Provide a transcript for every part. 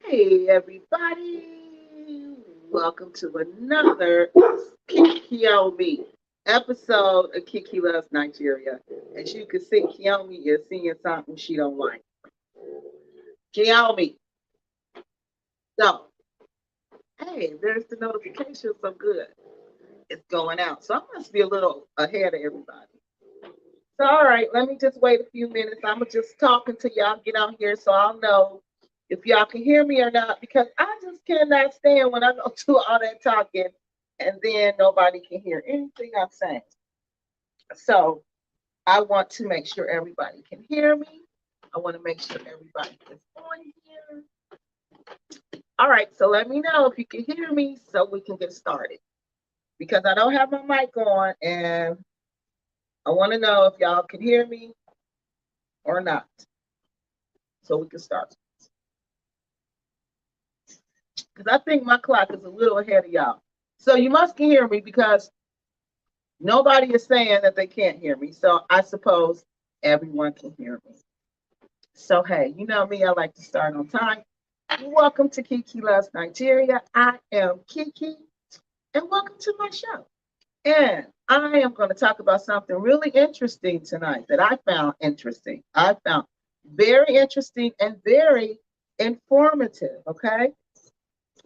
Hey everybody, welcome to another Kiki episode of Kiki Loves Nigeria. As you can see, Kiyomi is seeing something she don't like. Kiyomi, so hey, there's the notification, so good. It's going out. So I must be a little ahead of everybody. So all right, let me just wait a few minutes. I'm just talking to y'all, get on here so I'll know if y'all can hear me or not, because I just cannot stand when I go do all that talking and then nobody can hear anything I'm saying. So I want to make sure everybody can hear me. I want to make sure everybody is on here. All right, so let me know if you can hear me so we can get started. Because I don't have my mic on and I want to know if y'all can hear me or not. So we can start. Because I think my clock is a little ahead of y'all. So you must can hear me because nobody is saying that they can't hear me. So I suppose everyone can hear me. So hey, you know me, I like to start on time. Welcome to Kiki Loves Nigeria. I am Kiki, and welcome to my show. And I am going to talk about something really interesting tonight that I found interesting. I found very interesting and very informative, okay?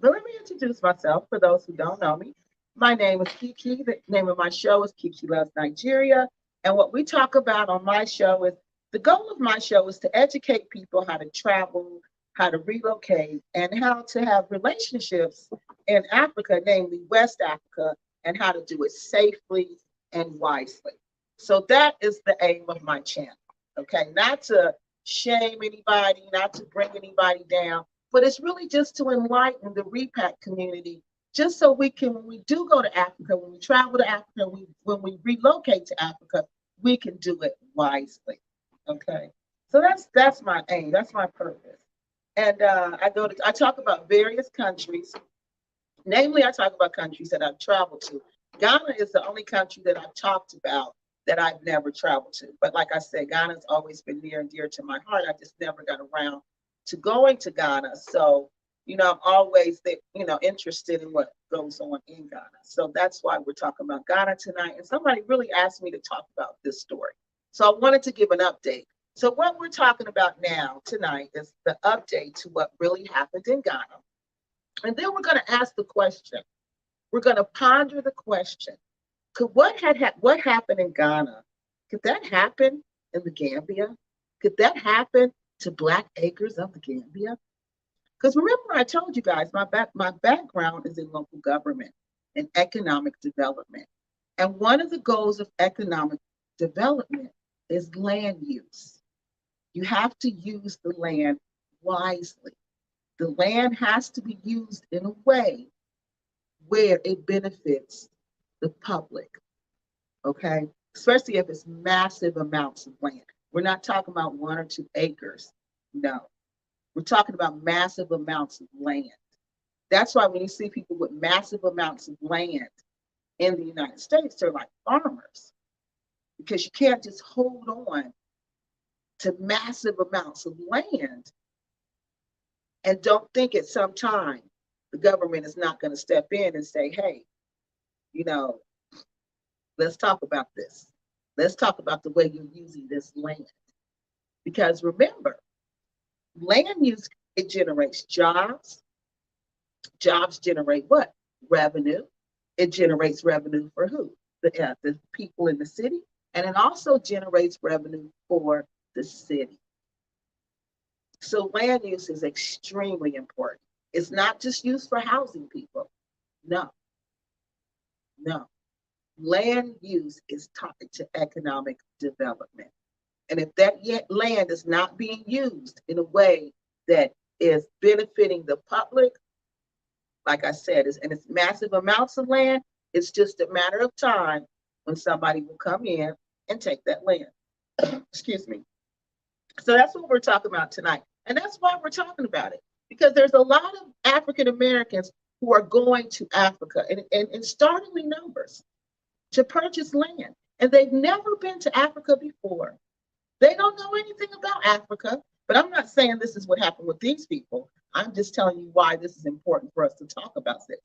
But let me introduce myself for those who don't know me. My name is Kiki. The name of my show is Kiki Loves Nigeria. And what we talk about on my show is the goal of my show is to educate people how to travel, how to relocate, and how to have relationships in Africa, namely West Africa, and how to do it safely and wisely. So that is the aim of my channel. Okay, not to shame anybody, not to bring anybody down, but it's really just to enlighten the repack community, just so we can, when we do go to Africa, when we travel to Africa, when we relocate to Africa, we can do it wisely. Okay, so that's my aim, that's my purpose. And I talk about various countries. Namely, I talk about countries that I've traveled to. Ghana is the only country that I've talked about that I've never traveled to. But like I said, Ghana's always been near and dear to my heart. I just never got around to going to Ghana. So, I'm always, interested in what goes on in Ghana. So that's why we're talking about Ghana tonight. And somebody really asked me to talk about this story. So I wanted to give an update. So what we're talking about now tonight is the update to what really happened in Ghana. And then we're going to ask the question. We're going to ponder the question. What happened in Ghana? Could that happen in the Gambia? Could that happen to Black acres of the Gambia? Because remember, I told you guys my background is in local government and economic development. And one of the goals of economic development is land use. You have to use the land wisely. The land has to be used in a way where it benefits the public, okay? Especially if it's massive amounts of land. We're not talking about 1 or 2 acres. No, we're talking about massive amounts of land. That's why when you see people with massive amounts of land in the United States, they're like farmers, because you can't just hold on to massive amounts of land and don't think at some time the government is not going to step in and say, hey, let's talk about this. Let's talk about the way you're using this land. Because remember, land use, it generates jobs. Jobs generate what? Revenue. It generates revenue for who? The people in the city. And it also generates revenue for the city. So land use is extremely important. It's not just used for housing people. No. Land use is tied to economic development. And if that land is not being used in a way that is benefiting the public, like I said, and it's massive amounts of land, it's just a matter of time when somebody will come in and take that land. Excuse me. So that's what we're talking about tonight. And that's why we're talking about it, because there's a lot of African Americans who are going to Africa in startling numbers to purchase land. And they've never been to Africa before. They don't know anything about Africa. But I'm not saying this is what happened with these people. I'm just telling you why this is important for us to talk about this.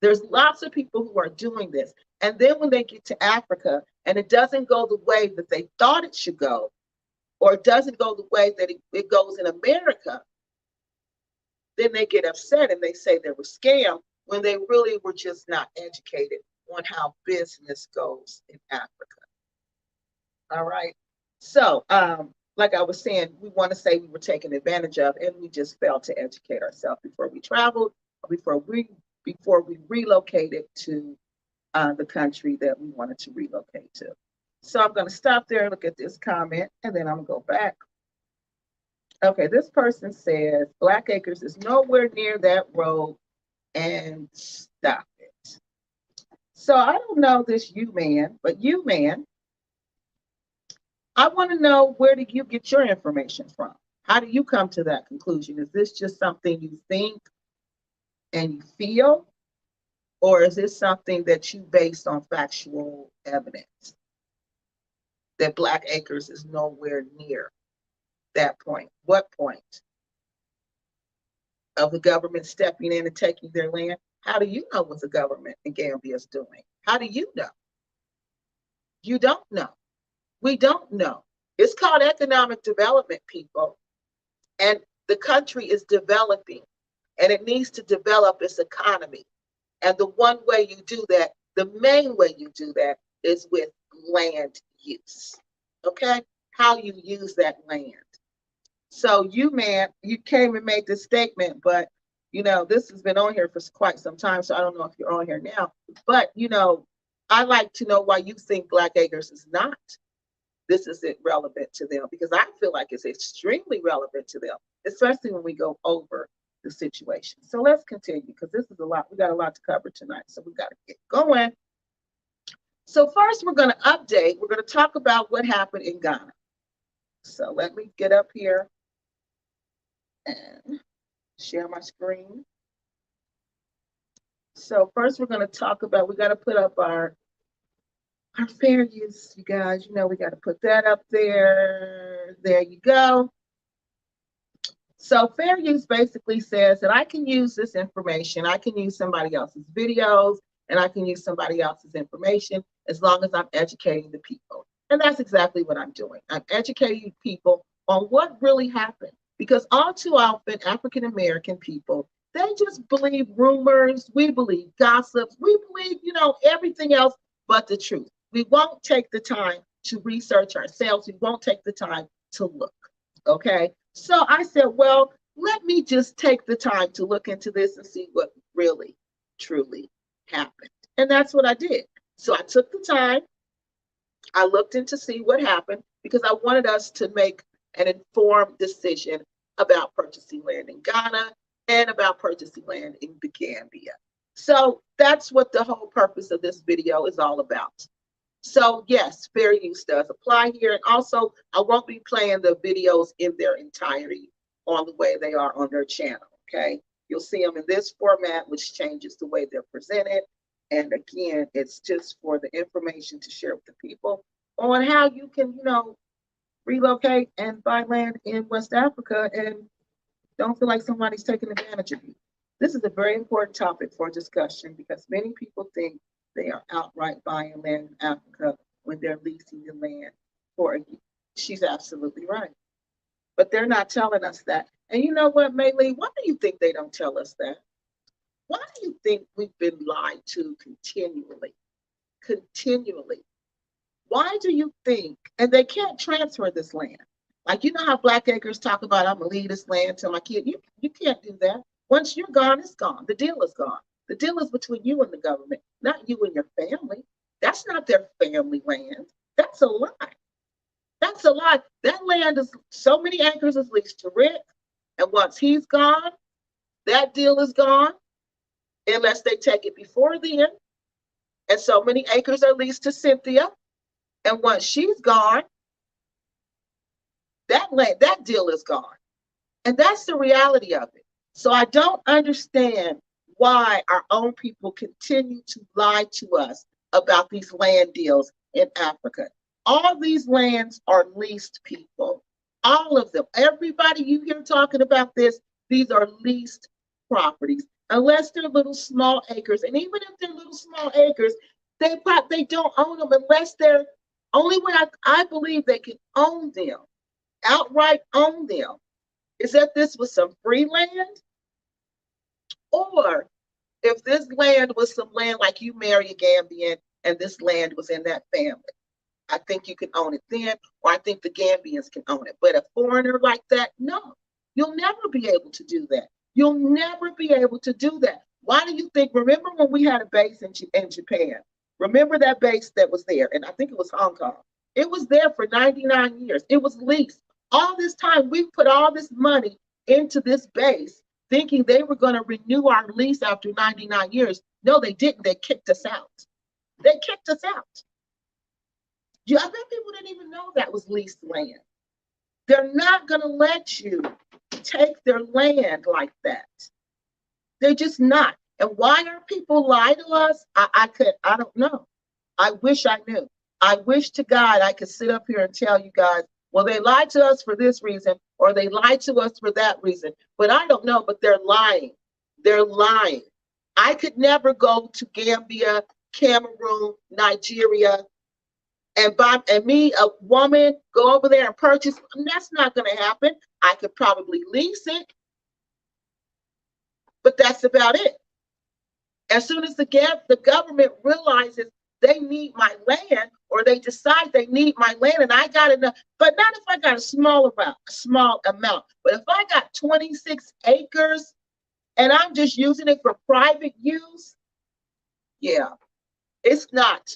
There's lots of people who are doing this. And then when they get to Africa and it doesn't go the way that they thought it should go, or it doesn't go the way that it goes in America, then they get upset and they say they were scammed when they really were just not educated on how business goes in Africa. All right. So, like I was saying, we want to say we were taken advantage of, and we just failed to educate ourselves before we traveled, before we relocated to the country that we wanted to relocate to. So I'm going to stop there and look at this comment, and then I'm going to go back. Okay, this person says Black Acres is nowhere near that road, and stop it. So I don't know this you man, but you man, I want to know, where did you get your information from? How do you come to that conclusion? Is this just something you think and you feel? Or is this something that you based on factual evidence? That Black Acres is nowhere near that point. What point? Of the government stepping in and taking their land? How do you know what the government in Gambia is doing? How do you know? You don't know. We don't know. It's called economic development, people. And the country is developing, and it needs to develop its economy. And the one way you do that, the main way you do that, is with land use. Okay? How you use that land. So you, man, you came and made this statement, but you know, this has been on here for quite some time, so I don't know if you're on here now. But you know, I like to know why you think Black Acres is not. This isn't relevant to them, because I feel like it's extremely relevant to them, especially when we go over the situation. So let's continue, because this is a lot. We got a lot to cover tonight, so we got to get going. So first, we're going to update. We're going to talk about what happened in Ghana. So let me get up here and share my screen. So first, we're going to talk about, we got to put up our fair use, you guys. You know, we got to put that up there. There you go. So fair use basically says that I can use this information. I can use somebody else's videos, and I can use somebody else's information, as long as I'm educating the people. And that's exactly what I'm doing. I'm educating people on what really happened. Because all too often, African-American people, they just believe rumors. We believe gossips. We believe, you know, everything else but the truth. We won't take the time to research ourselves. We won't take the time to look. Okay? So I said, well, let me just take the time to look into this and see what really, truly happened. And that's what I did. So I took the time. I looked in to see what happened, because I wanted us to make an informed decision about purchasing land in Ghana and about purchasing land in the Gambia. So that's what the whole purpose of this video is all about. So yes, fair use does apply here. And also, I won't be playing the videos in their entirety on the way they are on their channel, okay? You'll see them in this format, which changes the way they're presented. And again, it's just for the information to share with the people on how you can, you know, relocate and buy land in West Africa and don't feel like somebody's taking advantage of you. This is a very important topic for discussion, because many people think they are outright buying land in Africa when they're leasing the land for a year. She's absolutely right. But they're not telling us that. And you know what, Maylee, why do you think they don't tell us that? Why do you think we've been lied to continually? Continually. Why do you think, and they can't transfer this land? Like, you know how Black Acres talk about, I'm going to leave this land to my kid. You can't do that. Once you're gone, it's gone. The deal is gone. The deal is between you and the government, not you and your family. That's not their family land. That's a lie. That's a lie. That land is, so many acres is leased to Rick. And once he's gone, that deal is gone, unless they take it before then. And so many acres are leased to Cynthia. And once she's gone, that land, that deal is gone. And that's the reality of it. So I don't understand why our own people continue to lie to us about these land deals in Africa. All these lands are leased, people. All of them. Everybody you hear talking about this, These are leased properties, unless they're little small acres. And even if they're little small acres, they don't own them unless they're only way I believe they can own them, outright own them, is that this was some free land, or if this land was some land like you marry a Gambian and this land was in that family. I think you can own it then, or I think the Gambians can own it. But a foreigner like that, no, you'll never be able to do that. You'll never be able to do that. Why do you think? Remember when we had a base in Japan? Remember that base that was there? And I think it was Hong Kong. It was there for 99 years. It was leased. All this time, we put all this money into this base thinking they were going to renew our lease after 99 years. No, they didn't. They kicked us out. They kicked us out. I bet people didn't even know that was leased land. They're not going to let you take their land like that. They're just not. And why are people lie to us? I don't know. I wish I knew. I wish to God I could sit up here and tell you guys, well, they lied to us for this reason, or they lied to us for that reason. But I don't know, but they're lying. They're lying. I could never go to Gambia, Cameroon, Nigeria, and me, a woman, go over there and purchase. That's not going to happen. I could probably lease it, but that's about it. As soon as the government realizes they need my land, or they decide they need my land, and I got enough, but not if I got a small amount. But if I got 26 acres and I'm just using it for private use, yeah, it's not.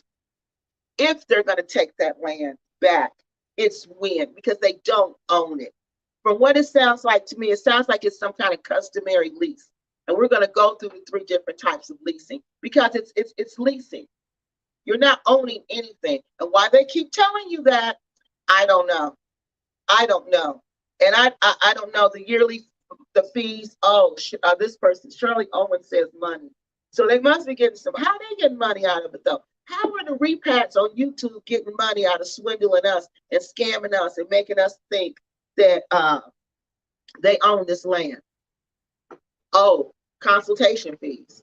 If they're going to take that land back, it's when, because they don't own it. From what it sounds like to me, it sounds like it's some kind of customary lease. And we're going to go through the 3 different types of leasing, because it's leasing. You're not owning anything. And why they keep telling you that, I don't know. I don't know. And I don't know the fees. Oh, this person, Shirley Owens, says money. So they must be getting some. How are they getting money out of it, though? How are the repats on YouTube getting money out of swindling us and scamming us and making us think that they own this land? Oh, consultation fees.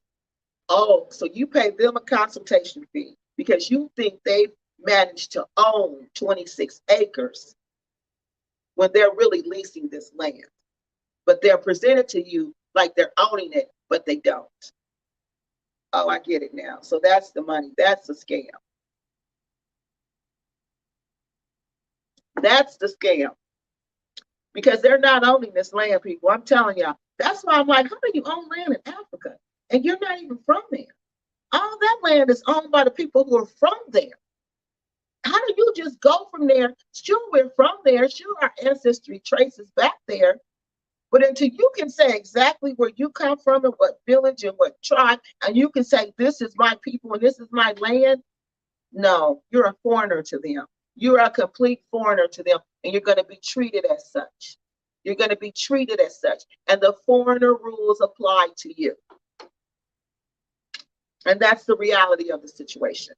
Oh, so you pay them a consultation fee because you think they've managed to own 26 acres when they're really leasing this land. But they're presented to you like they're owning it, but they don't. Oh, I get it now. So that's the money. That's the scam. That's the scam. Because they're not owning this land, people. I'm telling y'all. That's why I'm like, how do you own land in Africa? And you're not even from there. All that land is owned by the people who are from there. How do you just go from there? Sure, we're from there. Sure, our ancestry traces back there. But until you can say exactly where you come from and what village and what tribe, and you can say, this is my people and this is my land, no, you're a foreigner to them. You're a complete foreigner to them, and you're going to be treated as such. You're going to be treated as such. And the foreigner rules apply to you. And that's the reality of the situation.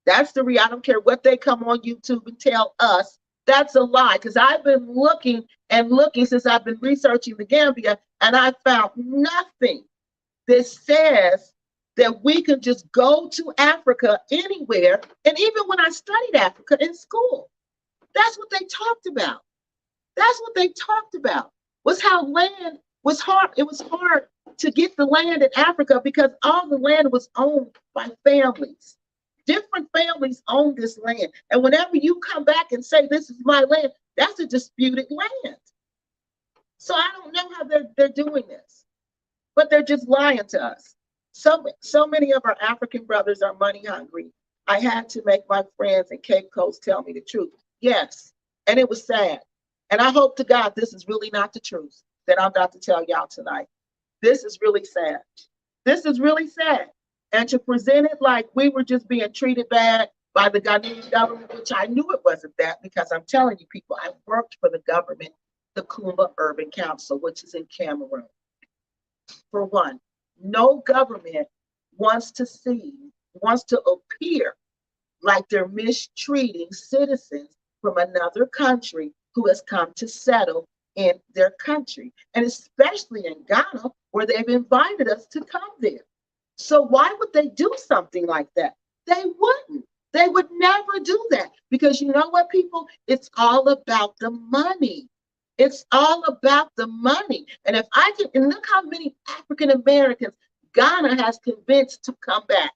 That's the reality. I don't care what they come on YouTube and tell us. That's a lie, because I've been looking and looking since I've been researching the Gambia, and I found nothing that says that we can just go to Africa anywhere. And even when I studied Africa in school, that's what they talked about. That's what they talked about, was how land was hard. It was hard to get the land in Africa because all the land was owned by families. Different families own this land. And whenever you come back and say, this is my land, that's a disputed land. So I don't know how they're doing this, but they're just lying to us. So many of our African brothers are money hungry. I had to make my friends in Cape Coast tell me the truth. Yes, and it was sad. And I hope to God this is really not the truth that I'm about to tell y'all tonight. This is really sad. This is really sad. And to present it like we were just being treated bad by the Ghanaian government, which I knew it wasn't that, because I'm telling you people, I worked for the government, the Kumba Urban Council, which is in Cameroon. For one, no government wants to appear like they're mistreating citizens from another country who has come to settle in their country, and especially in Ghana, where they've invited us to come there. So why would they do something like that? They wouldn't. They would never do that, because you know what, people? It's all about the money. It's all about the money. And if I can, and look how many African Americans Ghana has convinced to come back.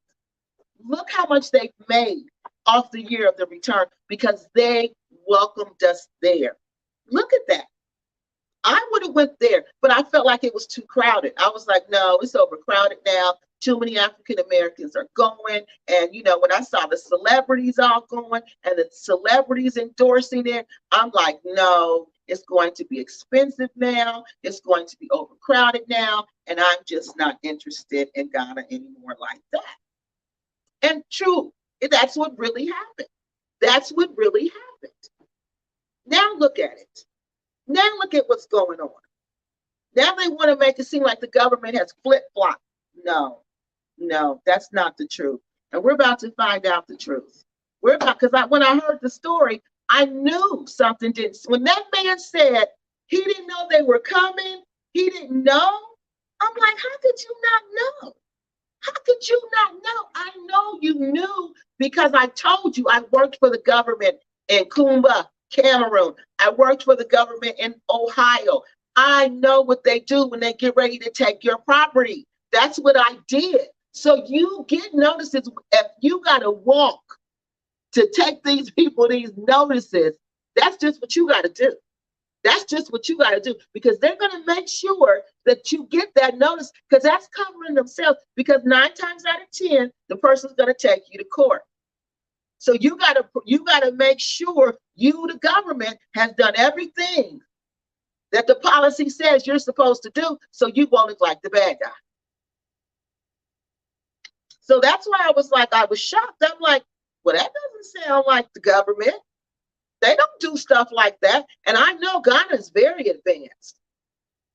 Look how much they've made off the year of the return because they welcomed us there. Look at that. I would have went there, but I felt like it was too crowded. I was like, no, it's overcrowded now. Too many African Americans are going. And, you know, when I saw the celebrities all going and the celebrities endorsing it, I'm like, no, it's going to be expensive now. It's going to be overcrowded now. And I'm just not interested in Ghana anymore like that. And true, that's what really happened. That's what really happened. Now look at it. Now look at what's going on. Now they want to make it seem like the government has flip-flopped. No, that's not the truth. And we're about to find out the truth. Because when I heard the story, I knew something didn't. When that man said he didn't know they were coming, he didn't know. I'm like, how could you not know? How could you not know? I know you knew because I told you I worked for the government in Kumba, Cameroon. I worked for the government in Ohio. I know what they do when they get ready to take your property. That's what I did. So you get notices. If you got to walk to take these people these notices, that's just what you got to do. That's just what you got to do, because they're going to make sure that you get that notice, because that's covering themselves, because 9 times out of 10, the person's going to take you to court. So you got to make sure you, the government, has done everything that the policy says you're supposed to do, so you won't look like the bad guy. So that's why I was shocked. I'm like, well, that doesn't sound like the government. They don't do stuff like that. And I know Ghana is very advanced.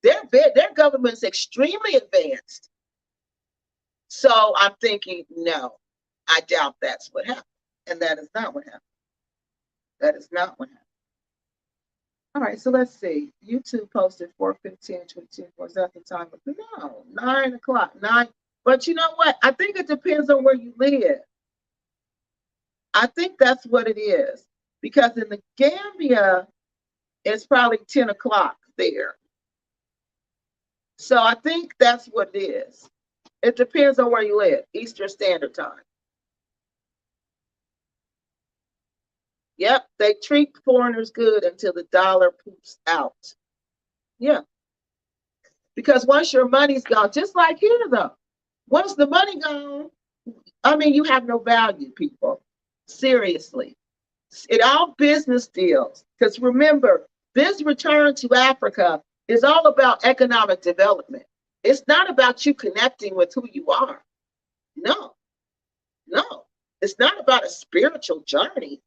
Their government's extremely advanced. So I'm thinking, no, I doubt that's what happened. And that is not what happened. That is not what happened. All right, so let's see. YouTube posted 4:15:22. Was that the time? No, 9 o'clock. 9. But you know what? I think it depends on where you live. I think that's what it is. Because in the Gambia, it's probably 10 o'clock there. So I think that's what it is. It depends on where you live. Eastern Standard Time. Yep, they treat foreigners good until the dollar poops out. Yeah. Because once your money's gone, just like here though, once the money gone, I mean, you have no value, people. Seriously. It all business deals. Because remember, this return to Africa is all about economic development. It's not about you connecting with who you are. No. It's not about a spiritual journey,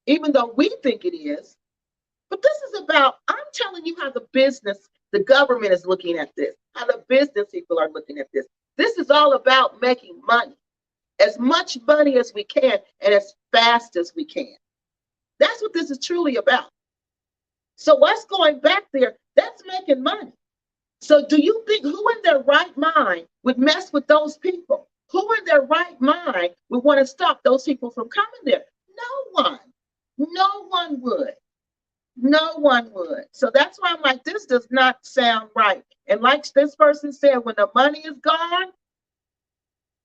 even though we think it is. But this is about, I'm telling you how the government is looking at this, how the business people are looking at this. This is all about making money, as much money as we can and as fast as we can. That's what this is truly about. So what's going back there, that's making money. So do you think who in their right mind would mess with those people? Who in their right mind would want to stop those people from coming there? No one. No one would. No one would. So that's why I'm like, this does not sound right. And like this person said, when the money is gone,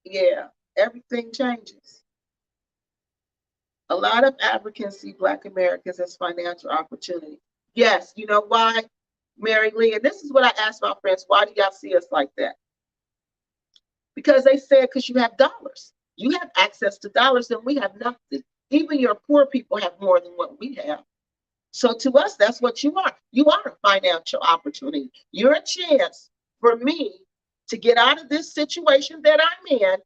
yeah, everything changes. A lot of Africans see Black Americans as financial opportunity. Yes, you know why, Mary Lee? And this is what I ask my friends, why do y'all see us like that? Because they said, because you have dollars. You have access to dollars and we have nothing. Even your poor people have more than what we have. So to us, that's what you are. You are a financial opportunity. You're a chance for me to get out of this situation that I'm in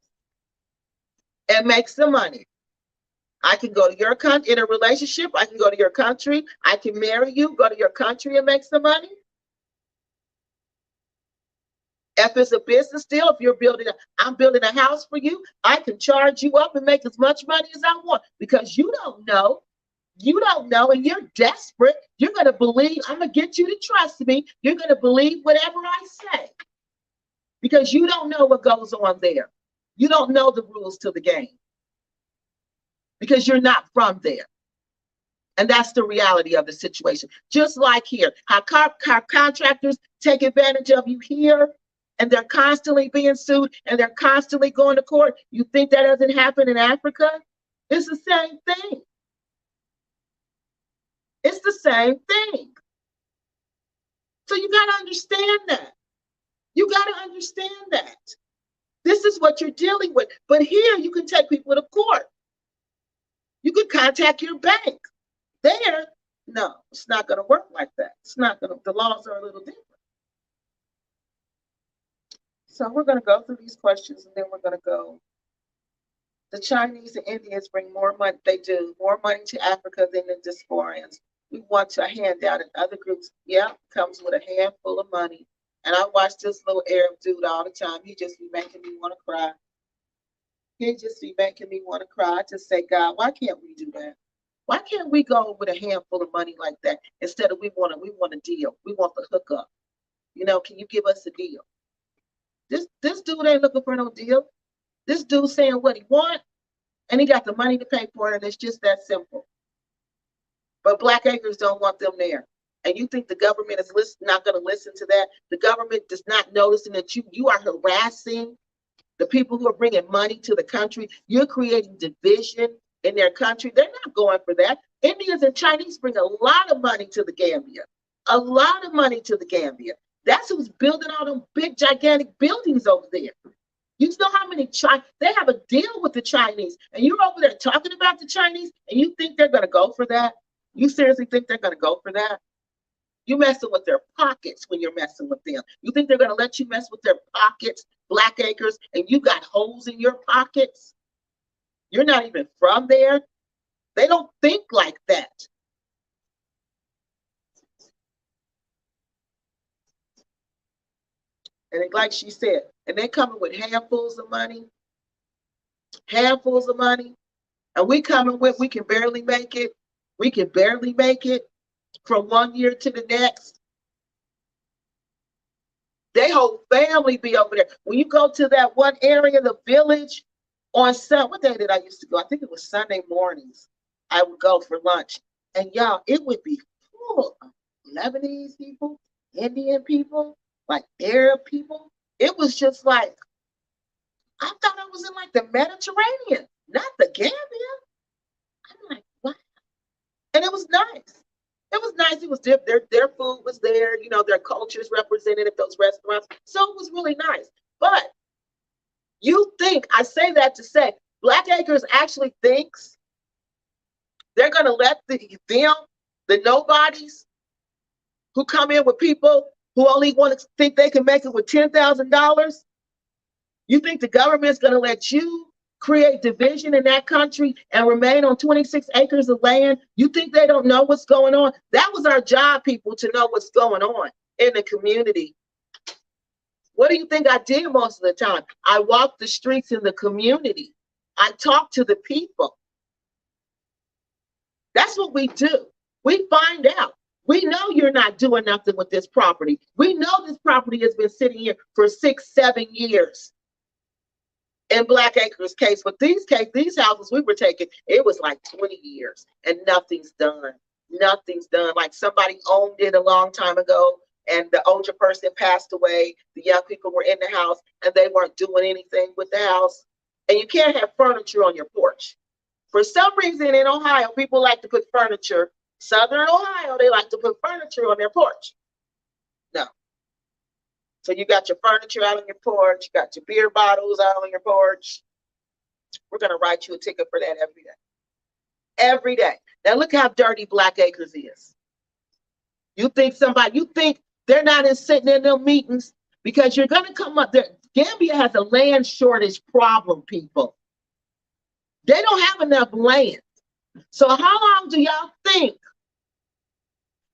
and make some money. I can go to your country in a relationship. I can go to your country. I can marry you, go to your country and make some money. If it's a business deal, if you're I'm building a house for you, I can charge you up and make as much money as I want, because you don't know. You don't know, and you're desperate. You're going to believe, I'm going to get you to trust me. You're going to believe whatever I say because you don't know what goes on there. You don't know the rules to the game because you're not from there. And that's the reality of the situation. Just like here, how contractors take advantage of you here, and they're constantly being sued and they're constantly going to court. You think that doesn't happen in Africa? It's the same thing. It's the same thing. So you got to understand that. You got to understand that. This is what you're dealing with. But here you can take people to court. You can contact your bank. There, no, it's not going to work like that. It's not going to, the laws are a little different. So we're going to go through these questions and then we're going to go. The Chinese and Indians bring more money, they do, more money to Africa than the diasporans. We want to hand out in other groups. Yeah, comes with a handful of money. And I watch this little Arab dude all the time. He just be making me want to cry. He just be making me want to cry. I just say, God, why can't we do that? Why can't we go with a handful of money like that instead of we want a deal? We want the hookup. You know, can you give us a deal? This dude ain't looking for no deal. This dude saying what he want, and he got the money to pay for it, and it's just that simple. But Black Acres don't want them there. And you think the government is not going to listen to that? The government does not noticing that you are harassing the people who are bringing money to the country. You're creating division in their country. They're not going for that. Indians and Chinese bring a lot of money to the Gambia. A lot of money to the Gambia. That's who's building all them big, gigantic buildings over there. You know how many they have a deal with the Chinese, and you're over there talking about the Chinese, and you think they're going to go for that? You seriously think they're going to go for that? You messing with their pockets when you're messing with them. You think they're going to let you mess with their pockets, Black Acres, and you got holes in your pockets? You're not even from there. They don't think like that. And like she said, and they coming with handfuls of money, and we coming with, we can barely make it. We can barely make it from one year to the next. They whole family be over there. When you go to that one area, the village, on Sunday, what day did I used to go? I think it was Sunday mornings. I would go for lunch. And y'all, it would be full of Lebanese people, Indian people, like Arab people. It was just like, I thought I was in like the Mediterranean, not the Gambia. I'm like, what? And it was nice. It was nice. It was their food was there. You know, their cultures represented at those restaurants. So it was really nice. But you think, I say that to say, Black Acres actually thinks they're going to let the nobodies who come in with people who only want to think they can make it with $10,000? You think the government's going to let you create division in that country and remain on 26 acres of land? You think they don't know what's going on? That was our job, people, to know what's going on in the community. What do you think I did most of the time? I walked the streets in the community. I talked to the people. That's what we do. We find out. We know you're not doing nothing with this property. We know this property has been sitting here for 6, 7 years. In Black Acres case, but these houses we were taking, it was like 20 years and nothing's done. Nothing's done. Like somebody owned it a long time ago and the older person passed away. The young people were in the house and they weren't doing anything with the house. And you can't have furniture on your porch. For some reason in Ohio, people like to put furniture. Southern Ohio, they like to put furniture on their porch. No. So you got your furniture out on your porch, you got your beer bottles out on your porch. We're going to write you a ticket for that every day. Every day. Now look how dirty Black Acres is. You think they're not sitting in them meetings because you're going to come up there. Gambia has a land shortage problem, people. They don't have enough land. So how long do y'all think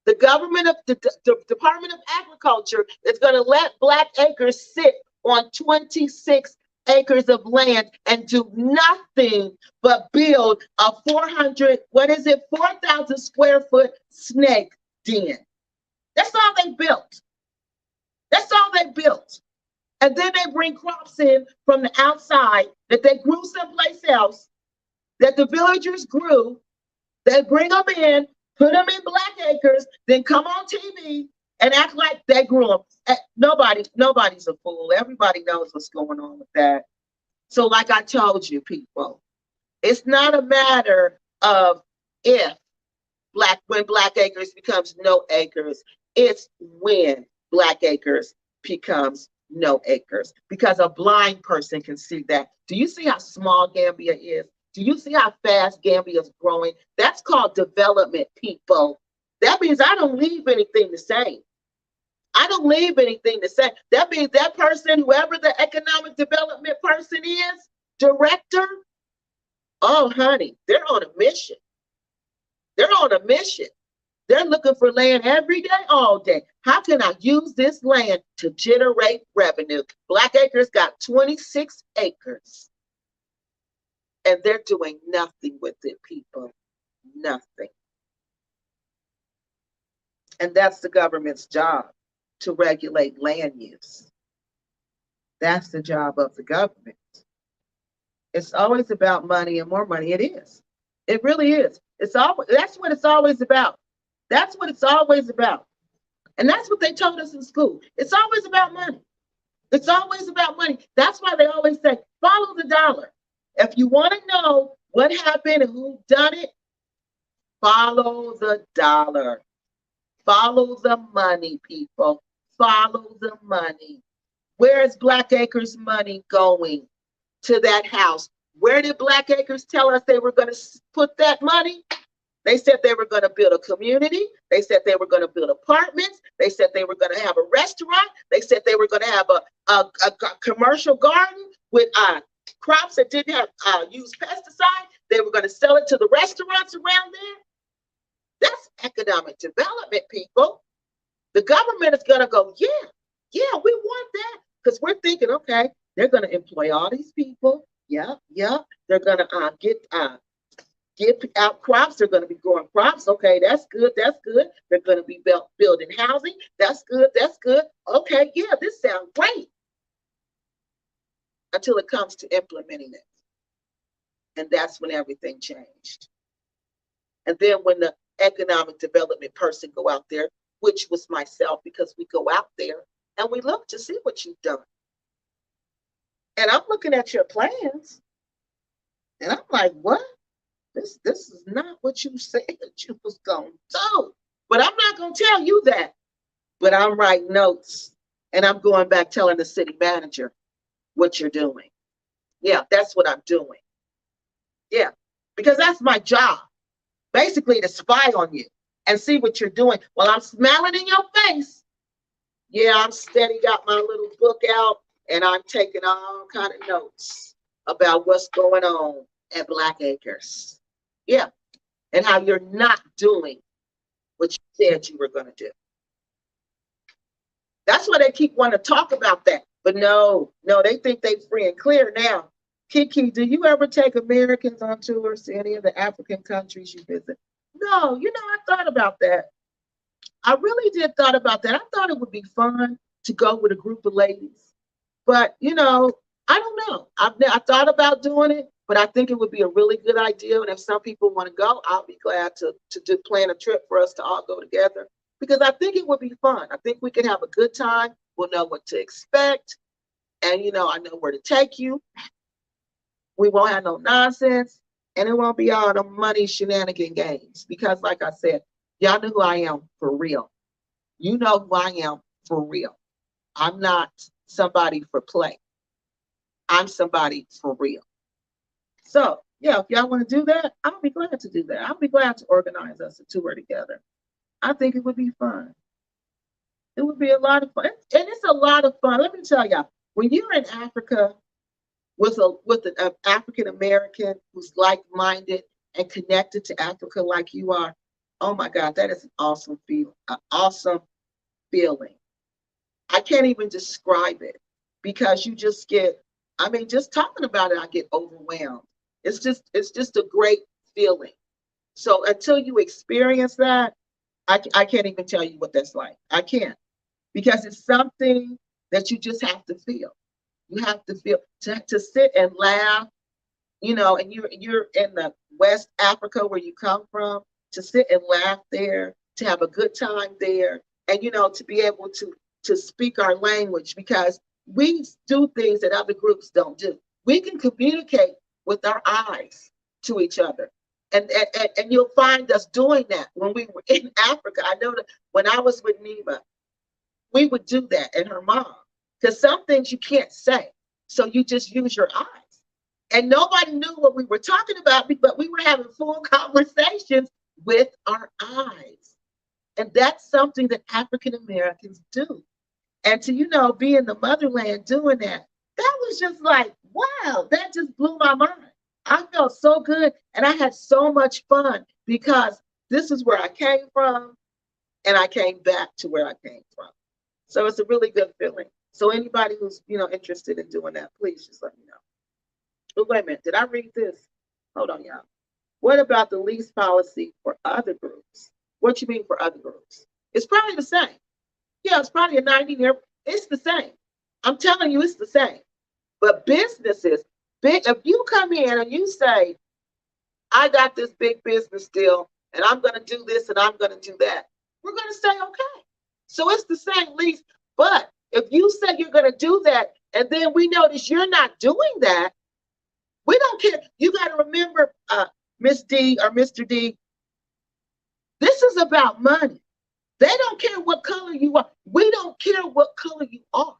the government of the Department of Agriculture is going to let Black Acres sit on 26 acres of land and do nothing but build a 4,000 square foot snake den. That's all they built. That's all they built. And then they bring crops in from the outside that they grew someplace else, that the villagers grew. They bring them in, put them in Blakkk acres, then come on TV and act like they grew them. Nobody's a fool. Everybody knows what's going on with that. So like I told you, people, it's not a matter of if when Blakkk acres becomes no acres. It's when Blakkk acres becomes no acres, because a blind person can see that. Do you see how small Gambia is? Do you see how fast Gambia is growing? That's called development, people. That means I don't leave anything the same. I don't leave anything to say. That means that person, whoever the economic development person is, director, oh, honey, they're on a mission. They're on a mission. They're looking for land every day, all day. How can I use this land to generate revenue? Blakkk Acres got 26 acres. And they're doing nothing with it, people. Nothing. And that's the government's job, to regulate land use. That's the job of the government. It's always about money and more money. It is. It really is. That's what it's always about. That's what it's always about. And that's what they told us in school. It's always about money. It's always about money. That's why they always say, follow the dollar. If you want to know what happened and who done it, follow the dollar. Follow the money, people. Follow the money. Where is Blakkk Acres money going? To that house. Where did Blakkk Acres tell us they were going to put that money? They said they were going to build a community. They said they were going to build apartments. They said they were going to have a restaurant. They said they were going to have a commercial garden with crops that didn't have use pesticide. They were going to sell it to the restaurants around there. That's economic development, people. The government is going to go, yeah, we want that. Because we're thinking, okay, they're going to employ all these people. Yeah. They're going to get out crops. They're going to be growing crops. Okay, that's good. They're going to be building housing. That's good. Okay, yeah, this sounds great. Until it comes to implementing it. And that's when everything changed. And then when the economic development person go out there, which was myself, because we go out there and we look to see what you've done. And I'm looking at your plans and I'm like, what? This is not what you said you was going to do. But I'm not going to tell you that. But I'm writing notes and I'm going back telling the city manager what you're doing. Yeah, that's what I'm doing. Yeah, because that's my job. Basically to spy on you and see what you're doing while I'm smiling in your face. Yeah, I'm steady, got my little book out and I'm taking all kind of notes about what's going on at Blakkk Acres. Yeah, and how you're not doing what you said you were going to do. That's why they keep wanting to talk about that. But no, they think they free and clear now. Kiki, do you ever take Americans on tours to any of the African countries you visit? No, I thought about that. I really did thought about that. I thought it would be fun to go with a group of ladies. But, I don't know. I thought about doing it, but I think it would be a really good idea. And if some people want to go, I'll be glad to plan a trip for us to all go together. Because I think it would be fun. I think we could have a good time. We'll know what to expect. And, I know where to take you. We won't have no nonsense. And it won't be all the money shenanigan games. Because like I said, y'all know who I am for real. You know who I am for real. I'm not somebody for play. I'm somebody for real. So, yeah, if y'all want to do that, I'll be glad to do that. I'll be glad to organize us a tour together. I think it would be fun. It would be a lot of fun. And it's a lot of fun. Let me tell y'all, when you're in Africa with an African American who's like-minded and connected to Africa like you are, oh my God, that is an awesome feeling. An awesome feeling. I can't even describe it because you just get I mean, just talking about it, I get overwhelmed. It's just a great feeling. So until you experience that, I can't even tell you what that's like. I can't, because it's something that you just have to feel. You have to feel to sit and laugh, and you're in the West Africa where you come from, to sit and laugh there, to have a good time there, and to be able to speak our language, because we do things that other groups don't do. We can communicate with our eyes to each other. And you'll find us doing that when we were in Africa. I know that when I was with Neva, we would do that, and her mom, because some things you can't say. So you just use your eyes. And nobody knew what we were talking about, but we were having full conversations with our eyes. And that's something that African Americans do. And to, be in the motherland doing that, that was just like, wow, that just blew my mind. I felt so good, and I had so much fun, because this is where I came from, and I came back to where I came from. So it's a really good feeling. So anybody who's, interested in doing that, please just let me know. Oh, wait a minute. Did I read this? Hold on, y'all. What about the lease policy for other groups? What you mean for other groups? It's probably the same. Yeah, it's probably a 90-year. It's the same. I'm telling you, it's the same. But businesses, if you come in and you say, I got this big business deal, and I'm going to do this and I'm going to do that, we're going to say, okay. So it's the same lease. But if you say you're going to do that, and then we notice you're not doing that, we don't care. You got to remember, Miss D or Mr. D, this is about money. They don't care what color you are. We don't care what color you are.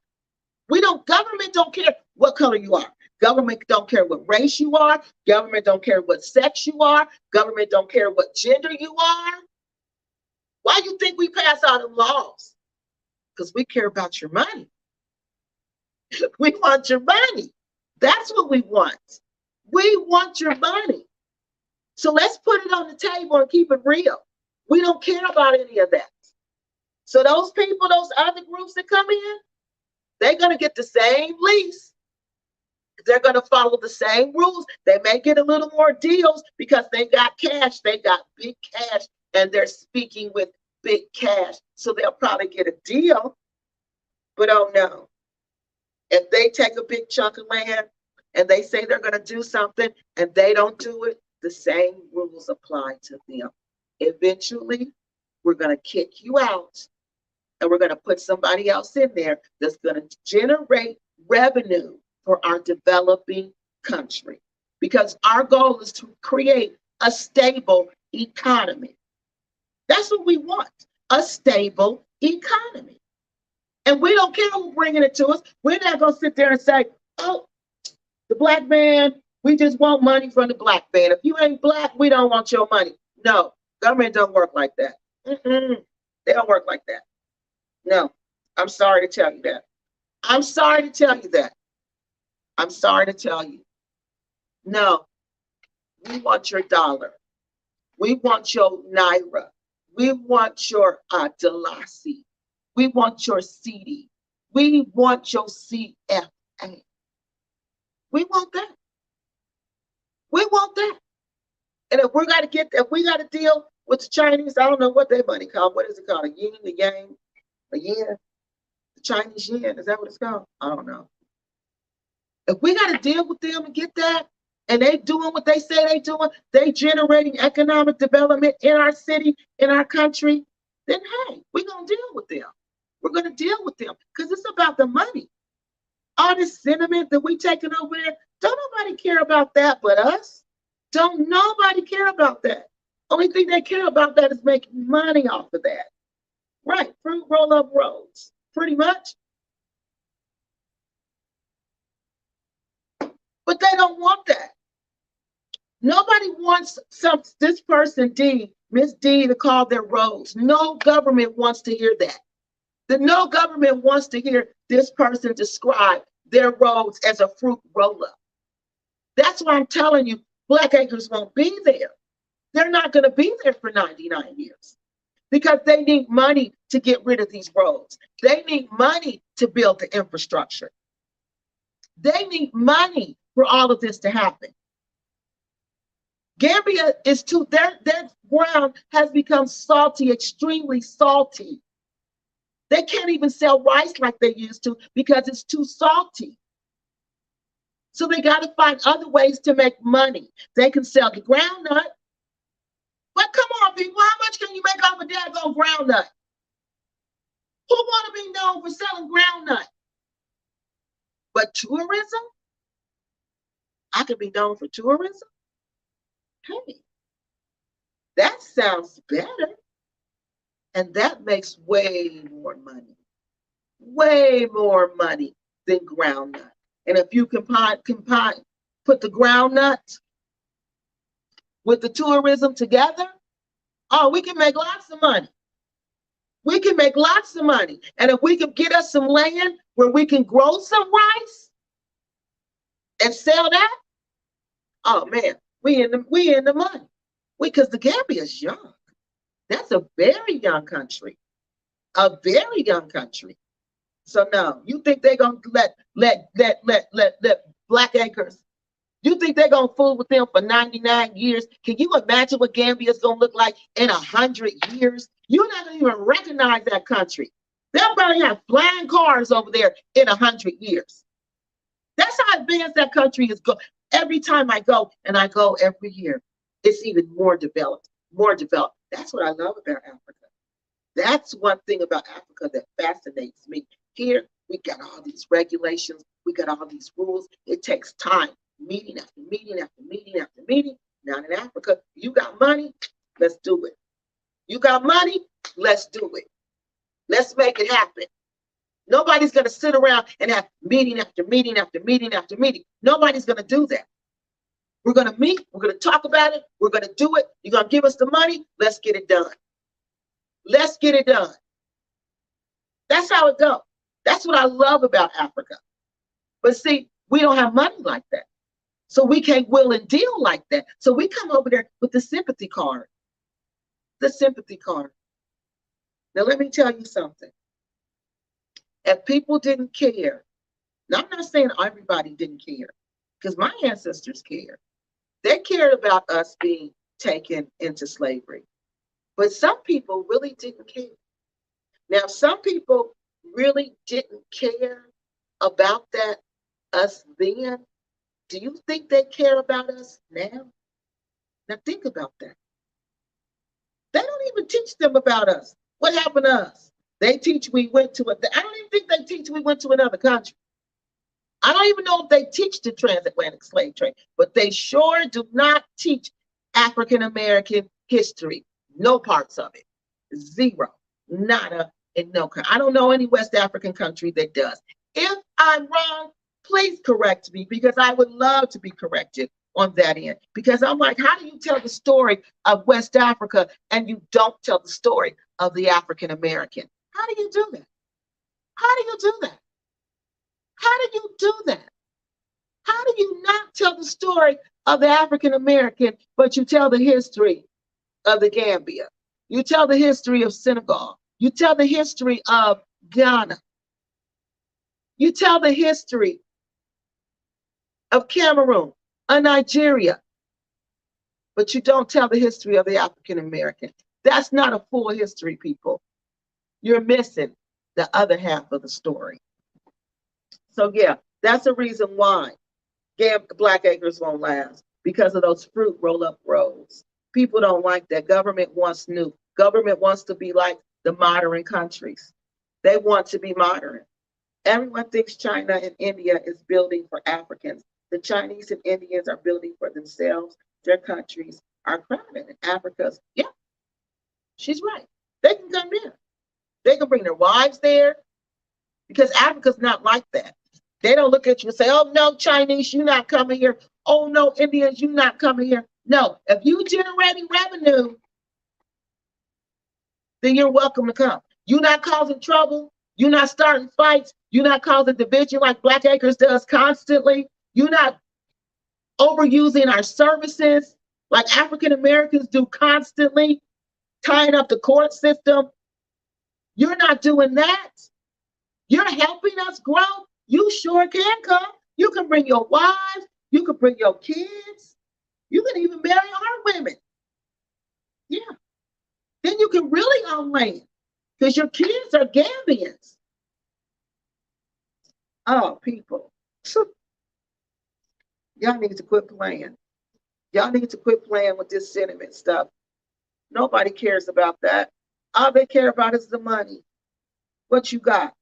Government don't care what color you are. Government don't care what race you are. Government don't care what sex you are. Government don't care what gender you are. Why do you think we pass all the laws? Because we care about your money. We want your money. That's what we want. We want your money. So let's put it on the table and keep it real. We don't care about any of that. So those people, those other groups that come in, they're going to get the same lease. They're going to follow the same rules. They may get a little more deals because they got cash. They got big cash, and they're speaking with big cash. So they'll probably get a deal. But oh no. If they take a big chunk of land and they say they're going to do something and they don't do it, the same rules apply to them. Eventually, we're going to kick you out, and we're going to put somebody else in there that's going to generate revenue for our developing country. Because our goal is to create a stable economy. That's what we want, a stable economy. And we don't care who's bringing it to us. We're not going to sit there and say, oh, the black man, we just want money from the black man. If you ain't black, we don't want your money. No, government don't work like that. They don't work like that. No, I'm sorry to tell you that. I'm sorry to tell you that. I'm sorry to tell you. No, we want your dollar. We want your naira. We want your dalasi. We want your CD. We want your CFA. We want that. We want that. And if we got to deal with the Chinese, I don't know what their money called. What is it called? A yin, a yang, a yen? The Chinese yen, is that what it's called? I don't know. If we got to deal with them and get that, and they doing what they say they doing, they generating economic development in our city, in our country, then hey, we're going to deal with them. We're going to deal with them because it's about the money. All this sentiment that we taking over there, don't nobody care about that but us. Don't nobody care about that. Only thing they care about that is making money off of that. Right, fruit roll up roads, pretty much. But they don't want that. Nobody wants this person D, Miss D, to call their roads. No government wants to hear that. No government wants to hear this person describe their roads as a fruit roll-up. That's why I'm telling you, Black Acres won't be there. They're not going to be there for 99 years because they need money to get rid of these roads. They need money to build the infrastructure. They need money for all of this to happen. Gambia is too, their ground has become salty, extremely salty. They can't even sell rice like they used to because it's too salty. So they got to find other ways to make money. They can sell the groundnut. But come on, people, how much can you make off a daggone groundnut? Who want to be known for selling groundnut? But tourism? I could be known for tourism? Hey, that sounds better. And that makes way more money than groundnut. And if you put the groundnut with the tourism together, oh, we can make lots of money. We can make lots of money. And if we can get us some land where we can grow some rice and sell that, oh man, we in the money. Because the Gambia is young. That's a very young country. A very young country. So no, you think they're gonna let Black Acres, you think they're gonna fool with them for 99 years? Can you imagine what Gambia is gonna look like in 100 years? You're not gonna even recognize that country. They'll probably have flying cars over there in 100 years. That's how advanced that country is going. Every time I go, and I go every year, it's even more developed, more developed. That's what I love about Africa. That's one thing about Africa that fascinates me. Here, we got all these regulations, we got all these rules. It takes time, meeting after meeting after meeting after meeting. Now in Africa, you got money, let's do it. You got money, let's do it. Let's make it happen. Nobody's going to sit around and have meeting after meeting after meeting after meeting. Nobody's going to do that. We're going to meet, we're going to talk about it, we're going to do it. You're going to give us the money, let's get it done. Let's get it done. That's how it goes. That's what I love about Africa. But see, we don't have money like that. So we can't will and deal like that. So we come over there with the sympathy card. The sympathy card. Now let me tell you something. If people didn't care, now I'm not saying everybody didn't care, because my ancestors cared. They cared about us being taken into slavery. But some people really didn't care. Now, some people really didn't care about that, us then. Do you think they care about us now? Now think about that. They don't even teach them about us. What happened to us? They teach we went to I don't even think they teach we went to another country. I don't even know if they teach the transatlantic slave trade, but they sure do not teach African American history. No parts of it. Zero. Nada and no. I don't know any West African country that does. If I'm wrong, please correct me, because I would love to be corrected on that end. Because I'm like, how do you tell the story of West Africa and you don't tell the story of the African American? How do you do that? How do you do that? How do you do that? How do you not tell the story of the African American, but you tell the history of the Gambia? You tell the history of Senegal. You tell the history of Ghana. You tell the history of Cameroon, of Nigeria, but you don't tell the history of the African American. That's not a full history, people. You're missing the other half of the story. So yeah, that's a reason why Black Acres won't last, because of those fruit roll-up roads. People don't like that. Government wants new. Government wants to be like the modern countries. They want to be modern. Everyone thinks China and India is building for Africans. The Chinese and Indians are building for themselves. Their countries are crowded. And Africa's, yeah, she's right. They can come in. They can bring their wives there, because Africa's not like that. They don't look at you and say, oh no, Chinese, you're not coming here. Oh no, Indians, you're not coming here. No, if you generating revenue, then you're welcome to come. You're not causing trouble. You're not starting fights. You're not causing division like Black Acres does constantly. You're not overusing our services like African Americans do constantly, tying up the court system. You're not doing that. You're helping us grow. You sure can come. You can bring your wives, you can bring your kids, you can even marry our women. Yeah. Then you can really own land because your kids are Gambians. Oh, people. Y'all need to quit playing. Y'all need to quit playing with this sentiment stuff. Nobody cares about that. All they care about is the money. What you got?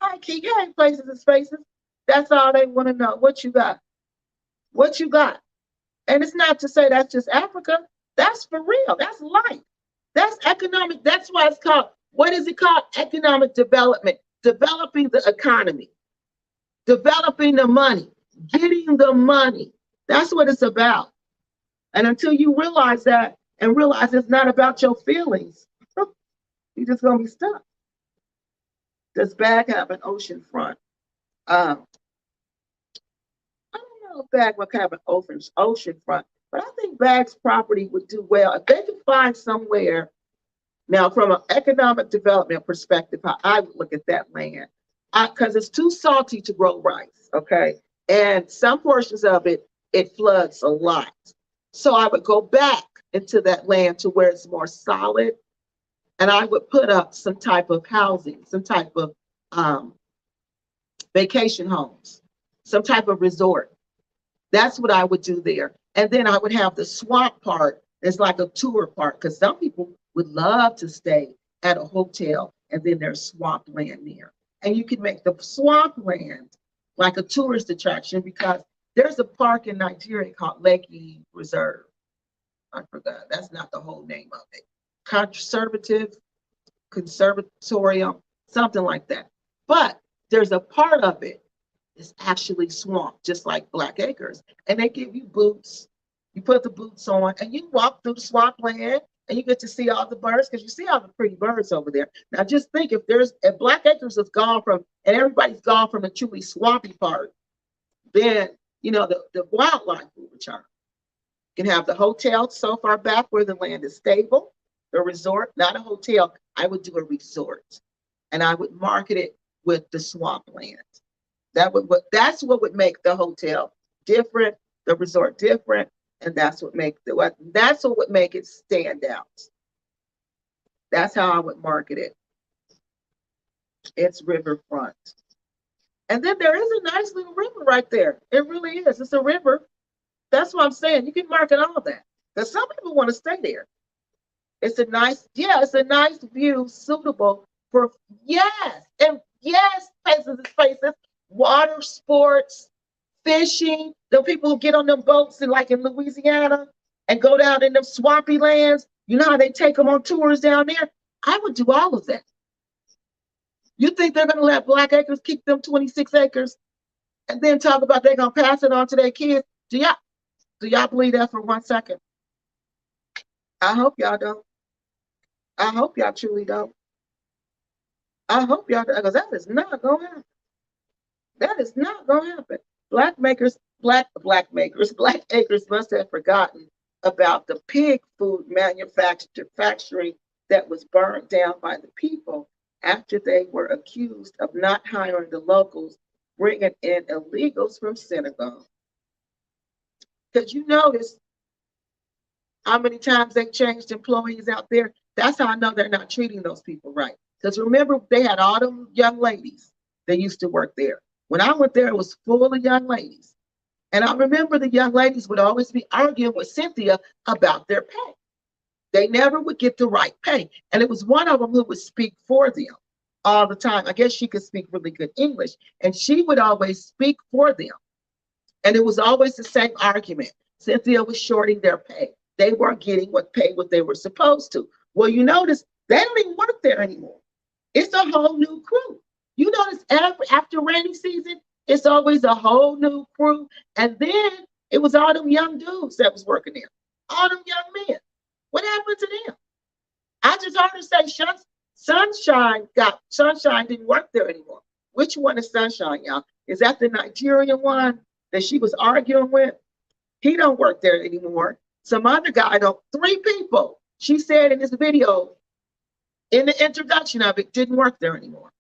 I keep you ain't places and spaces. That's all they want to know. What you got? What you got? And it's not to say that's just Africa. That's for real. That's life. That's economic. That's why it's called, what is it called? Economic development. Developing the economy. Developing the money. Getting the money. That's what it's about. And until you realize that and realize it's not about your feelings, you're just going to be stuck. Does Blakkk have an ocean front? I don't know if Blakkk would have an ocean front, but I think Blakk's property would do well if they could find somewhere. Now, from an economic development perspective, how I would look at that land, because it's too salty to grow rice, okay? And some portions of it, it floods a lot. So I would go back into that land to where it's more solid, and I would put up some type of housing, some type of vacation homes, some type of resort. That's what I would do there. And then I would have the swamp part. It's like a tour part because some people would love to stay at a hotel and then there's swamp land there. And you can make the swamp land like a tourist attraction because there's a park in Nigeria called Blakkk Reserve. I forgot. That's not the whole name of it. Conservatorium, something like that. But there's a part of it that's actually swamp, just like Black Acres. And they give you boots. You put the boots on and you walk through the swamp land and you get to see all the birds because you see all the pretty birds over there. Now just think if Black Acres is gone from, and everybody's gone from the truly swampy part, then, you know, the wildlife will return. You can have the hotel so far back where the land is stable, the resort, not a hotel. I would do a resort and I would market it with the swamp land. That's what would make the hotel different, the resort different, and that's what would make it stand out. That's how I would market it. It's riverfront. And then there is a nice little river right there. It really is. It's a river. That's what I'm saying. You can market all of that. Because some people want to stay there. It's a nice view, suitable for, yes, places and spaces, water sports, fishing. The people who get on them boats in Louisiana and go down in them swampy lands. You know how they take them on tours down there? I would do all of that. You think they're going to let Black Acres keep them 26 acres and then talk about they're going to pass it on to their kids? Do y'all believe that for 1 second? I hope y'all don't. I hope y'all truly don't. I hope y'all don't, because that is not going to happen. That is not going to happen. Black Acres must have forgotten about the pig food manufacturing that was burned down by the people after they were accused of not hiring the locals, bringing in illegals from Senegal. Because you notice how many times they changed employees out there. That's how I know they're not treating those people right. Because remember, they had all them young ladies that used to work there. When I went there, it was full of young ladies. And I remember the young ladies would always be arguing with Cynthia about their pay. They never would get the right pay. And it was one of them who would speak for them all the time. I guess she could speak really good English. And she would always speak for them. And it was always the same argument. Cynthia was shorting their pay. They weren't getting what they were supposed to. Well, you notice they don't even work there anymore. It's a whole new crew. You notice after rainy season, it's always a whole new crew. And then it was all them young dudes that was working there. All them young men. What happened to them? I just heard her say Sunshine didn't work there anymore. Which one is Sunshine, y'all? Is that the Nigerian one that she was arguing with? He don't work there anymore. Some other guy, three people, she said in this video, in the introduction of it, didn't work there anymore.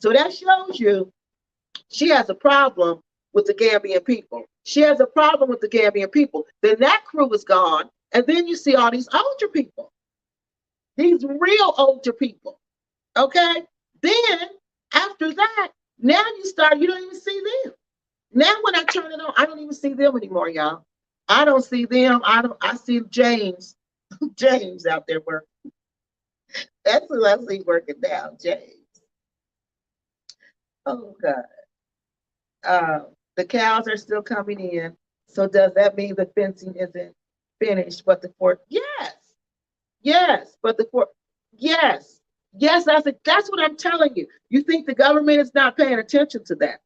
So that shows you she has a problem with the Gambian people. She has a problem with the Gambian people. Then that crew is gone. And then you see all these older people, these real older people. Okay? Then after that, now you don't even see them. Now when I turn it on, I don't even see them anymore, y'all. I don't see them. I see James. James out there working. That's who I see working now, James. Oh God. The cows are still coming in. So does that mean the fencing isn't finished? But the fourth, yes. Yes. But the fourth, yes. Yes, that's what I'm telling you. You think the government is not paying attention to that?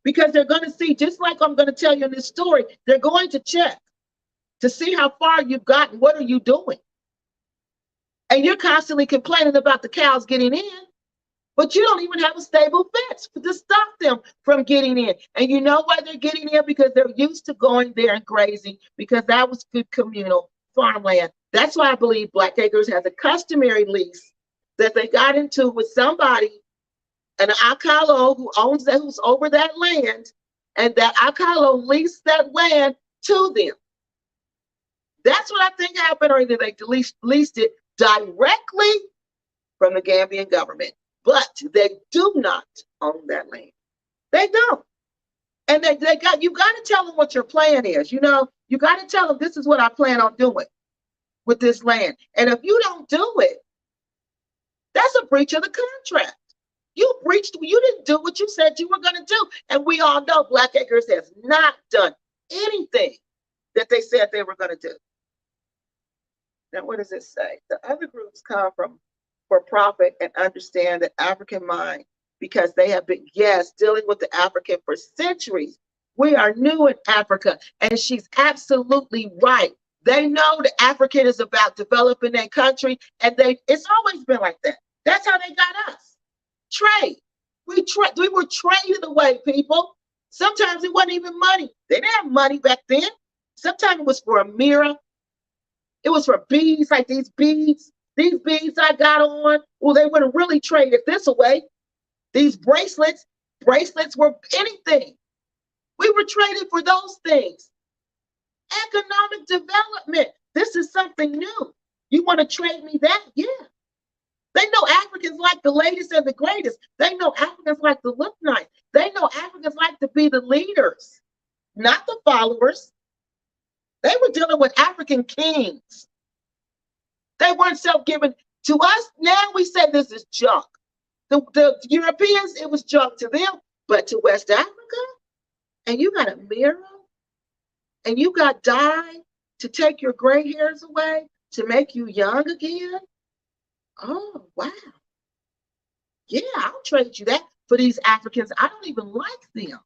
Because they're going to see, just like I'm going to tell you in this story, they're going to check to see how far you've gotten. What are you doing? And you're constantly complaining about the cows getting in, but you don't even have a stable fence to stop them from getting in. And you know why they're getting in? Because they're used to going there and grazing, because that was good communal farmland. That's why I believe Black Acres has a customary lease that they got into with somebody, an Akalo who owns that, who's over that land, and that Akalo leased that land to them. That's what I think happened, or either they leased it directly from the Gambian government, but they do not own that land. They don't. And you got to tell them what your plan is. You know, you got to tell them, this is what I plan on doing with this land. And if you don't do it, that's a breach of the contract. You didn't do what you said you were going to do. And we all know Black Acres has not done anything that they said they were going to do. Now, what does it say? The other groups come for profit and understand the African mind, because they have been, yes, dealing with the African for centuries. We are new in Africa, and she's absolutely right. They know the African is about developing their country, and it's always been like that. That's how they got us. Trade. We were traded away, people. Sometimes it wasn't even money. They didn't have money back then. Sometimes it was for a mirror. It was for beads, like these beads. These beads I got on, well, they would have really traded this away. These bracelets were anything. We were traded for those things. Economic development. This is something new. You want to trade me that? Yeah. They know Africans like the latest and the greatest. They know Africans like to look nice. They know Africans like to be the leaders, not the followers. They were dealing with African kings. They weren't self-giving. To us, now we say this is junk. The Europeans, it was junk to them, but to West Africa, and you got a mirror, and you got dye to take your gray hairs away, to make you young again. Oh, wow. Yeah, I'll trade you that for these Africans. I don't even like them.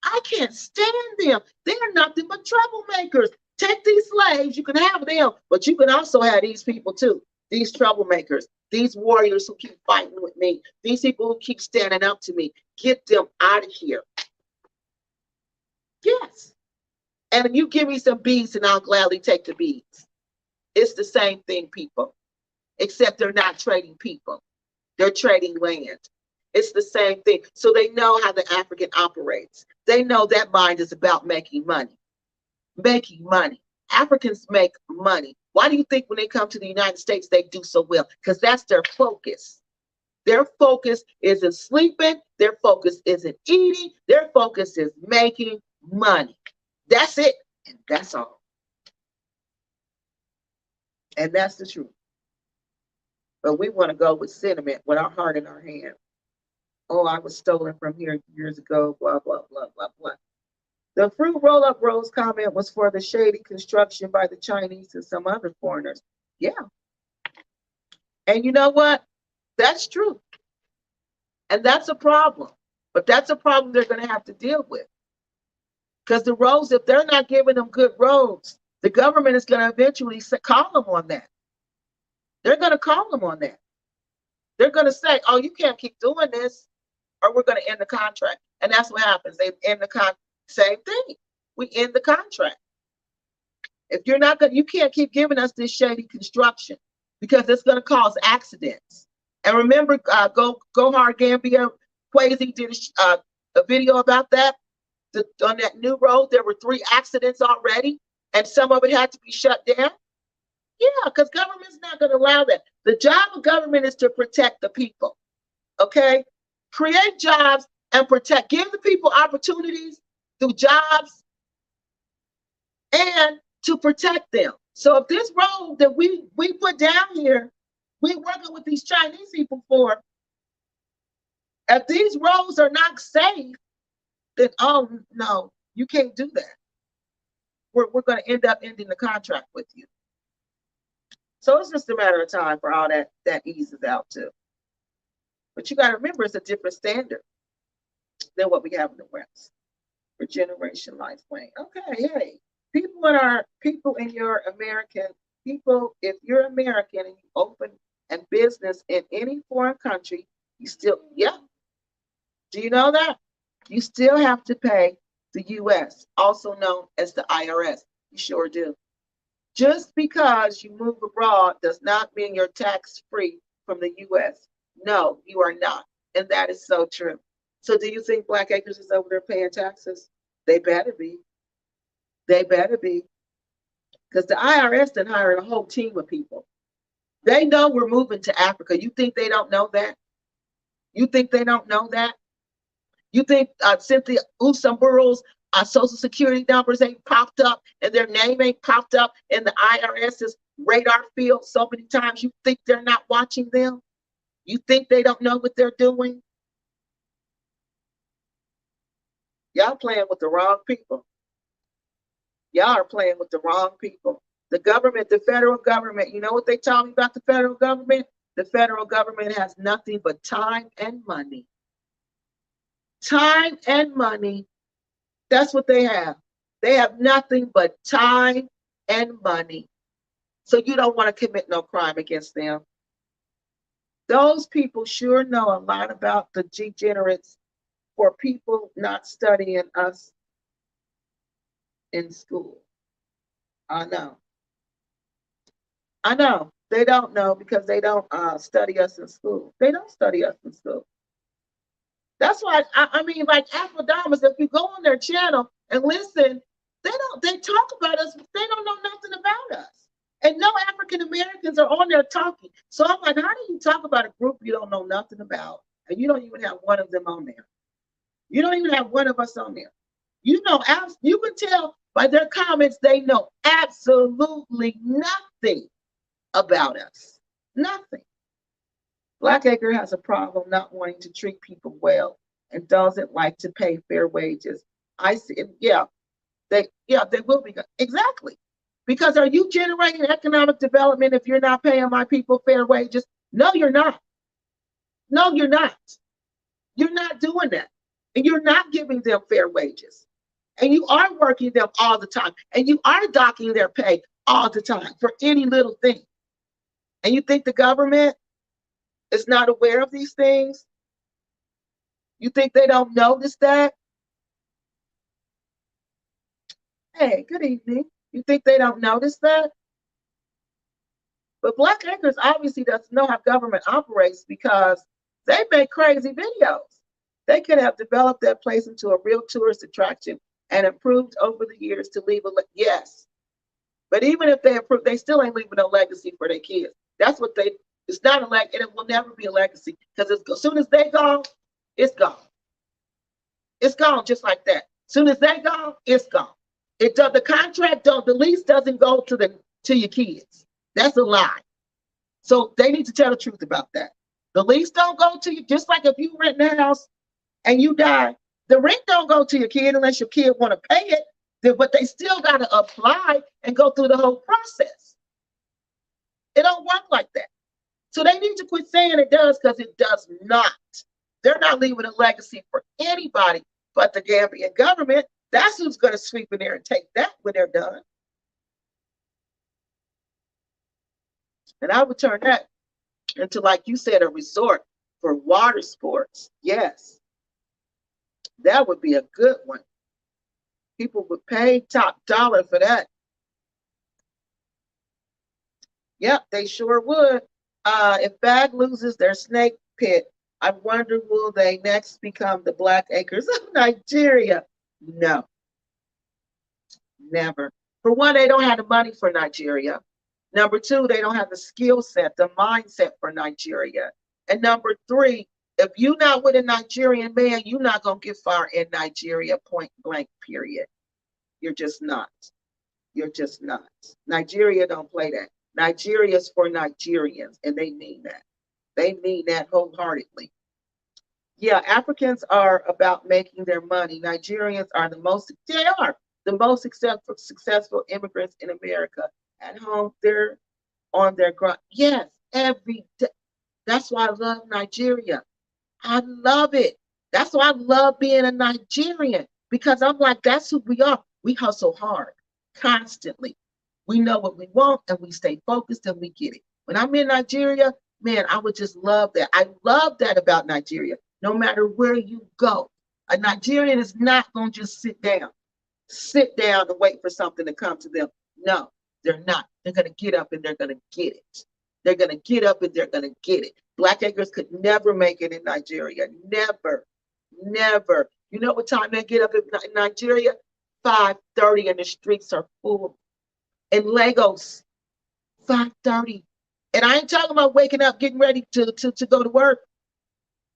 I can't stand them. They're nothing but troublemakers. Take these slaves, you can have them, but you can also have these people too. These troublemakers, these warriors who keep fighting with me, these people who keep standing up to me. Get them out of here. Yes. And if you give me some beads, and I'll gladly take the beads. It's the same thing, people, except they're not trading people. They're trading land. It's the same thing. So they know how the African operates. They know that mind is about making money. Making money. Africans make money. Why do you think when they come to the United States, they do so well? Because that's their focus. Their focus isn't sleeping. Their focus isn't eating. Their focus is making money. That's it. And that's all. And that's the truth. But we want to go with sentiment, with our heart in our hand. Oh, I was stolen from here years ago, blah, blah, blah, blah, blah. The fruit roll-up rose comment was for the shady construction by the Chinese and some other foreigners. Yeah. And you know what? That's true. And that's a problem. But that's a problem they're going to have to deal with. Because the roads, if they're not giving them good roads, the government is going to eventually call them on that. They're going to call them on that. They're going to say, oh, you can't keep doing this, or we're going to end the contract. And that's what happens. They end the contract. Same thing. We end the contract. If you're not going, you can't keep giving us this shady construction, because it's going to cause accidents. And remember, Go Hard Gambia, Quasi did a video about that. On that new road, there were 3 accidents already, and some of it had to be shut down. Yeah, because government's not going to allow that. The job of government is to protect the people. Okay? Create jobs and protect. Give the people opportunities through jobs and to protect them. So if this road that we put down here, we're working with these Chinese people for, if these roads are not safe, then oh no, you can't do that. We're going to end up ending the contract with you. So it's just a matter of time for all that eases out too. But you got to remember, it's a different standard than what we have in the West for Generation Life Wayne. Okay, hey, people in your American people, if you're American and you open a business in any foreign country, you still, yeah. Do you know that? You still have to pay the U.S., also known as the IRS. You sure do. Just because you move abroad does not mean you're tax-free from the U.S. No, you are not. And that is so true. So do you think Black Acres is over there paying taxes? They better be. They better be. Because the IRS done hired a whole team of people. They know we're moving to Africa. You think they don't know that? You think they don't know that? You think Cynthia Usamburu's social security numbers ain't popped up and their name ain't popped up in the IRS's radar field so many times? You think they're not watching them? You think they don't know what they're doing? Y'all playing with the wrong people. Y'all are playing with the wrong people. The government, the federal government, you know what they tell me about the federal government? The federal government has nothing but time and money. Time and money. That's what they have. They have nothing but time and money. So you don't want to commit no crime against them. Those people sure know a lot about the degenerates for people not studying us in school. I know. I know. They don't know because they don't study us in school. They don't study us in school. That's why I mean, like Afrodamas, if you go on their channel and listen, they talk about us, but they don't know nothing about us. And no African Americans are on there talking. So I'm like, how do you talk about a group you don't know nothing about? And you don't even have one of them on there. You don't even have one of us on there. You know, you can tell by their comments, they know absolutely nothing about us. Nothing. Blackacre has a problem not wanting to treat people well and doesn't like to pay fair wages. I see, they will be. Exactly. Because are you generating economic development if you're not paying my people fair wages? No, you're not. No, you're not. You're not doing that. And you're not giving them fair wages. And you are working them all the time. And you are docking their pay all the time for any little thing. And you think the government is not aware of these things? You think they don't notice that? Hey, good evening. You think they don't notice that? But Black Acres obviously doesn't know how government operates because they make crazy videos. They could have developed that place into a real tourist attraction and improved over the years to leave yes. But even if they improve, they still ain't leaving a legacy for their kids. That's what it's not a legacy, and it will never be a legacy because as soon as they go, it's gone. It's gone just like that. As soon as they go, it's gone. The lease doesn't go to your kids. That's a lie. So they need to tell the truth about that. The lease don't go to you, just like if you rent a house and you die, the rent don't go to your kid unless your kid want to pay it, but they still got to apply and go through the whole process. It don't work like that. So they need to quit saying it does because it does not. They're not leaving a legacy for anybody but the Gambian government. That's who's going to sweep in there and take that when they're done. And I would turn that into, like you said, a resort for water sports. Yes. That would be a good one. People would pay top dollar for that. Yep, they sure would. If Bag loses their snake pit, I wonder will they next become the Black Acres of Nigeria? No, never. For one, they don't have the money for Nigeria. Number two, they don't have the skill set, the mindset for Nigeria. And number three, if you're not with a Nigerian man, you're not going to get far in Nigeria, point blank, period. You're just not. You're just not. Nigeria don't play that. Nigeria is for Nigerians, and they mean that. They mean that wholeheartedly. Yeah, Africans are about making their money. Nigerians are the most successful immigrants in America. At home, they're on their grind. Yes, every day. That's why I love Nigeria. I love it. That's why I love being a Nigerian because I'm like, that's who we are. We hustle hard constantly. We know what we want and we stay focused and we get it. When I'm in Nigeria, man, I would just love that. I love that about Nigeria. No matter where you go, a Nigerian is not going to just sit down and wait for something to come to them. No, they're not. They're going to get up and they're going to get it. They're going to get up and they're going to get it. Black Acres could never make it in Nigeria. Never, never. You know what time they get up in Nigeria? 5:30 and the streets are full. In Lagos, 5:30. And I ain't talking about waking up, getting ready to go to work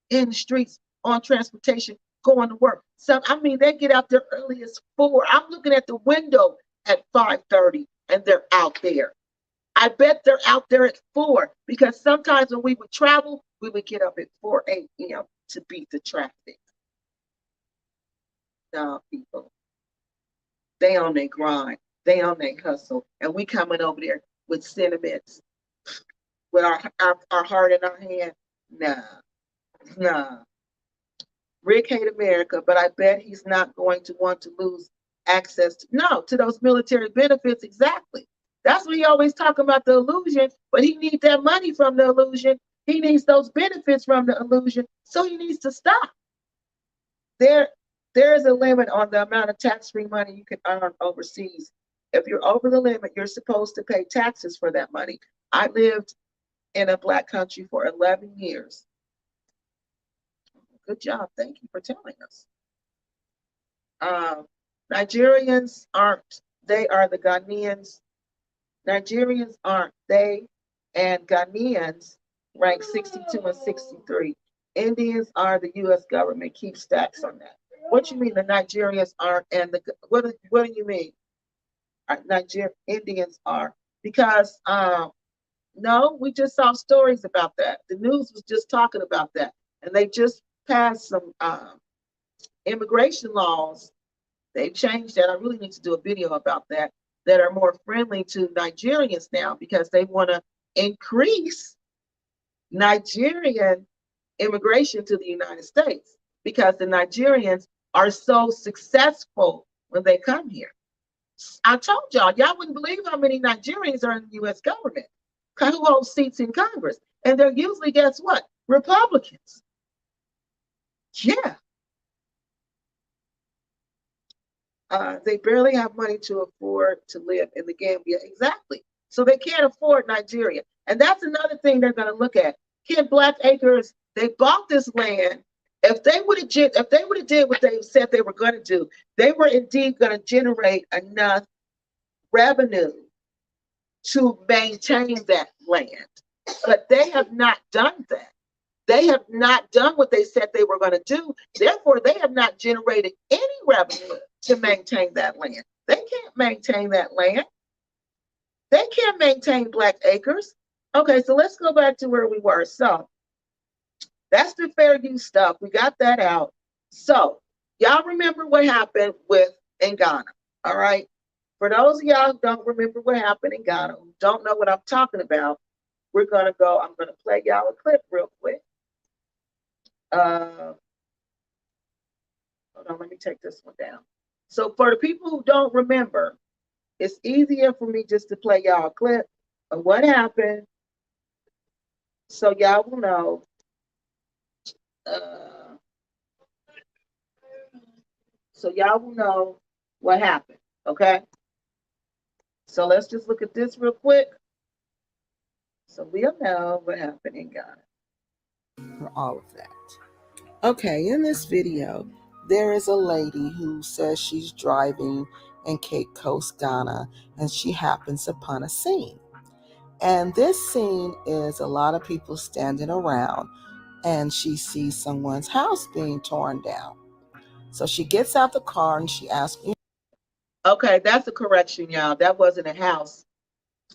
in the streets, on transportation, going to work. So, I mean, they get out there early as 4. I'm looking at the window at 5:30 and they're out there. I bet they're out there at 4 because sometimes when we would travel, we would get up at 4 a.m. to beat the traffic. No, people, they on their grind, they on their hustle, and we coming over there with sentiments, with our heart in our hand. Nah, nah. Rick hate America, but I bet he's not going to want to lose access to those military benefits. Exactly. That's what he always talking about, the illusion, but he needs that money from the illusion. He needs those benefits from the illusion. So he needs to stop. There is a limit on the amount of tax-free money you can earn overseas. If you're over the limit, you're supposed to pay taxes for that money. I lived in a Black country for 11 years. Good job. Thank you for telling us. Nigerians aren't, they are the Ghanaians. Nigerians aren't, they and Ghanaians rank 62 and 63. Indians are the U.S. government. Keep stats on that. What you mean the Nigerians aren't and the, what do you mean? Indians are. Because no, we just saw stories about that. The news was just talking about that. And they just passed some immigration laws. They changed that. I really need to do a video about that are more friendly to Nigerians now because they want to increase Nigerian immigration to the United States because the Nigerians are so successful when they come here. I told y'all wouldn't believe how many Nigerians are in the U.S. government who hold seats in Congress. And they're usually, guess what? Republicans. Yeah. They barely have money to afford to live in the Gambia. Exactly. So they can't afford Nigeria. And that's another thing they're going to look at. Can Black Acres, they bought this land. If they would have did what they said they were going to do, they were indeed going to generate enough revenue to maintain that land. But they have not done that. They have not done what they said they were going to do. Therefore, they have not generated any revenue to maintain that land. They can't maintain that land. They can't maintain Black Acres. Okay, so let's go back to where we were. So that's the fair use stuff. We got that out. So y'all remember what happened in Ghana, all right? For those of y'all who don't remember what happened in Ghana, who don't know what I'm talking about, I'm going to play y'all a clip real quick. Hold on, let me take this one down. So for the people who don't remember, it's easier for me just to play y'all a clip of what happened so y'all will know. So y'all will know what happened, okay? So let's just look at this real quick. So we'll know what happened in Ghana. For all of that. Okay, in this video, there is a lady who says she's driving in Cape Coast, Ghana, and she happens upon a scene. And this scene is a lot of people standing around, and she sees someone's house being torn down. So she gets out the car and she asks, Okay, that's a correction, y'all. That wasn't a house.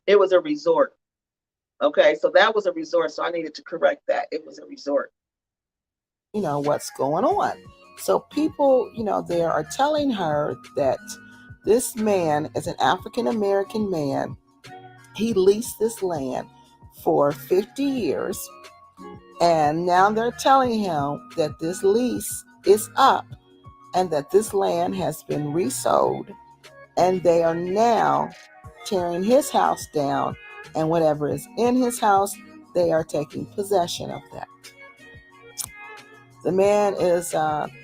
It was a resort. Okay, so that was a resort. So I needed to correct that. It was a resort. What's going on? So people, there are telling her that this man is an African American man. He leased this land for 50 years. And now they're telling him that this lease is up and that this land has been resold. And they are now tearing his house down. And whatever is in his house, they are taking possession of that. The man is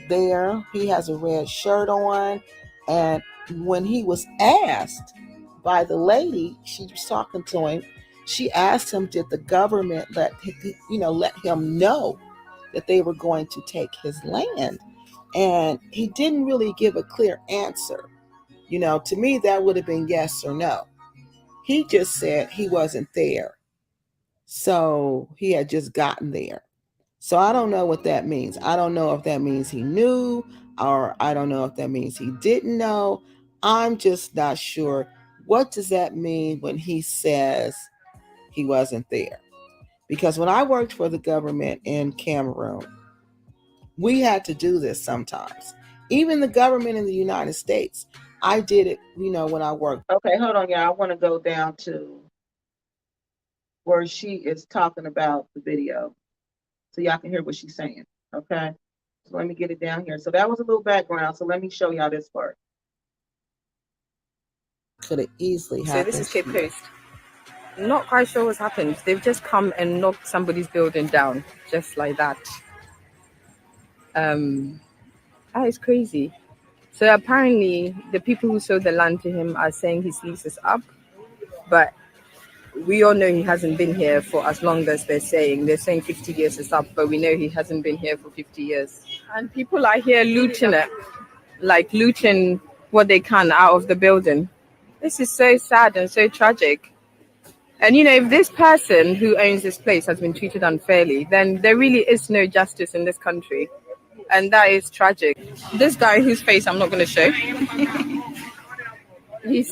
there. He has a red shirt on. And when he was asked by the lady, she was talking to him, she asked him, did the government let him know that they were going to take his land? And he didn't really give a clear answer. To me, that would have been yes or no. He just said he wasn't there. So he had just gotten there. So I don't know what that means. I don't know if that means he knew, or I don't know if that means he didn't know. I'm just not sure. What does that mean when he says he wasn't there? Because when I worked for the government in Cameroon, we had to do this sometimes. Even the government in the United States, I did it, when I worked. Okay, hold on, y'all. I want to go down to where she is talking about the video so y'all can hear what she's saying. Okay, so let me get it down here. So that was a little background. So let me show y'all this part. Could have easily happened. So this is Cape Coast. Not quite sure what's happened. They've just come and knocked somebody's building down, just like that. That is crazy. So apparently the people who sold the land to him are saying his lease is up, but we all know he hasn't been here for as long as they're saying. They're saying 50 years is up, but we know he hasn't been here for 50 years. And people are here looting it, like looting what they can out of the building. This is so sad and so tragic. And if this person who owns this place has been treated unfairly, then there really is no justice in this country. And that is tragic. This guy whose face I'm not going to show, he's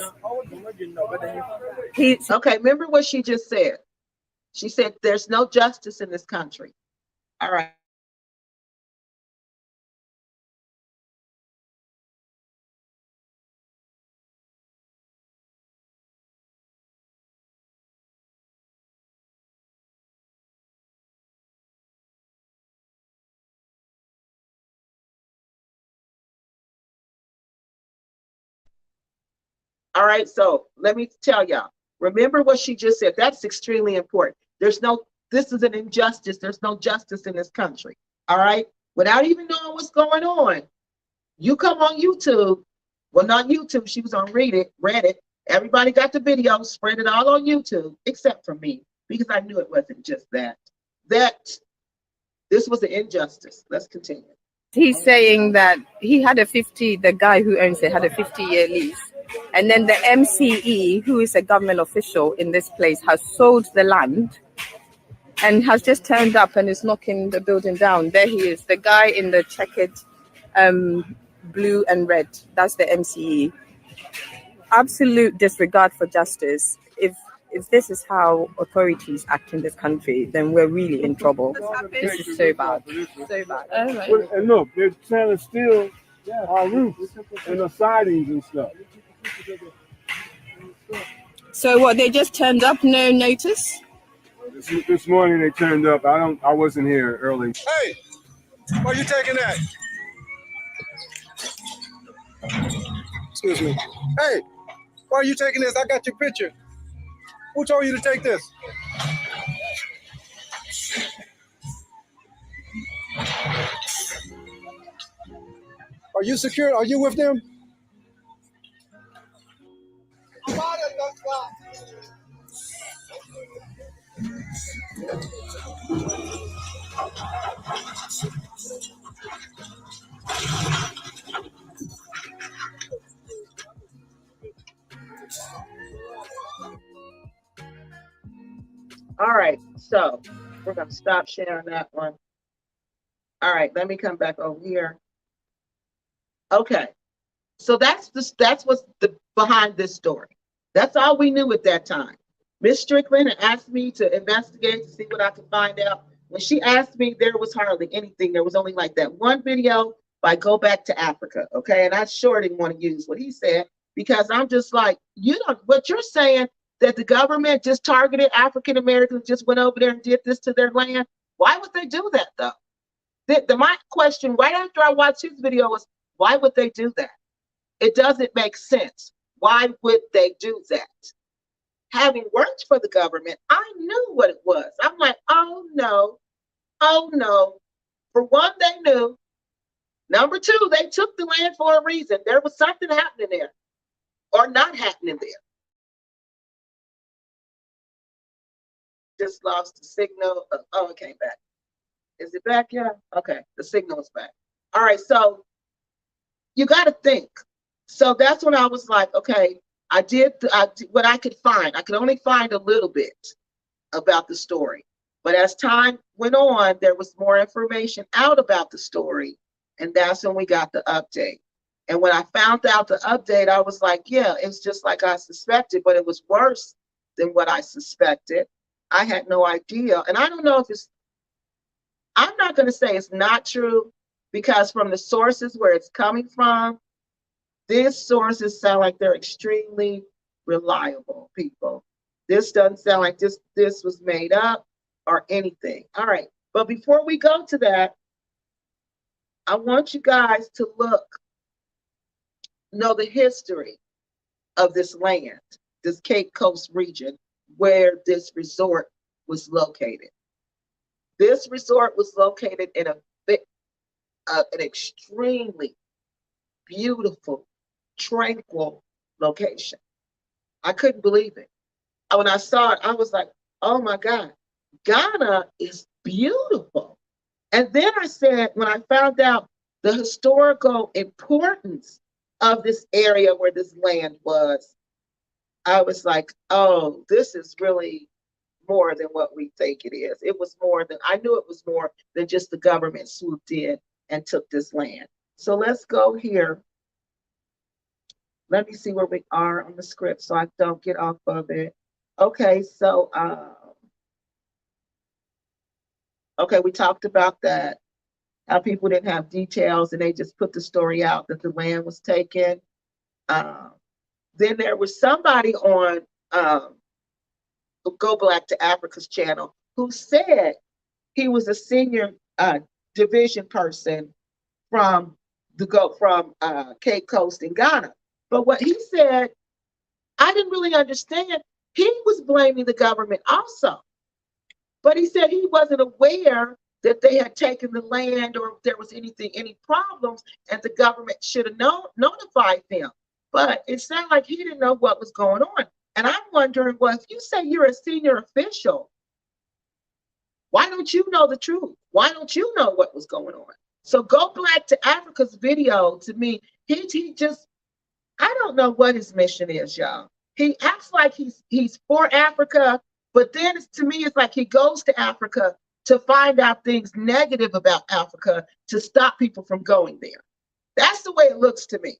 okay. Remember what she just said? She said there's no justice in this country. All right. All right, so let me tell y'all. Remember what she just said. That's extremely important. This is an injustice. There's no justice in this country. All right, without even knowing what's going on, you come on YouTube. Well, not YouTube. She was on Reddit. Everybody got the video, spread it all on YouTube, except for me, because I knew it wasn't just that. This was an injustice. Let's continue. He's saying that the guy who owns it had a 50-year lease. And then the MCE, who is a government official in this place, has sold the land and has just turned up and is knocking the building down. There he is, the guy in the checkered blue and red. That's the MCE. Absolute disregard for justice. If this is how authorities act in this country, then we're really in trouble. This is so bad. So bad. And look, they're trying to steal our roofs and the sidings and stuff. So what, they just turned up, no notice? This morning they turned up. I wasn't here early. Hey, why are you taking that? Excuse me. Hey, why are you taking this? I got your picture. Who told you to take this? Are you secure? Are you with them? So we're going to stop sharing that one. All right, let me come back over here. Okay, so that's what's behind this story. That's all we knew at that time. Miss Strickland had asked me to investigate to see what I could find out. When she asked me, there was hardly anything. There was only like that one video by Go Back to Africa. Okay, and I sure didn't want to use what he said because I'm just like, what you're saying that the government just targeted African Americans, just went over there and did this to their land. Why would they do that though? My question right after I watched his video was, why would they do that? It doesn't make sense. Why would they do that? Having worked for the government, I knew what it was. I'm like, oh no. For one, they knew. Number two, they took the land for a reason. There was something happening there or not happening there. Just lost the signal. Oh, it came back. Is it back? Yeah. Okay. The signal is back. All right. So you got to think. So that's when I was like, okay, I did what I could find. I could only find a little bit about the story. But as time went on, there was more information out about the story. And that's when we got the update. And when I found out the update, I was like, yeah, it's just like I suspected, but it was worse than what I suspected. I had no idea. And I don't know if I'm not going to say it's not true, because from the sources where it's coming from, these sources sound like they're extremely reliable, people. This doesn't sound like this was made up or anything. All right. But before we go to that, I want you guys to know the history of this land, this Cape Coast region where this resort was located. This resort was located in an extremely beautiful, tranquil location. I couldn't believe it. When I saw it, I was like, oh my God, Ghana is beautiful. And then I said, when I found out the historical importance of this area where this land was, I was like, oh, this is really more than what we think it is. It was more than, I knew it was more than just the government swooped in and took this land. So let's go here. Let me see where we are on the script so I don't get off of it. Okay, so, okay, we talked about that, how people didn't have details and they just put the story out that the land was taken. Then there was somebody on Go Black to Africa's channel who said he was a senior division person from Cape Coast in Ghana. But what he said, I didn't really understand. He was blaming the government also. But he said he wasn't aware that they had taken the land or if there was any problems, and the government should have notified them. But it sounded like he didn't know what was going on. And I'm wondering, well, if you say you're a senior official, why don't you know the truth? Why don't you know what was going on? So Go Black to Africa's video, to me, he just, I don't know what his mission is, y'all. He acts like he's for Africa, but then to me, it's like he goes to Africa to find out things negative about Africa to stop people from going there. That's the way it looks to me.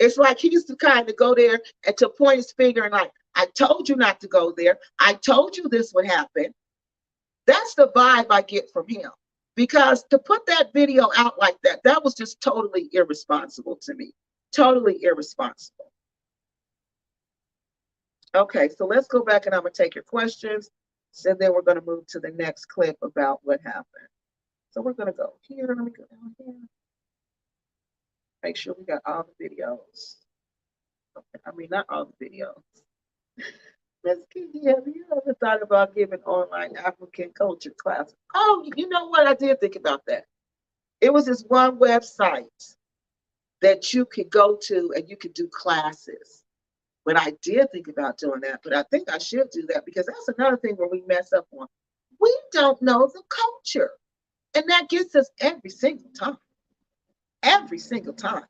It's like he's the kind to go there and to point his finger and like, I told you not to go there. I told you this would happen. That's the vibe I get from him. Because to put that video out like that, that was just totally irresponsible to me. Totally irresponsible. Okay, so let's go back and I'm going to take your questions. So then we're going to move to the next clip about what happened. So we're going to go here. Let me go down here. Make sure we got all the videos. Okay, I mean, not all the videos. Ms. Kiki, have you ever thought about giving online African culture classes? Oh, you know what? I did think about that. It was this one website that you could go to and you could do classes. But I did think about doing that, but I think I should do that because that's another thing where we mess up on. We don't know the culture. And that gets us every single time. Every single time.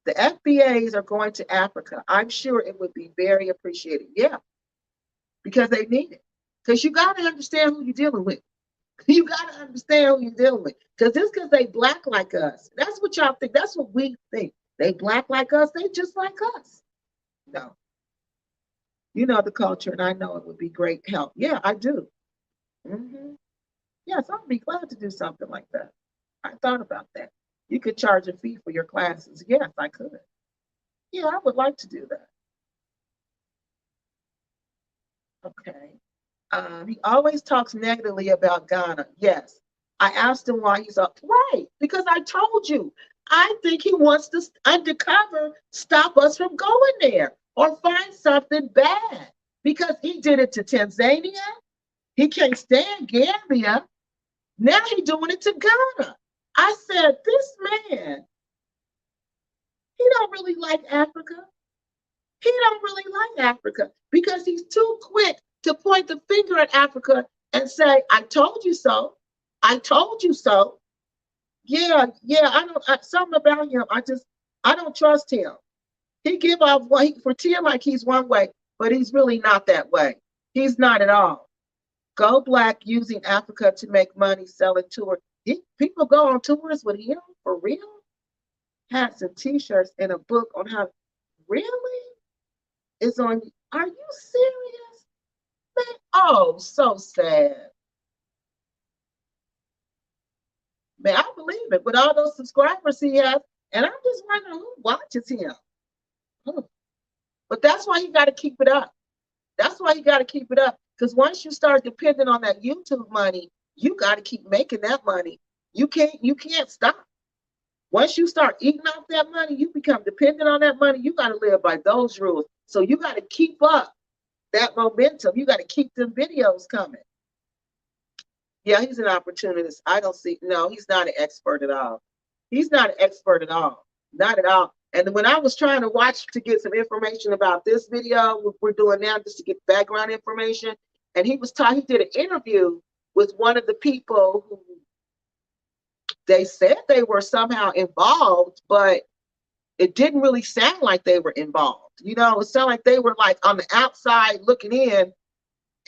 The FBAs are going to Africa. I'm sure it would be very appreciated. Yeah. Because they need it. Because you got to understand who you're dealing with. You got to understand who you're dealing with. Because just because they black like us, that's what y'all think. That's what we think. They black like us. They just like us. No. You know the culture, and I know it would be great help. Yeah, I do. Yes, I'd be glad to do something like that. I thought about that. You could charge a fee for your classes. Yes, I could. Yeah, I would like to do that. Okay. He always talks negatively about Ghana. Yes. I asked him why he's up. Right. Because I told you, I think he wants to undercover stop us from going there or find something bad because he did it to Tanzania. He can't stand Gambia. Now he's doing it to Ghana. I said, this man, he don't really like Africa. He don't really like Africa because he's too quick to point the finger at Africa and say, I told you so. I told you so. Yeah, something about him. I don't trust him. He give off pretend like he's one way, but he's really not that way. He's not at all. Go Black using Africa to make money selling tours. People go on tours with him for real? Hats and t-shirts and a book on how, really? It's on, are you serious? Man, oh, so sad. Man, I believe it with all those subscribers he has, and I'm just wondering who watches him. But that's why you got to keep it up. That's why you got to keep it up. Because once you start depending on that YouTube money, you got to keep making that money. You can't stop. Once you start eating off that money, you become dependent on that money. You got to live by those rules. So you got to keep up that momentum. You got to keep them videos coming. Yeah, he's an opportunist. No, he's not an expert at all. He's not an expert at all. Not at all. And when I was trying to watch to get some information about this video we're doing now, just to get background information, and he did an interview with one of the people who they said they were somehow involved, but it didn't really sound like they were involved. You know, it sounded like they were like on the outside looking in,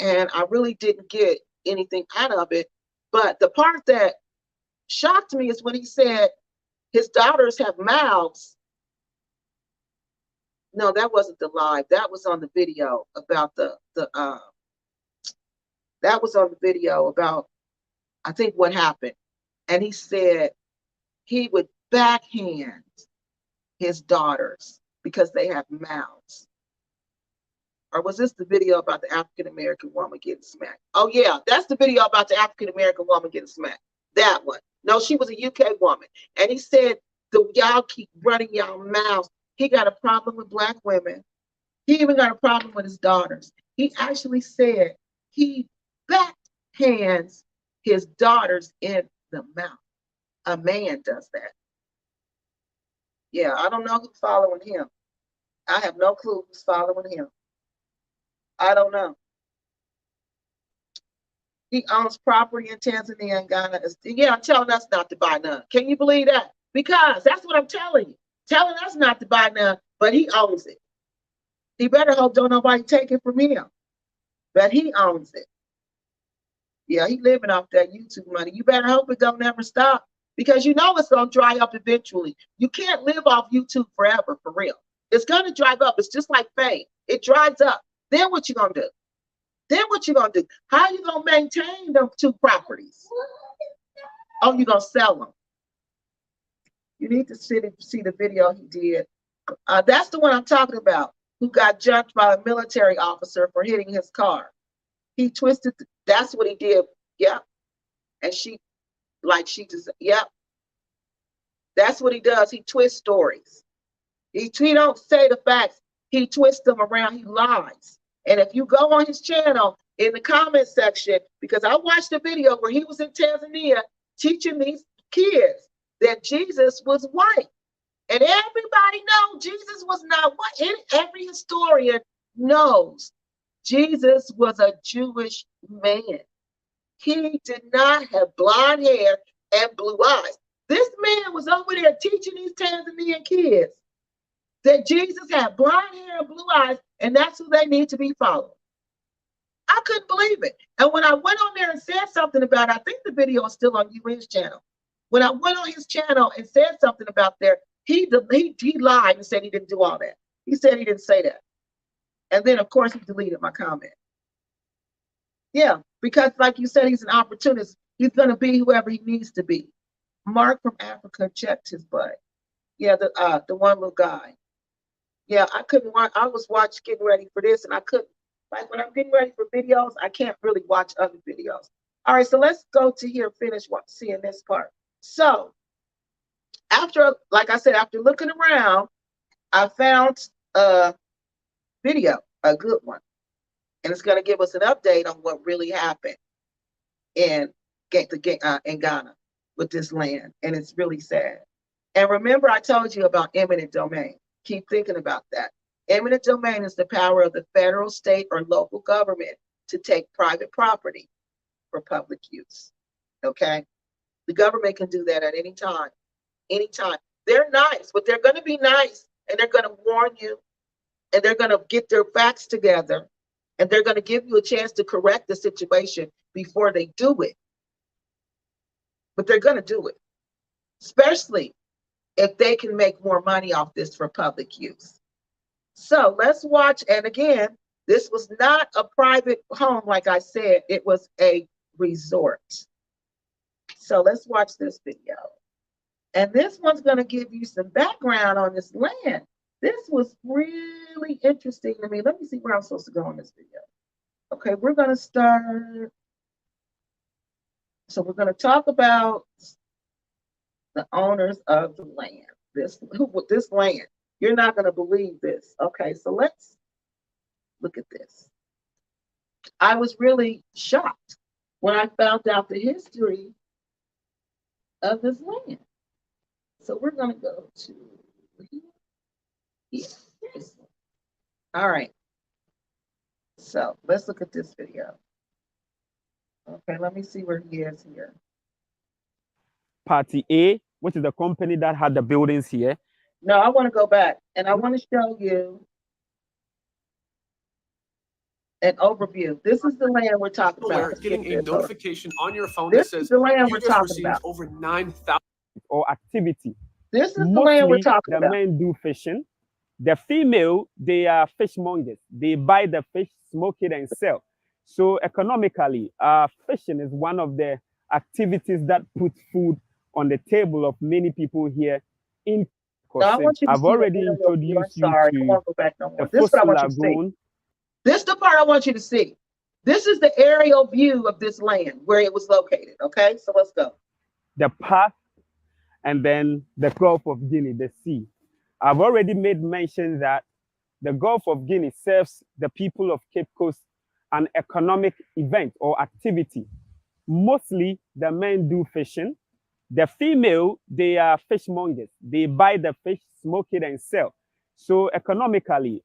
and I really didn't get anything out of it. But the part that shocked me is when he said his daughters have mouths. No, that wasn't the live. That was on the video about that was on the video about, I think, what happened. And he said he would backhand his daughters because they have mouths. Or was this the video about the African-American woman getting smacked? Oh, yeah, that's the video about the African-American woman getting smacked. That one. No, she was a UK woman. And he said, y'all keep running y'all mouths. He got a problem with Black women. He even got a problem with his daughters. He actually said he backhands his daughters in the mouth. A man does that. Yeah, I don't know who's following him. I have no clue who's following him. I don't know. He owns property in Tanzania and Ghana. Yeah, telling us not to buy none. Can you believe that? Because that's what I'm telling you. Telling us not to buy none, but he owns it. He better hope don't nobody take it from him. But he owns it. Yeah, he living off that YouTube money. You better hope it don't ever stop. Because you know it's going to dry up eventually. You can't live off YouTube forever, for real. It's going to dry up. It's just like fame. It dries up. Then what you going to do? Then what you going to do? How you going to maintain them two properties? Oh, you going to sell them. You need to see the video he did. That's the one I'm talking about, who got jumped by a military officer for hitting his car. He twisted. That's what he did. Yep. And she just, yep. That's what he does. He twists stories. He don't say the facts. He twists them around. He lies. And if you go on his channel in the comment section, because I watched a video where he was in Tanzania teaching these kids that Jesus was white. And everybody knows Jesus was not white. Every historian knows Jesus was a Jewish man. He did not have blonde hair and blue eyes. This man was over there teaching these Tanzanian kids that Jesus had blonde hair and blue eyes, and that's who they need to be following. I couldn't believe it. And when I went on there and said something about it, I think the video is still on UN's channel. When I went on his channel and said something about there, he lied and said he didn't do all that. He said he didn't say that. And then, of course, he deleted my comment. Yeah, because like you said, he's an opportunist. He's going to be whoever he needs to be. Mark from Africa checked his butt. Yeah, the one little guy. Yeah, I couldn't watch. I was getting ready for this, and I couldn't. Like when I'm getting ready for videos, I can't really watch other videos. All right, so let's go to here, finish seeing this part. So after, like I said, after looking around, I found a video, a good one. And it's going to give us an update on what really happened in Ghana with this land. And it's really sad. And remember, I told you about eminent domain. Keep thinking about that. Eminent domain is the power of the federal, state, or local government to take private property for public use. Okay? The government can do that at any time. Anytime. They're nice, but they're going to be nice, and they're going to warn you, and they're going to get their facts together, and they're going to give you a chance to correct the situation before they do it. But they're going to do it, especially if they can make more money off this for public use. So let's watch. And again, this was not a private home, like I said, it was a resort. So let's watch this video. And this one's going to give you some background on this land. This was really interesting to me. Let me see where I'm supposed to go in this video. Okay, we're going to start. So we're going to talk about the owners of the land. This land. You're not going to believe this. Okay, so let's look at this. I was really shocked when I found out the history of this land. So we're going to go to here. All right. So let's look at this video. Okay, let me see where he is here. Party A, which is the company that had the buildings here. No, I want to go back and I want to show you an overview. This is the land we're talking about. It's getting a notification on your phone this that says is the land you we're just talking received about. over 9,000 or activity. This is the land we're talking about. The men do fishing. The female, they are fishmongers. They buy the fish, smoke it, and sell. So economically, fishing is one of the activities that puts food on the table of many people here in Kosi. I've already introduced you to the Fosu Lagoon. This is the part I want you to see. This is the aerial view of this land where it was located. Okay, so let's go. The path, and then the Gulf of Guinea, the sea. I've already made mention that the Gulf of Guinea serves the people of Cape Coast an economic event or activity. Mostly the men do fishing. The female, they are fishmongers. They buy the fish, smoke it, and sell. So economically,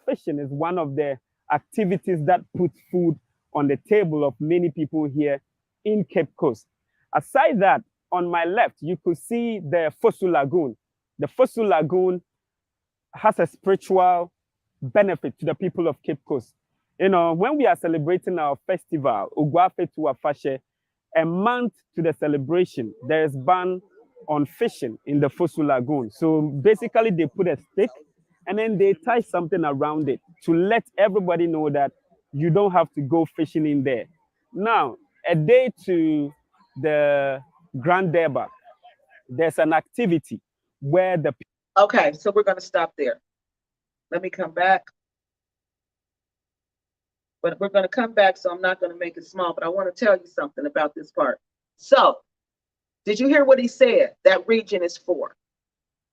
fishing is one of the activities that puts food on the table of many people here in Cape Coast. Aside that, on my left, you could see the Fosu Lagoon. The Fosu Lagoon has a spiritual benefit to the people of Cape Coast. You know, when we are celebrating our festival, Ugwafe Tuafashe, a month to the celebration, there is ban on fishing in the Fosu Lagoon. So basically, they put a stick and then they tie something around it to let everybody know that you don't have to go fishing in there. Now, a day to the Grand Durbar, there's an activity where the... Okay, so we're going to stop there. Let me come back. But we're going to come back, so I'm not going to make it small, but I want to tell you something about this part. So, did you hear what he said? That region is for.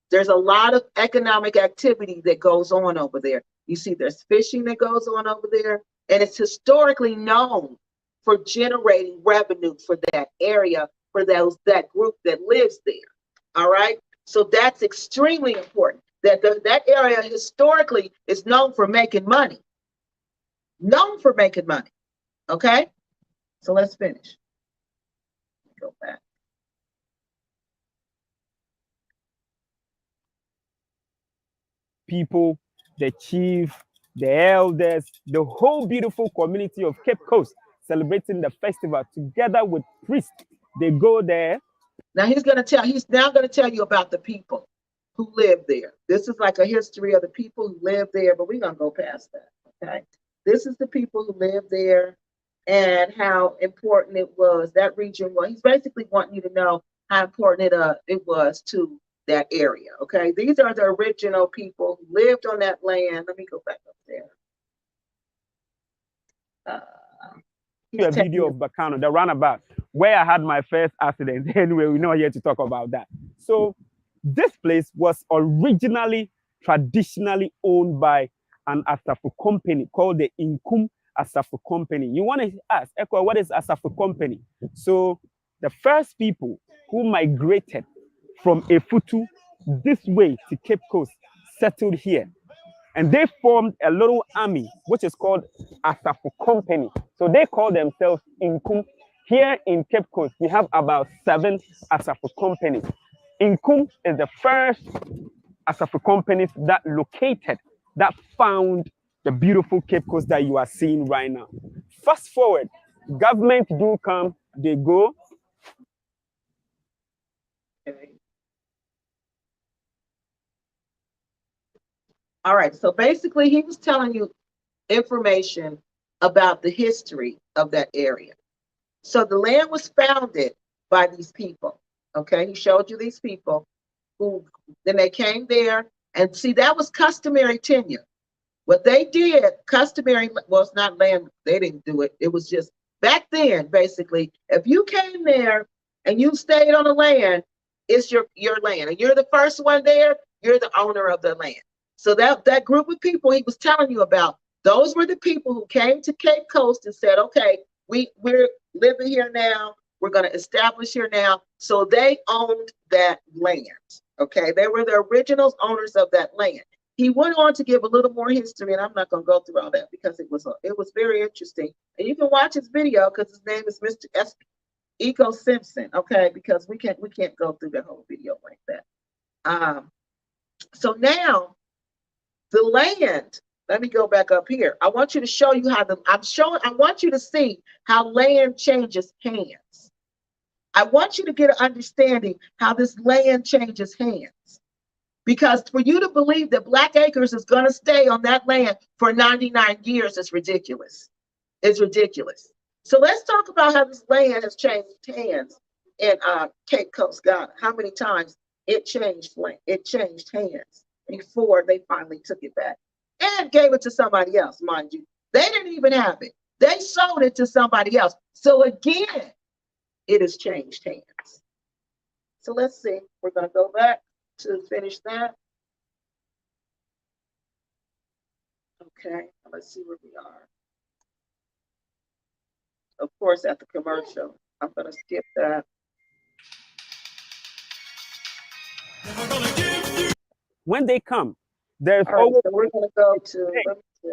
There's a lot of economic activity that goes on over there. You see, there's fishing that goes on over there, and it's historically known for generating revenue for that area, for that group that lives there. All right? So that's extremely important. That area historically is known for making money. Known for making money. Okay? So let's finish. Go back. People, the chief, the elders, the whole beautiful community of Cape Coast celebrating the festival together with priests. They go there. Now he's now gonna tell you about the people who live there. This is like a history of the people who live there, but we're gonna go past that. Okay. This is the people who live there and how important it was, that region was. He's basically wanting you to know how important it was to that area. Okay. These are the original people who lived on that land. Let me go back up there. A video of Bacano, the runabout, where I had my first accident. Anyway, we're not here to talk about that. So this place was originally, traditionally owned by an Asafo company called the Inkum Asafo Company. You want to ask, Echo, what is Asafo Company? So the first people who migrated from Efutu this way to Cape Coast settled here. And they formed a little army, which is called Asafo Company. So they call themselves Inkum. Here in Cape Coast, we have about 7 Asafo companies. Inkum is the first Asafo companies that found the beautiful Cape Coast that you are seeing right now. Fast forward, government do come, they go. Okay. All right, so basically he was telling you information about the history of that area. So the land was founded by these people, okay? He showed you these people who, then they came there, and see, that was customary tenure. What they did, customary, well, it's not land, they didn't do it. It was just, back then, basically, if you came there and you stayed on the land, it's your land. And you're the first one there, you're the owner of the land. So that group of people he was telling you about, those were the people who came to Cape Coast and said, okay, we're living here now, we're going to establish here now. So they owned that land, okay? They were the original owners of that land. He went on to give a little more history, and I'm not going to go through all that because it was very interesting. And you can watch his video because his name is Mr. Eco Simpson, okay? Because we can't go through the whole video like that. So now the land, let me go back up here. I want you to show you how I want you to see how land changes hands. I want you to get an understanding how this land changes hands. Because for you to believe that Black Acres is going to stay on that land for 99 years is ridiculous. It's ridiculous. So let's talk about how this land has changed hands in Cape Coast, Ghana. How many times it changed hands before they finally took it back and gave it to somebody else, mind you. They didn't even have it. They sold it to somebody else. So again, it has changed hands. So let's see. We're going to go back to finish that. Okay, let's see where we are. Of course, at the commercial. I'm going to skip that. When they come, there's All right, always, so we're going to go to,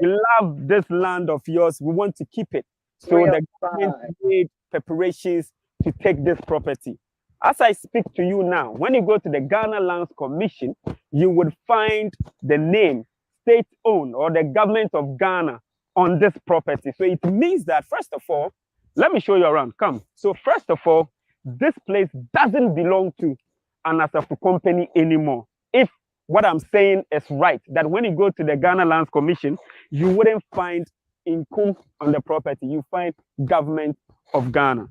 we love this land of yours. We want to keep it. So the government made preparations to take this property. As I speak to you now, when you go to the Ghana Lands Commission, you would find the name state-owned or the government of Ghana on this property. So it means that, first of all, let me show you around. Come. So first of all, this place doesn't belong to an Asafo company anymore. If what I'm saying is right, that when you go to the Ghana Lands Commission, you wouldn't find Inkum on the property. You find government of Ghana.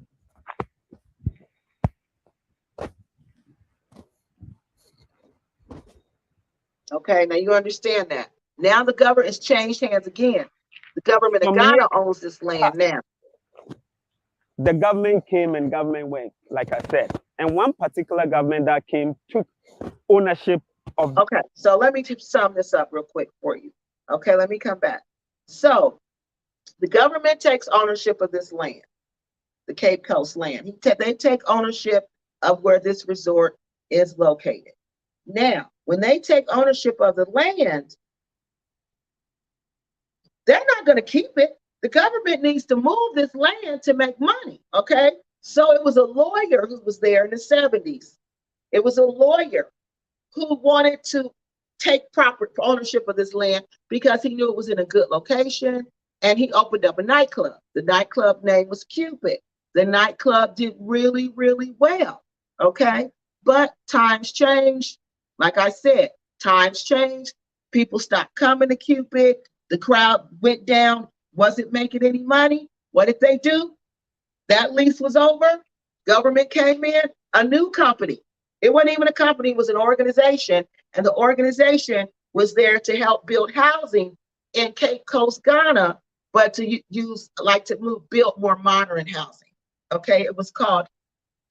Okay, now you understand that. Now the government has changed hands again. The government of Ghana owns this land now. The government came and government went, like I said. And one particular government that came took ownership of... Okay, so let me sum this up real quick for you. Okay, let me come back. So the government takes ownership of this land, the Cape Coast land. They take ownership of where this resort is located. Now, when they take ownership of the land, they're not going to keep it. The government needs to move this land to make money, okay? So it was a lawyer who was there in the 70s. It was a lawyer who wanted to take proper ownership of this land because he knew it was in a good location, and he opened up a nightclub. The nightclub name was Cupid. The nightclub did really, really well. Okay, but times changed. Like I said, times changed. People stopped coming to Cupid. The crowd went down, wasn't making any money. What did they do? That lease was over. Government came in, a new company. It wasn't even a company, it was an organization. And the organization was there to help build housing in Cape Coast, Ghana, but to build more modern housing. Okay, it was called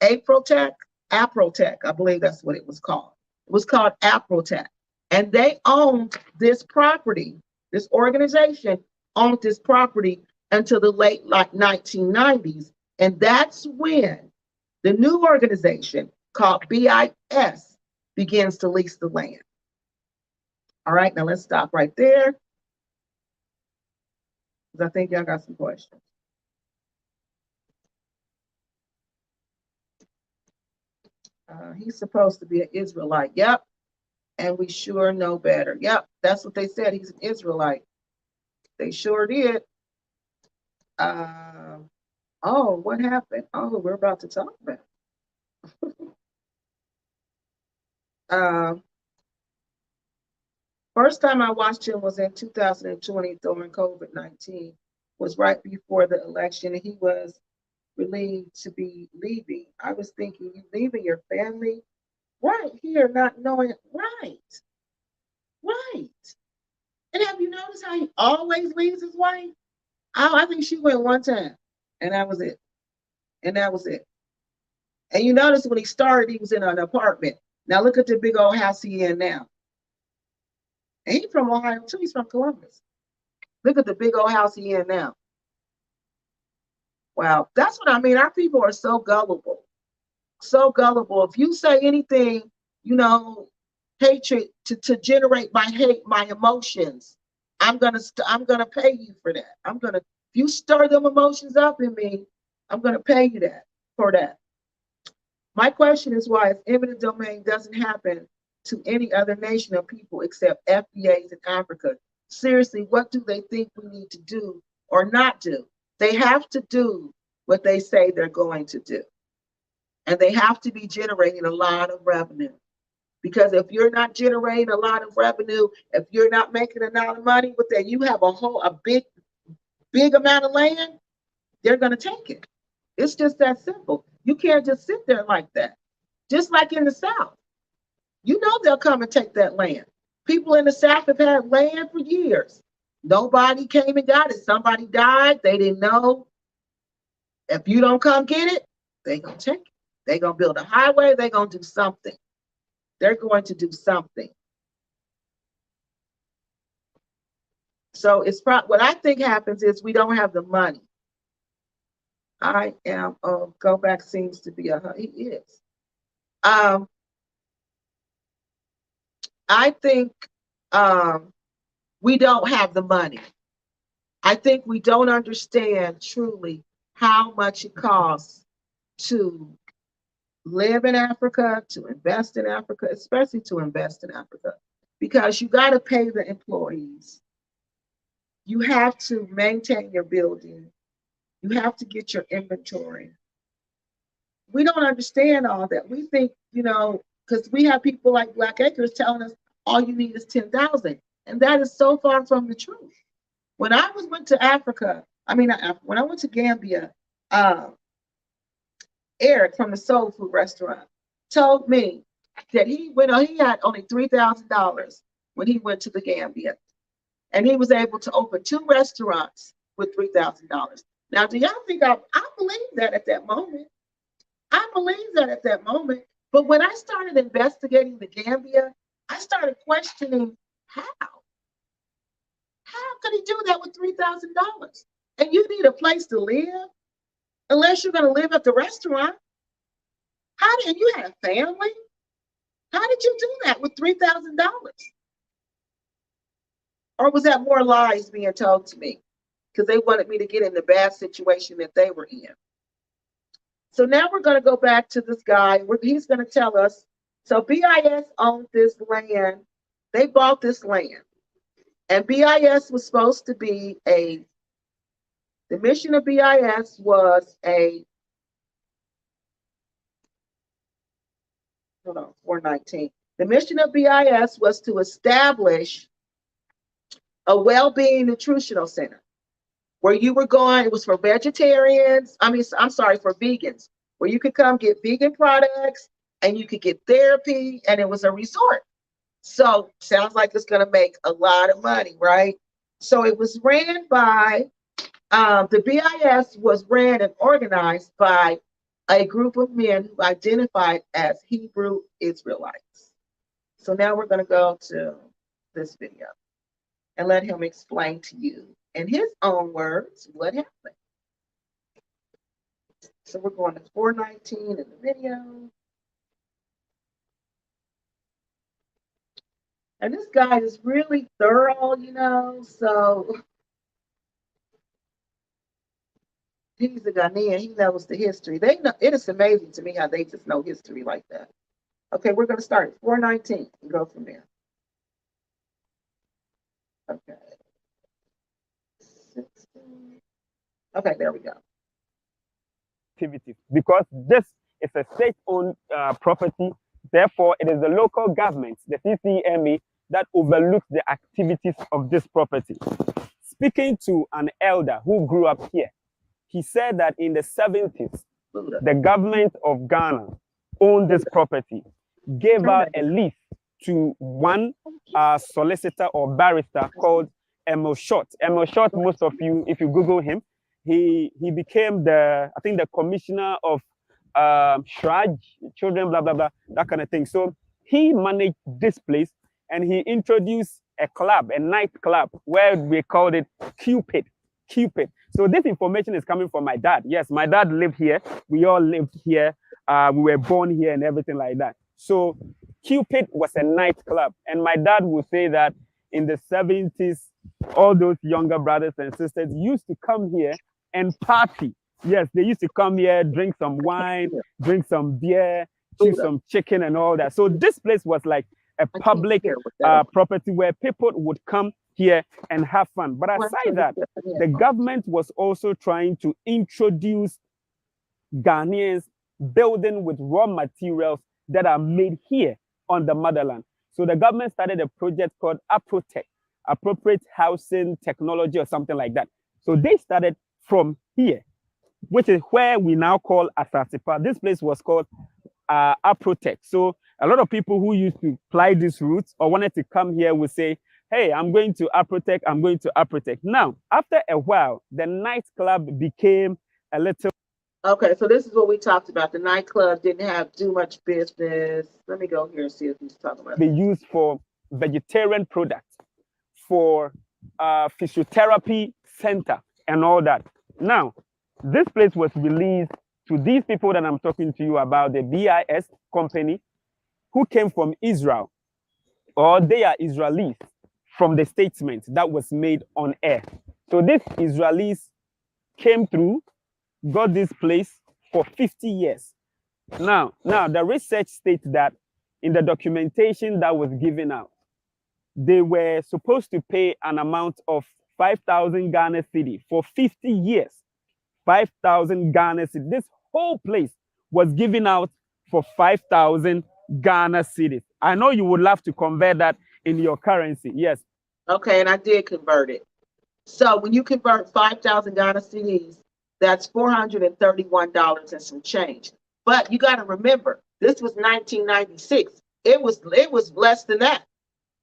Aprotech, I believe that's what it was called. It was called Aprotech. And they owned this property. This organization owned this property until the late 1990s. And that's when the new organization called BIS begins to lease the land. All right, now let's stop right there, because I think y'all got some questions. He's supposed to be an Israelite. Yep. And we sure know better. Yep, that's what they said. He's an Israelite. They sure did. Oh, what happened? Oh, we're about to talk about it. First time I watched him was in 2020 during COVID-19. Was right before the election, and he was relieved to be leaving. I was thinking, you leaving your family right here, not knowing right. And have you noticed how he always leaves his wife? I think she went one time, and that was it. And you notice when he started, he was in an apartment. Now look at the big old house he in now. And he's from Ohio too. He's from Columbus. Look at the big old house he in now. Wow, that's what I mean. Our people are so gullible. So gullible. If you say anything, hatred to generate my hate, my emotions, I'm gonna pay you for that. If you stir them emotions up in me, I'm gonna pay you for that. My question is why, if eminent domain doesn't happen to any other nation or people except FBAs in Africa, seriously, what do they think we need to do or not do? They have to do what they say they're going to do. And they have to be generating a lot of revenue. Because if you're not generating a lot of revenue, if you're not making a lot of money with that, you have a big amount of land, they're going to take it. It's just that simple. You can't just sit there like that. Just like in the South. They'll come and take that land. People in the South have had land for years. Nobody came and got it. Somebody died. They didn't know. If you don't come get it, they're going to take it. They're going to build a highway. They're going to do something. They're going to do something. So what I think happens is we don't have the money. Go back seems to be he is. I think we don't have the money. I think we don't understand truly how much it costs to live in Africa, to invest in Africa, especially to invest in Africa, because you got to pay the employees. You have to maintain your building. You have to get your inventory. We don't understand all that. We think, because we have people like Blakkk telling us all you need is 10,000. And that is so far from the truth. When I went to Africa, when I went to Gambia, Eric from the Soul Food restaurant told me that he had only $3,000 when he went to the Gambia. And he was able to open 2 restaurants with $3,000. Now, do y'all think I believe that at that moment? I believe that at that moment. But when I started investigating the Gambia, I started questioning how. How could he do that with $3,000? And you need a place to live, unless you're going to live at the restaurant. And you had a family? How did you do that with $3,000? Or was that more lies being told to me? Because they wanted me to get in the bad situation that they were in. So now we're going to go back to this guy. He's going to tell us. So BIS owned this land They bought this land. And BIS was supposed to be the mission of BIS was hold on, 419. The mission of BIS was to establish a well-being nutritional center where you were going. It was for vegetarians. I'm sorry, for vegans, where you could come get vegan products and you could get therapy, and it was a resort. So sounds like it's going to make a lot of money, right? So it was ran by, the BIS was ran and organized by a group of men who identified as Hebrew Israelites. So now we're going to go to this video and let him explain to you in his own words what happened. So we're going to 419 in the video. And this guy is really thorough, so he's a Ghanaian. He knows the history. They know. It is amazing to me how they just know history like that. Okay, we're going to start at 419 and go from there. Okay. 16. Okay, there we go. Activities, because this is a state-owned property. Therefore, it is the local government, the CCMA, that overlooks the activities of this property. Speaking to an elder who grew up here, he said that in the 70s, the government of Ghana owned this property, gave out a lease to one solicitor or barrister called EMINENT. EMINENT, most of you, if you Google him, he became the commissioner of Shraj, children, blah, blah, blah, that kind of thing. So he managed this place, and he introduced a club, a nightclub, where we called it Cupid. So this information is coming from my dad. Yes, my dad lived here. We all lived here. We were born here and everything like that. So Cupid was a nightclub. And my dad would say that in the 70s, all those younger brothers and sisters used to come here and party. Yes, they used to come here, drink some wine, drink some beer, chew some chicken and all that. So this place was like a public property where people would come here and have fun. But aside that, the government was also trying to introduce Ghanaians building with raw materials that are made here on the motherland. So the government started a project called APROTEC, Appropriate Housing Technology or something like that. So they started from here, which is where we now call Asasipa. This place was called APROTEC. So a lot of people who used to fly these routes or wanted to come here would say, hey, I'm going to APROTEC, I'm going to APROTEC. Now, after a while, the nightclub became a little... Okay, so this is what we talked about. The nightclub didn't have too much business. Let me go here and see if he's talking about be used for vegetarian products, for physiotherapy center and all that. Now, this place was released to these people that I'm talking to you about, the BIS company, who came from Israel, or they are Israelis, from the statement that was made on air. So these Israelis came through, got this place for 50 years. Now, the research states that in the documentation that was given out, they were supposed to pay an amount of 5,000 Ghana cedi for 50 years. 5,000 Ghana cedi. This whole place was given out for 5,000 Ghana cedis. I know you would love to convert that in your currency. Yes. Okay, and I did convert it. So when you convert 5,000 Ghana cedis, that's $431 and some change. But you got to remember, this was 1996. It was less than that,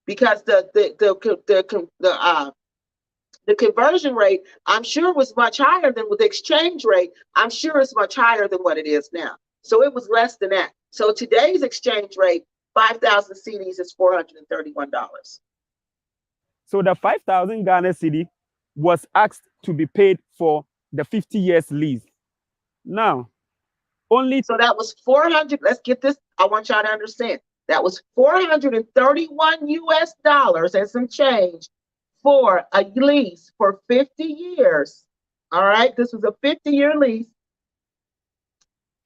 because the conversion rate, I'm sure, was much higher than with the exchange rate. I'm sure it's much higher than what it is now. So it was less than that. So today's exchange rate, 5,000 cedis is $431. So the 5,000 Ghana cedi was asked to be paid for the 50 years lease. Now, so that was 400. Let's get this. I want y'all to understand. That was $431 US and some change for a lease for 50 years. All right. This was a 50-year lease.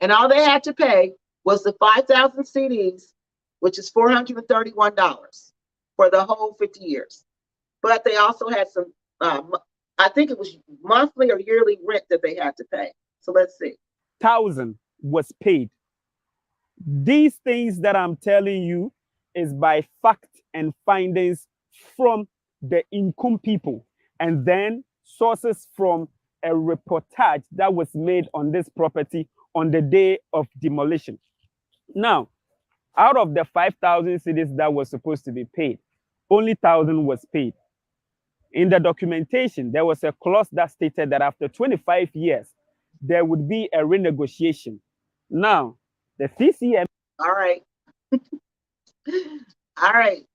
And all they had to pay was the 5,000 cedis, which is $431. for the whole 50 years. But they also had some, I think it was monthly or yearly rent that they had to pay. So let's see. 1,000 was paid. These things that I'm telling you is by fact and findings from the Income people, and then sources from a reportage that was made on this property on the day of demolition. Now, out of the 5,000 cedis that was supposed to be paid, only 1,000 was paid. In the documentation, there was a clause that stated that after 25 years, there would be a renegotiation. Now, the CCM. All right. All right.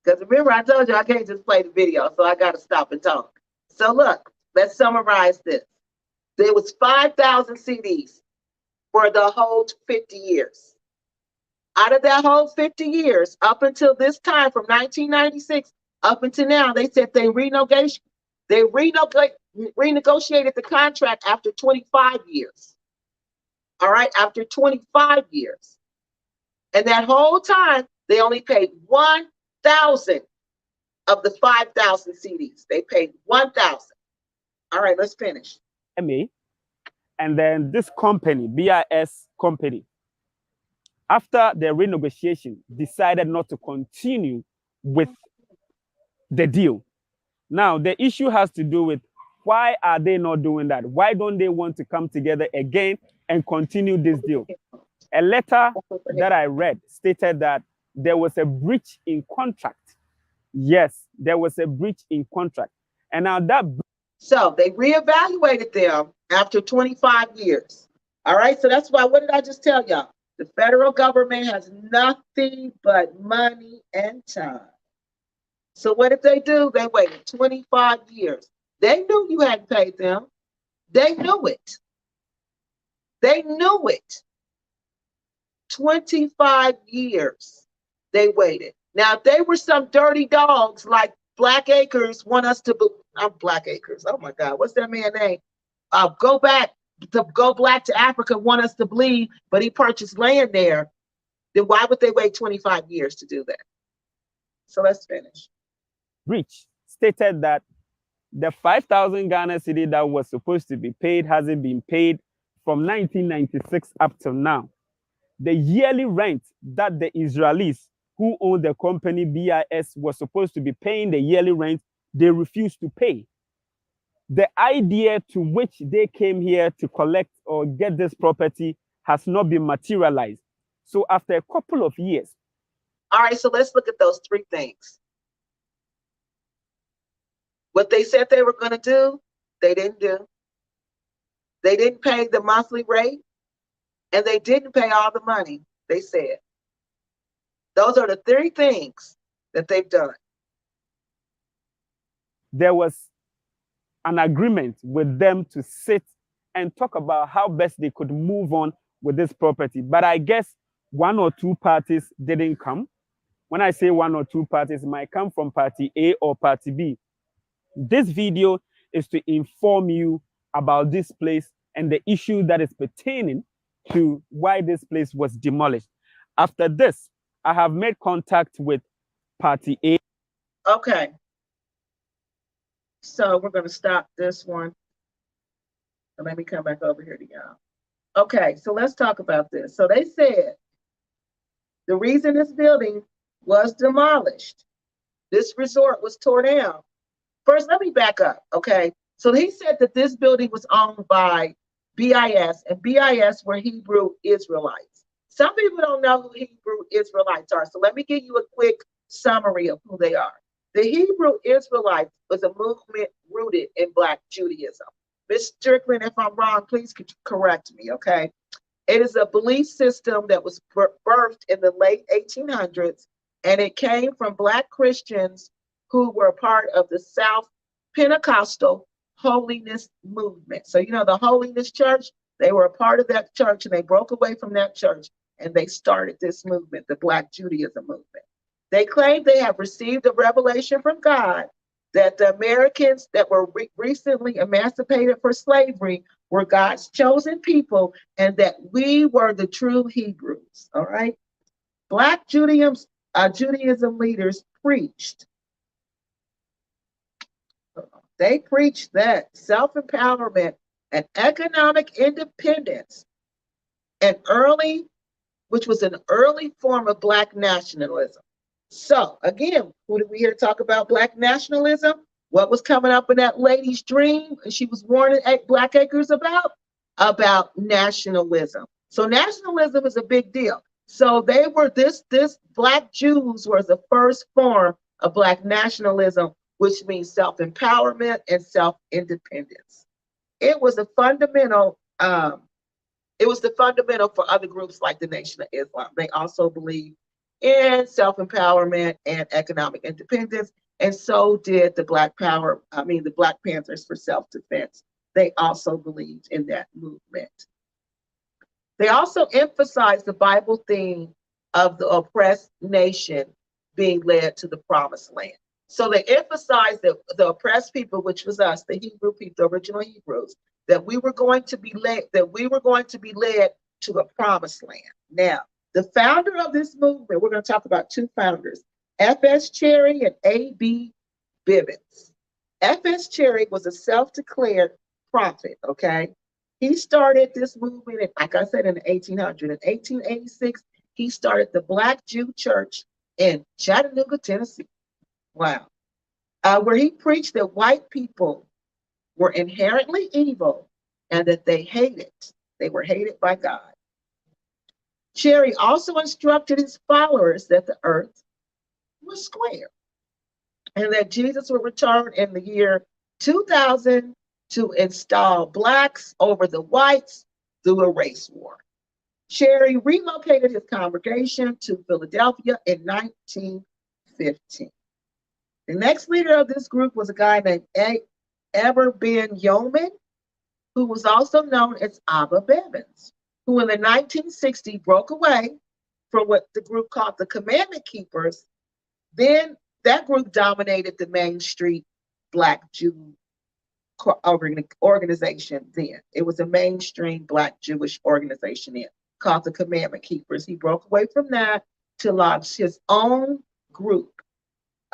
Because remember, I told you I can't just play the video, so I got to stop and talk. So look, let's summarize this. There was 5,000 CDs for the whole 50 years. Out of that whole 50 years, up until this time, from 1996 up until now, they said they renegotiated the contract after 25 years. All right, after 25 years. And that whole time, they only paid 1,000 of the 5,000 CDs. They paid 1,000. All right, let's finish. And then this company, BIS company, after the renegotiation, decided not to continue with the deal. Now, the issue has to do with why are they not doing that? Why don't they want to come together again and continue this deal? A letter that I read stated that there was a breach in contract. Yes, there was a breach in contract. And now that... So they reevaluated them after 25 years. All right, so that's why, what did I just tell y'all? The federal government has nothing but money and time. So what did they do? They waited 25 years. They knew you hadn't paid them. They knew it. They knew it. 25 years they waited. Now, if they were some dirty dogs like Blakkk want us to, I'm Blakkk. Oh my God, what's that man's name? Go Black to Africa want us to believe, but he purchased land there. Then why would they wait 25 years to do that? So let's finish. Breach stated that the 5,000 Ghana cedi that was supposed to be paid hasn't been paid from 1996 up till now. The yearly rent that the Israelis who own the company BIS was supposed to be paying the yearly rent, they refused to pay. The idea to which they came here to collect or get this property has not been materialized. So after a couple of years. All right, so let's look at those three things. What they said they were going to do, they didn't do. They didn't pay the monthly rate, and they didn't pay all the money, they said. Those are the three things that they've done. There was an agreement with them to sit and talk about how best they could move on with this property. But I guess one or two parties didn't come. When I say one or two parties, it might come from party A or party B. This video is to inform you about this place and the issue that is pertaining to why this place was demolished. After this, I have made contact with party A. Okay. So we're going to stop this one. And let me come back over here to y'all. Okay, so let's talk about this. So they said the reason this building was demolished, this resort was torn down. First, let me back up, okay? So he said that this building was owned by BIS, and BIS were Hebrew Israelites. Some people don't know who Hebrew Israelites are, so let me give you a quick summary of who they are. The Hebrew Israelites was a movement rooted in Black Judaism. Ms. Strickland, if I'm wrong, please correct me, okay? It is a belief system that was birthed in the late 1800s, and it came from Black Christians who were part of the South Pentecostal Holiness movement. So, you know, the Holiness Church, they were a part of that church, and they broke away from that church, and they started this movement, the Black Judaism movement. They claim they have received a revelation from God that the Americans that were recently emancipated for slavery were God's chosen people, and that we were the true Hebrews, all right? Black Judaism leaders preached that self-empowerment and economic independence, which was an early form of Black nationalism. So again, who did we hear talk about Black nationalism? What was coming up in that lady's dream? And she was warning Black Acres about nationalism. So nationalism is a big deal. So they were this Black Jews was the first form of Black nationalism, which means self-empowerment and self-independence. It was a fundamental. It was the fundamental for other groups like the Nation of Islam. They also believe in self-empowerment and economic independence, and so did the Black Panthers for self-defense. They also believed in that movement. They also emphasized the Bible theme of the oppressed nation being led to the promised land. So they emphasized that the oppressed people, which was us, the Hebrew people, the original Hebrews, that we were going to be led to a promised land. Now, the founder of this movement, we're going to talk about two founders, F.S. Cherry and A.B. Bibbins. F.S. Cherry was a self-declared prophet, okay? He started this movement, like I said, in the 1800s. In 1886, he started the Black Jew Church in Chattanooga, Tennessee. Wow. Where he preached that white people were inherently evil and that they were hated by God. Cherry also instructed his followers that the earth was square and that Jesus would return in the year 2000 to install blacks over the whites through a race war. Cherry relocated his congregation to Philadelphia in 1915. The next leader of this group was a guy named Eber Ben Yeoman, who was also known as Abba Bibbins, who in the 1960s broke away from what the group called the Commandment Keepers. Then that group dominated the Main Street Black Jew organization then. It was a mainstream Black Jewish organization then called the Commandment Keepers. He broke away from that to launch his own group,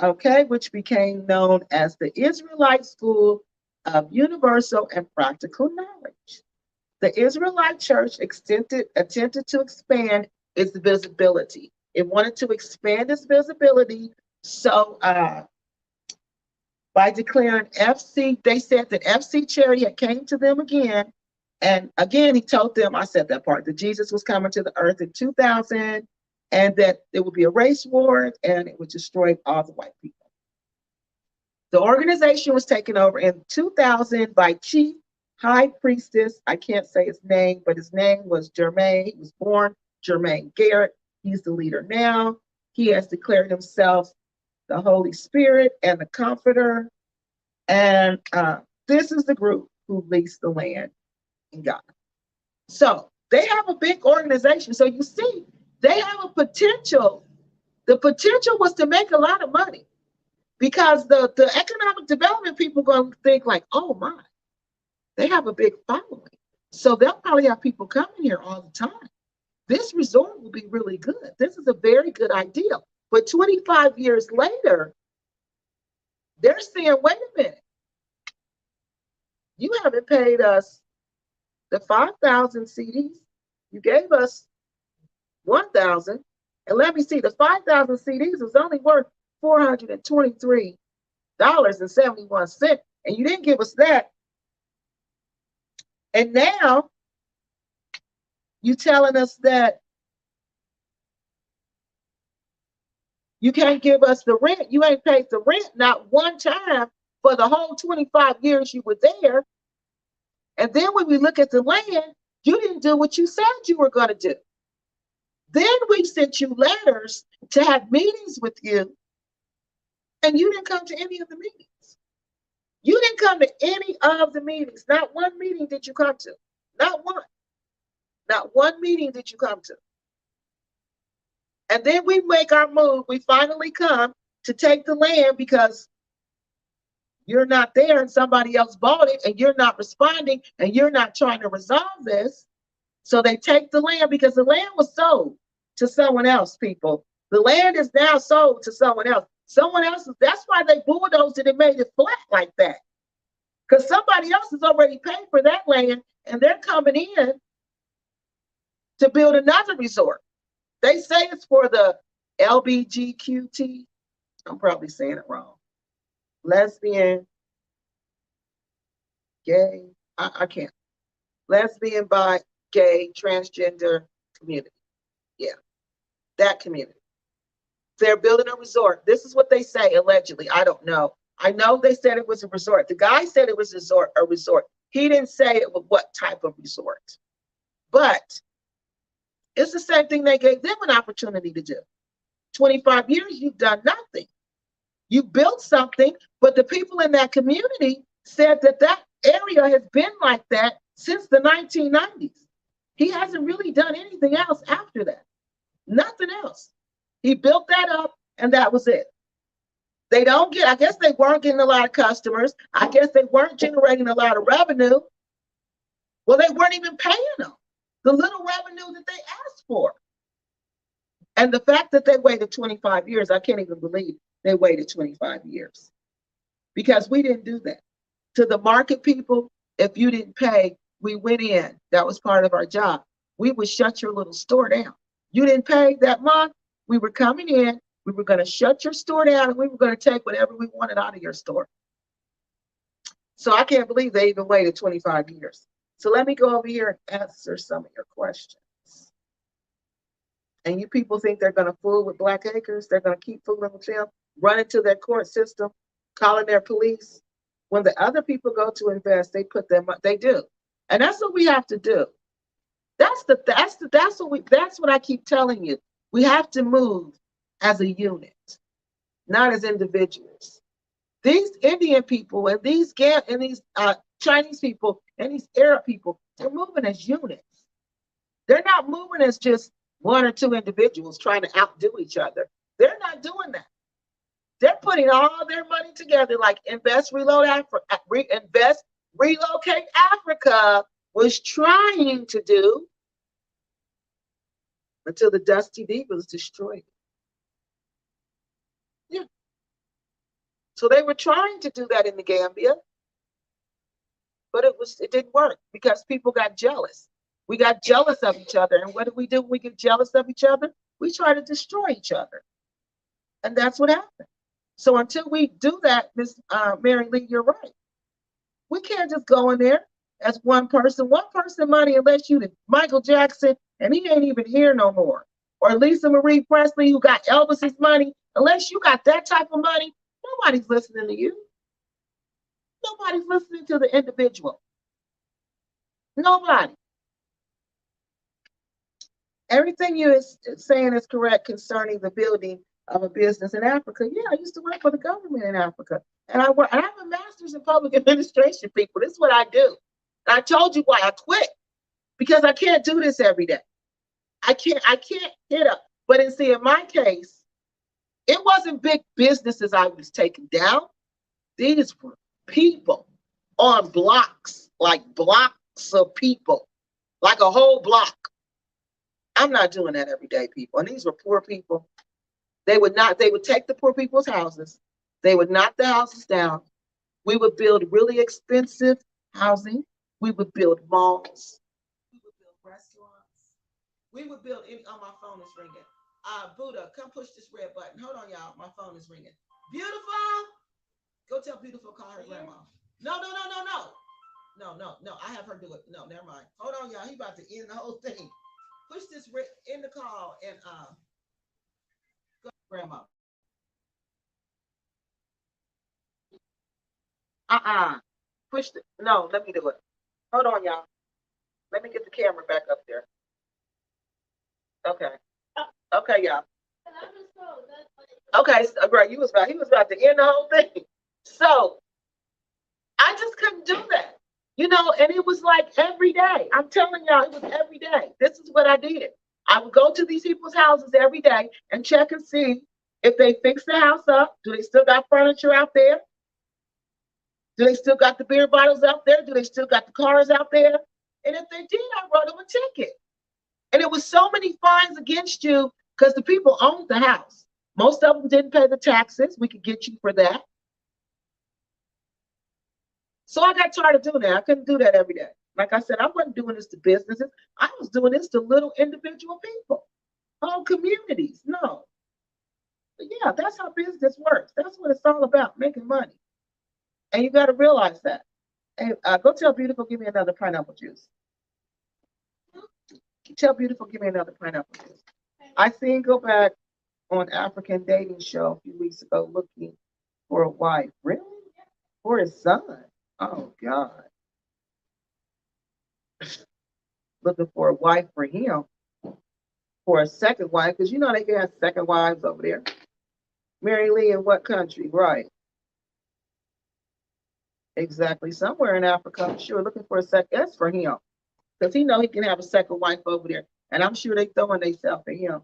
okay, which became known as the Israelite School of Universal and Practical Knowledge. The Israelite Church attempted to expand its visibility. It wanted to expand its visibility, so by declaring they said that F.C. Cherry had came to them again, and again he told them, I said that part, that Jesus was coming to the earth in 2000, and that there would be a race war, and it would destroy all the white people. The organization was taken over in 2000 by Chief High Priestess, I can't say his name, but his name was Jermaine. He was born Jermaine Garrett. He's the leader now. He has declared himself the Holy Spirit and the Comforter. And this is the group who leased the land in Ghana. So they have a big organization. So you see, they have a potential. The potential was to make a lot of money because the economic development people are going to think like, oh my, they have a big following. So they'll probably have people coming here all the time. This resort will be really good. This is a very good idea. But 25 years later, they're saying, wait a minute, you haven't paid us the 5,000 CDs. You gave us 1,000. And let me see, the 5,000 CDs was only worth $423.71. And you didn't give us that. And now you telling us that you can't give us the rent. You ain't paid the rent not one time for the whole 25 years you were there. And then when we look at the land, you didn't do what you said you were going to do. Then we sent you letters to have meetings with you, and you didn't come to any of the meetings. You didn't come to any of the meetings. Not one meeting did you come to. Not one. Not one meeting did you come to. And then we make our move. We finally come to take the land because you're not there and somebody else bought it and you're not responding and you're not trying to resolve this. So they take the land because the land was sold to someone else, people. The land is now sold to someone else. Someone else, that's why they bulldozed it and made it flat like that. Because somebody else has already paid for that land and they're coming in to build another resort. They say it's for the LBGQT. I'm probably saying it wrong. Lesbian, gay, I can't. Lesbian, bi, gay, transgender community. Yeah, that community. They're building a resort. This is what they say, allegedly. I don't know. I know they said it was a resort. The guy said it was a resort. He didn't say it was what type of resort. But it's the same thing they gave them an opportunity to do. 25 years, you've done nothing. You built something, but the people in that community said that that area has been like that since the 1990s. He hasn't really done anything else after that. Nothing else. He built that up and that was it. They don't get, I guess they weren't getting a lot of customers. I guess they weren't generating a lot of revenue. Well, they weren't even paying them the little revenue that they asked for. And the fact that they waited 25 years, I can't even believe they waited 25 years. Because we didn't do that. To the market people, if you didn't pay, we went in. That was part of our job. We would shut your little store down. You didn't pay that month, we were coming in, we were going to shut your store down, and we were going to take whatever we wanted out of your store. So I can't believe they even waited 25 years. So let me go over here and answer some of your questions. And you people think they're going to fool with Black Acres? They're going to keep fooling with them, run into their court system, calling their police. When the other people go to invest, they put them up. They do, and that's what we have to do. That's what I keep telling you. We have to move as a unit, not as individuals. These Indian people and these Chinese people and these Arab people, they're moving as units. They're not moving as just one or two individuals trying to outdo each other. They're not doing that. They're putting all their money together, like Invest, Relocate Africa was trying to do until the Dusty Divas destroyed it. Yeah. So they were trying to do that in the Gambia, but it didn't work because people got jealous. We got jealous of each other. And what do? When we get jealous of each other? We try to destroy each other. And that's what happened. So until we do that, Miss Mary Lee, you're right. We can't just go in there as one person money, unless you Michael Jackson, and he ain't even here no more. Or Lisa Marie Presley, who got Elvis's money. Unless you got that type of money, nobody's listening to you. Nobody's listening to the individual. Nobody. Everything you're saying is correct concerning the building of a business in Africa. Yeah, I used to work for the government in Africa. And I have a master's in public administration, people. This is what I do. And I told you why I quit. Because I can't do this every day. I can't hit up. But in my case, it wasn't big businesses I was taking down. These were people on blocks, like blocks of people, like a whole block. I'm not doing that every day, people. And these were poor people. They would take the poor people's houses. They would knock the houses down. We would build really expensive housing. We would build malls. We would build restaurants. We would build my phone is ringing. Buddha, come push this red button. Hold on, y'all. My phone is ringing. Beautiful. Go tell Beautiful, call her grandma. No. I have her do it. No, never mind. Hold on, y'all. He about to end the whole thing. Push this in the call and go grandma. Push the, no, let me do it. Hold on, y'all. Let me get the camera back up there. Okay. Okay, y'all. Okay, right. He was about to end the whole thing. So I just couldn't do that. And it was like every day. I'm telling y'all, it was every day. This is what I did. I would go to these people's houses every day and check and see if they fixed the house up. Do they still got furniture out there? Do they still got the beer bottles out there? Do they still got the cars out there? And if they did, I wrote them a ticket. And it was so many fines against you because the people owned the house. Most of them didn't pay the taxes. We could get you for that. So I got tired of doing that. I couldn't do that every day. Like I said, I wasn't doing this to businesses. I was doing this to little individual people, whole communities. No. But yeah, that's how business works. That's what it's all about, making money. And you got to realize that. Hey, go tell Beautiful, give me another pineapple juice. Tell Beautiful, give me another pineapple juice. I seen go back on African dating show a few weeks ago looking for a wife. Really? For his son? Oh, God. Looking for a wife for him. For a second wife, because you know they can have second wives over there. Mary Lee, in what country? Right. Exactly. Somewhere in Africa, I'm sure, looking for a second. That's for him. Because he know he can have a second wife over there. And I'm sure they throwing themselves at him.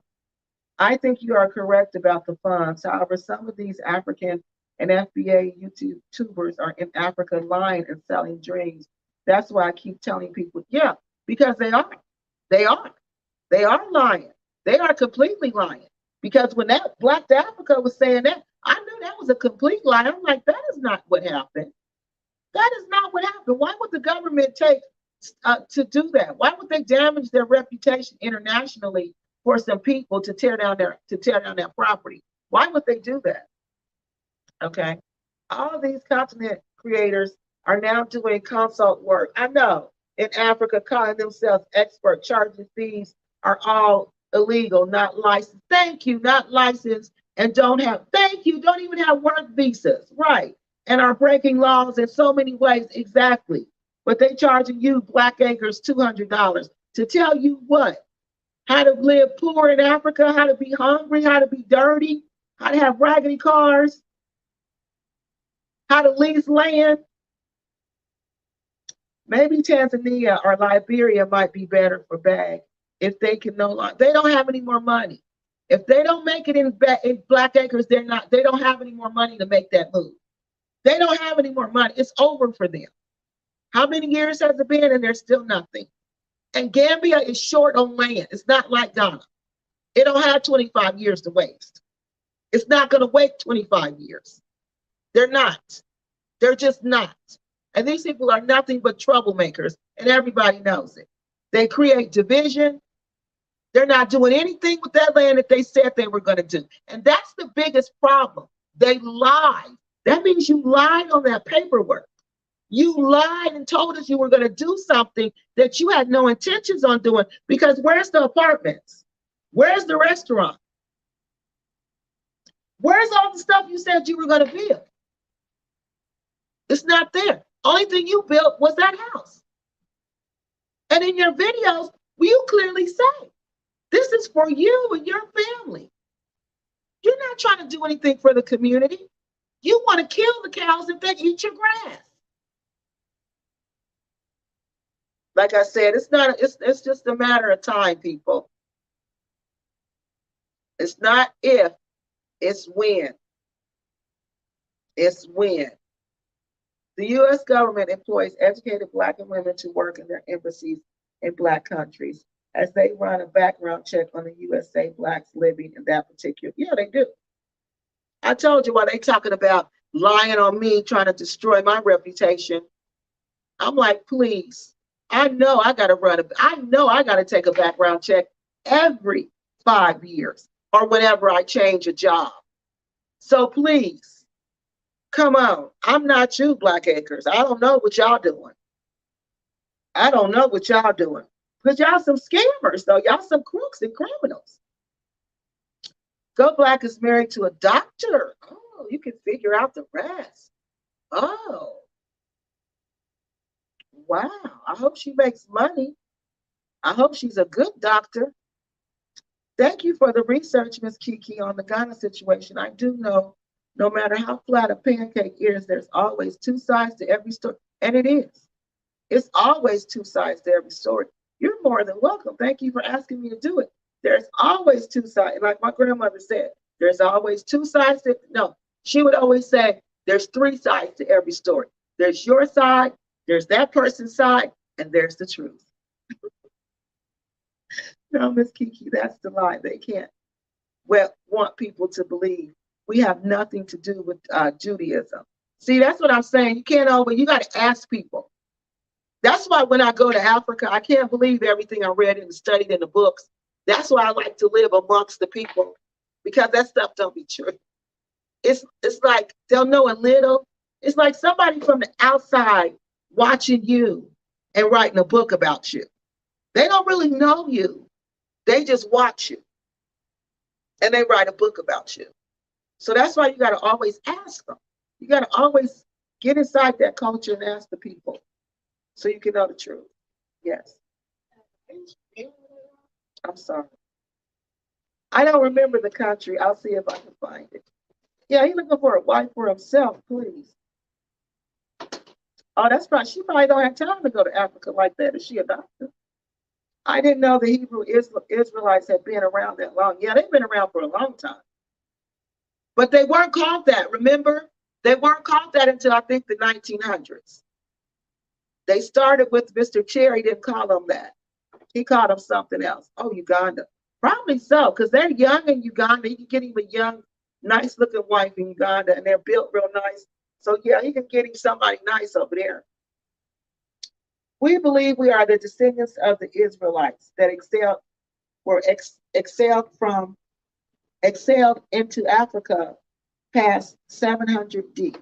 I think you are correct about the funds. However, some of these African and FBA YouTubers are in Africa lying and selling dreams. That's why I keep telling people, yeah, because they are. They are. They are lying. They are completely lying. Because when that Black to Africa was saying that, I knew that was a complete lie. I'm like, that is not what happened. That is not what happened. Why would the government take to do that? Why would they damage their reputation internationally for some people to tear down their property? Why would they do that? Okay. All these content creators are now doing consult work. I know in Africa, calling themselves expert, charging fees are all illegal, not licensed. Thank you, not licensed, and don't even have work visas, right? And are breaking laws in so many ways, exactly. But they charging you Blackacres $200 to tell you what? How to live poor in Africa, how to be hungry, how to be dirty, how to have raggedy cars, how to lease land. Maybe Tanzania or Liberia might be better for Blakkk if they can no longer. They don't have any more money. If they don't make it in Blackacres, they don't have any more money to make that move. They don't have any more money. It's over for them. How many years has it been? And there's still nothing. And Gambia is short on land. It's not like Ghana. It don't have 25 years to waste. It's not going to wait 25 years. They're not. They're just not. And these people are nothing but troublemakers, and everybody knows it. They create division. They're not doing anything with that land that they said they were going to do. And that's the biggest problem. They lied. That means you lied on that paperwork. You lied and told us you were going to do something that you had no intentions on doing, because where's the apartments? Where's the restaurant? Where's all the stuff you said you were going to build? It's not there. Only thing you built was that house. And in your videos, you clearly say, this is for you and your family. You're not trying to do anything for the community. You want to kill the cows if they eat your grass. Like I said, it's just a matter of time, people. It's not if, it's when. It's when. The U.S. government employs educated Black women to work in their embassies in Black countries as they run a background check on the USA Blacks living in that particular. Yeah, they do. I told you why they talking about lying on me, trying to destroy my reputation. I'm like, please. I know I got to take a background check every 5 years or whenever I change a job. So please. Come on, I'm not you, Blackacres. I don't know what y'all doing. I don't know what y'all doing. Because y'all some scammers, though. Y'all some crooks and criminals. Go Black is married to a doctor. Oh, you can figure out the rest. Oh. Wow. I hope she makes money. I hope she's a good doctor. Thank you for the research, Miss Kiki, on the Ghana situation. I do know no matter how flat a pancake is, there's always two sides to every story. And it is. It's always two sides to every story. You're more than welcome. Thank you for asking me to do it. There's always two sides. Like my grandmother said, there's always two sides to, no, she would always say, there's three sides to every story. There's your side, there's that person's side, and there's the truth. No, Miss Kiki, that's the lie. They can't. want people to believe we have nothing to do with Judaism. See, that's what I'm saying. You you got to ask people. That's why when I go to Africa, I can't believe everything I read and studied in the books. That's why I like to live amongst the people, because that stuff don't be true. It's like they'll know a little. It's like somebody from the outside watching you and writing a book about you. They don't really know you. They just watch you and they write a book about you. So that's why you got to always ask them. You got to always get inside that culture and ask the people so you can know the truth. Yes. I'm sorry. I don't remember the country. I'll see if I can find it. Yeah, he's looking for a wife for himself, please. Oh, that's right. She probably don't have time to go to Africa like that. Is she a doctor? I didn't know the Hebrew Israelites had been around that long. Yeah, they've been around for a long time. But they weren't called that, remember? They weren't called that until I think the 1900s. They started with Mr. Cherry, didn't call them that. He called them something else. Oh, Uganda. Probably so, because they're young in Uganda. You can get him a young, nice looking wife in Uganda, and they're built real nice. So yeah, he can get him somebody nice over there. We believe we are the descendants of the Israelites that excelled into Africa past 700 D.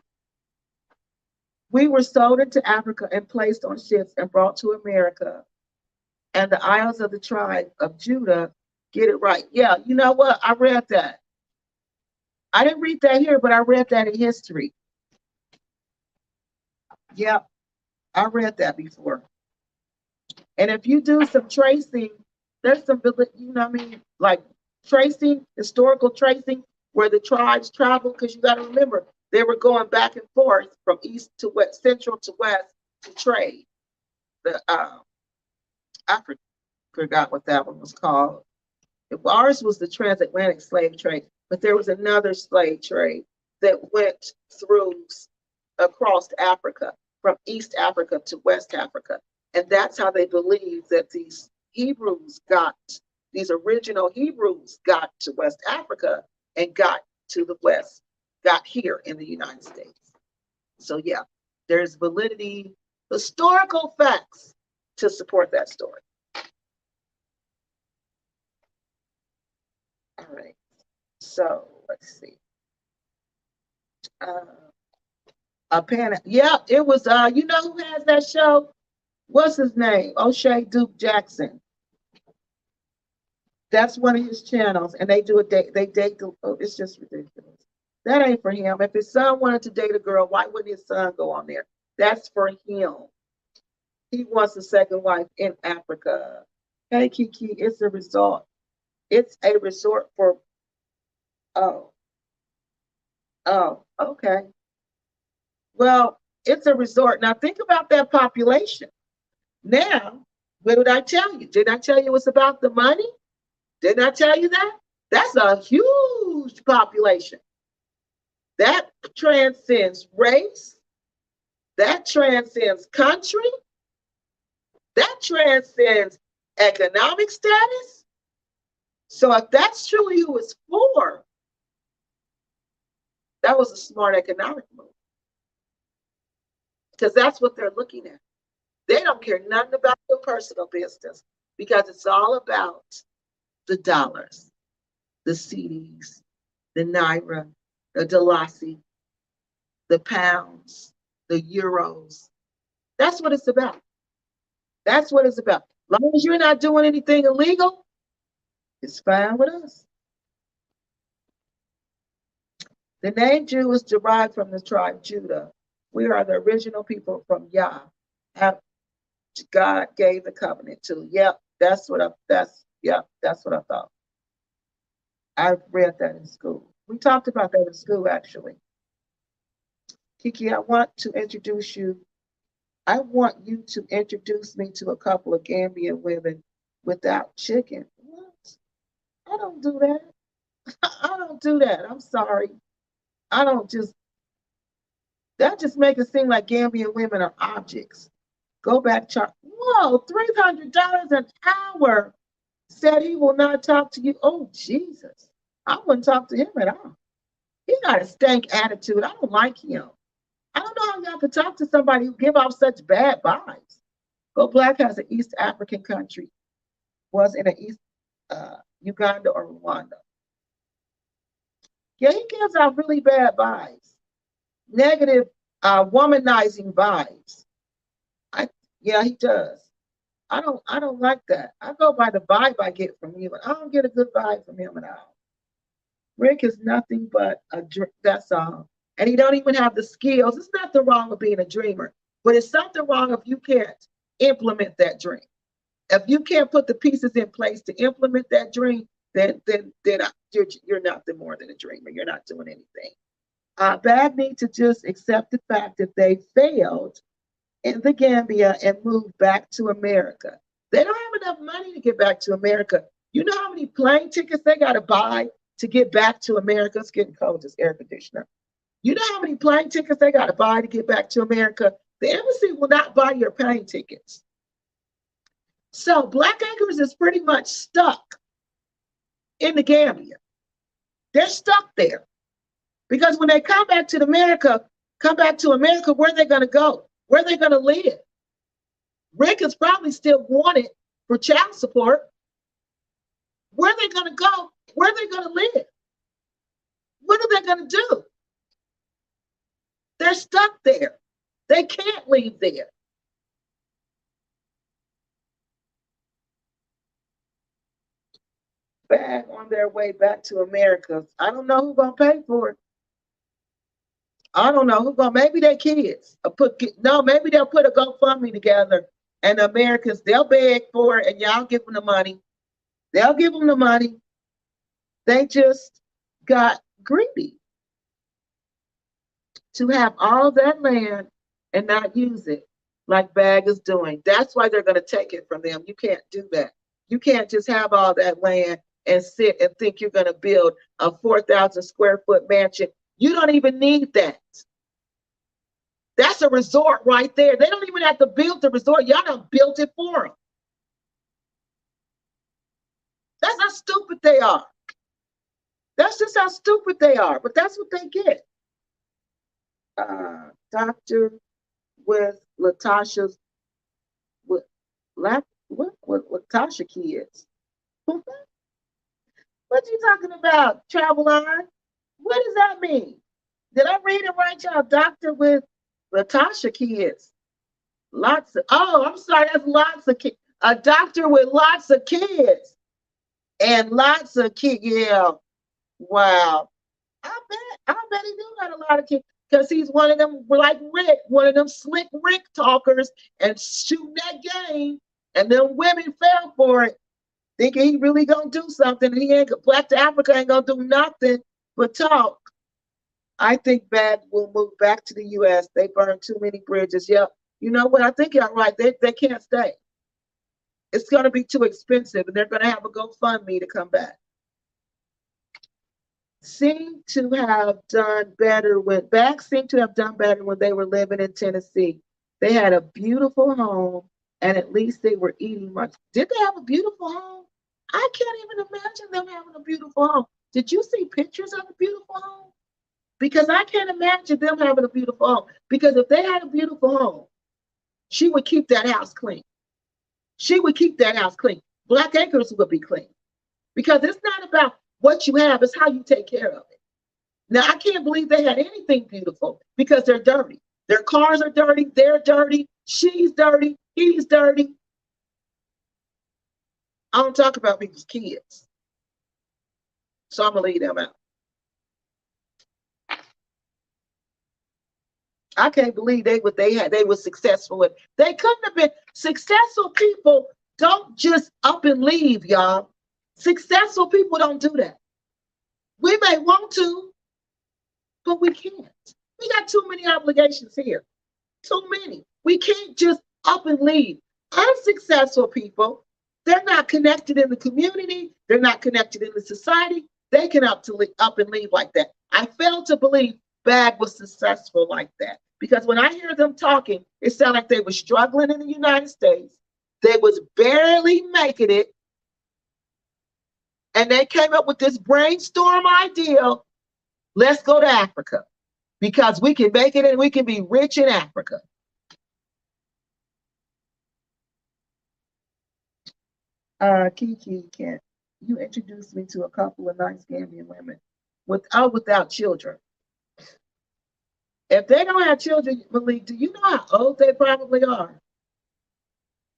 We were sold into Africa and placed on ships and brought to America and the isles of the tribe of Judah. Get it right. Yeah, you know what? I read that. I didn't read that here, but I read that in history. Yeah, I read that before. And if you do some tracing, there's some, you know what I mean, like tracing, historical tracing, where the tribes traveled, because you got to remember, they were going back and forth from east to west, central to west to trade. I forgot what that one was called. Ours was the transatlantic slave trade, but there was another slave trade that went through across Africa, from East Africa to West Africa. And that's how they believe that these original Hebrews got to West Africa and got to the West, got here in the United States. So yeah, there's validity, historical facts to support that story. All right, so let's see. Yeah, it was, you know who has that show? What's his name? O'Shea Duke Jackson. That's one of his channels, and they do they date it's just ridiculous. That ain't for him. If his son wanted to date a girl, why wouldn't his son go on there? That's for him. He wants a second wife in Africa. Hey, Kiki, it's a resort. It's a resort for, oh, okay. Well, it's a resort. Now think about that population. Now, what did I tell you? Did I tell you it's about the money? Didn't I tell you that? That's a huge population. That transcends race. That transcends country. That transcends economic status. So if that's truly who it's for, that was a smart economic move. Because that's what they're looking at. They don't care nothing about your personal business, because it's all about the dollars, the CDs, the Naira, the Dalasi, the pounds, the euros. That's what it's about. That's what it's about. As long as you're not doing anything illegal, it's fine with us. The name Jew is derived from the tribe Judah. We are the original people from Yah. God gave the covenant to. Yep, that's what I thought. I read that in school. We talked about that in school, actually. Kiki, I want you to introduce me to a couple of Gambian women without chicken. What? I don't do that. I don't do that. I'm sorry. That just makes it seem like Gambian women are objects. Go back, Charlie. Whoa, $300 an hour. Said he will not talk to you. Oh, Jesus. I wouldn't talk to him at all. He got a stank attitude. I don't like him. I don't know how y'all could talk to somebody who give off such bad vibes. But Blakkk has an East African country, was in an East Uganda or Rwanda. Yeah, he gives off really bad vibes, negative, womanizing vibes. Yeah, he does. I don't like that. I go by the vibe I get from you, and I don't get a good vibe from him at all. Rick is nothing but a that's all. And he don't even have the skills. It's nothing wrong with being a dreamer, but it's something wrong if you can't implement that dream. If you can't put the pieces in place to implement that dream, then you're nothing more than a dreamer. You're not doing anything. Blakkk need to just accept the fact that they failed in the Gambia and move back to America. They don't have enough money to get back to America. You know how many plane tickets they got to buy to get back to America? It's getting cold, this air conditioner. You know how many plane tickets they got to buy to get back to America? The embassy will not buy your plane tickets. So Black Acres is pretty much stuck in the Gambia. They're stuck there. Because when they come back to America, where are they going to go? Where are they going to live? Rick is probably still wanted for child support. Where are they going to go? Where are they going to live? What are they going to do? They're stuck there. They can't leave there. Back on their way back to America. I don't know who's going to pay for it. I don't know who's going to, maybe their kids. Maybe they'll put a GoFundMe together and the Americans, they'll beg for it and y'all give them the money. They'll give them the money. They just got greedy to have all that land and not use it like Blakkk is doing. That's why they're going to take it from them. You can't do that. You can't just have all that land and sit and think you're going to build a 4,000 square foot mansion. You don't even need that. That's a resort right there. They don't even have to build the resort. Y'all done built it for them. That's how stupid they are. That's just how stupid they are, but that's what they get. Doctor with Latasha's, with Latasha kids. What you talking about, Travel On? What does that mean? Did I read it right, y'all? Doctor with Latasha kids. I'm sorry, that's lots of kids. A doctor with lots of kids. And lots of kids, yeah. Wow. I bet he do got a lot of kids. Because he's one of them, like Rick, one of them slick Rick talkers and shooting that game. And them women fell for it, thinking he really gonna do something. And he ain't, Black to Africa ain't gonna do nothing but talk. I think Blakkk will move back to the U.S. They burned too many bridges. Yep. You know what? I think you're right. They can't stay. It's going to be too expensive, and they're going to have a GoFundMe to come back. Blakkk seemed to have done better when they were living in Tennessee. They had a beautiful home, and at least they were eating much. Did they have a beautiful home? I can't even imagine them having a beautiful home. Did you see pictures of a beautiful home? Because I can't imagine them having a beautiful home. Because if they had a beautiful home, she would keep that house clean. She would keep that house clean. Black Acres would be clean. Because it's not about what you have, it's how you take care of it. Now, I can't believe they had anything beautiful because they're dirty. Their cars are dirty, they're dirty, she's dirty, he's dirty. I don't talk about people's kids. So I'm going to leave them out. I can't believe they were successful with. They couldn't have been successful. People don't just up and leave, y'all. Successful people don't do that. We may want to, but we can't. We got too many obligations here. Too many. We can't just up and leave. Unsuccessful people, they're not connected in the community. They're not connected in the society. They can up and leave like that. I fail to believe Blakkk was successful like that. Because when I hear them talking, it sounds like they were struggling in the United States. They was barely making it. And they came up with this brainstorm idea. Let's go to Africa because we can make it and we can be rich in Africa. Kiki, can you introduce me to a couple of nice Gambian women without children? If they don't have children, Malik, do you know how old they probably are?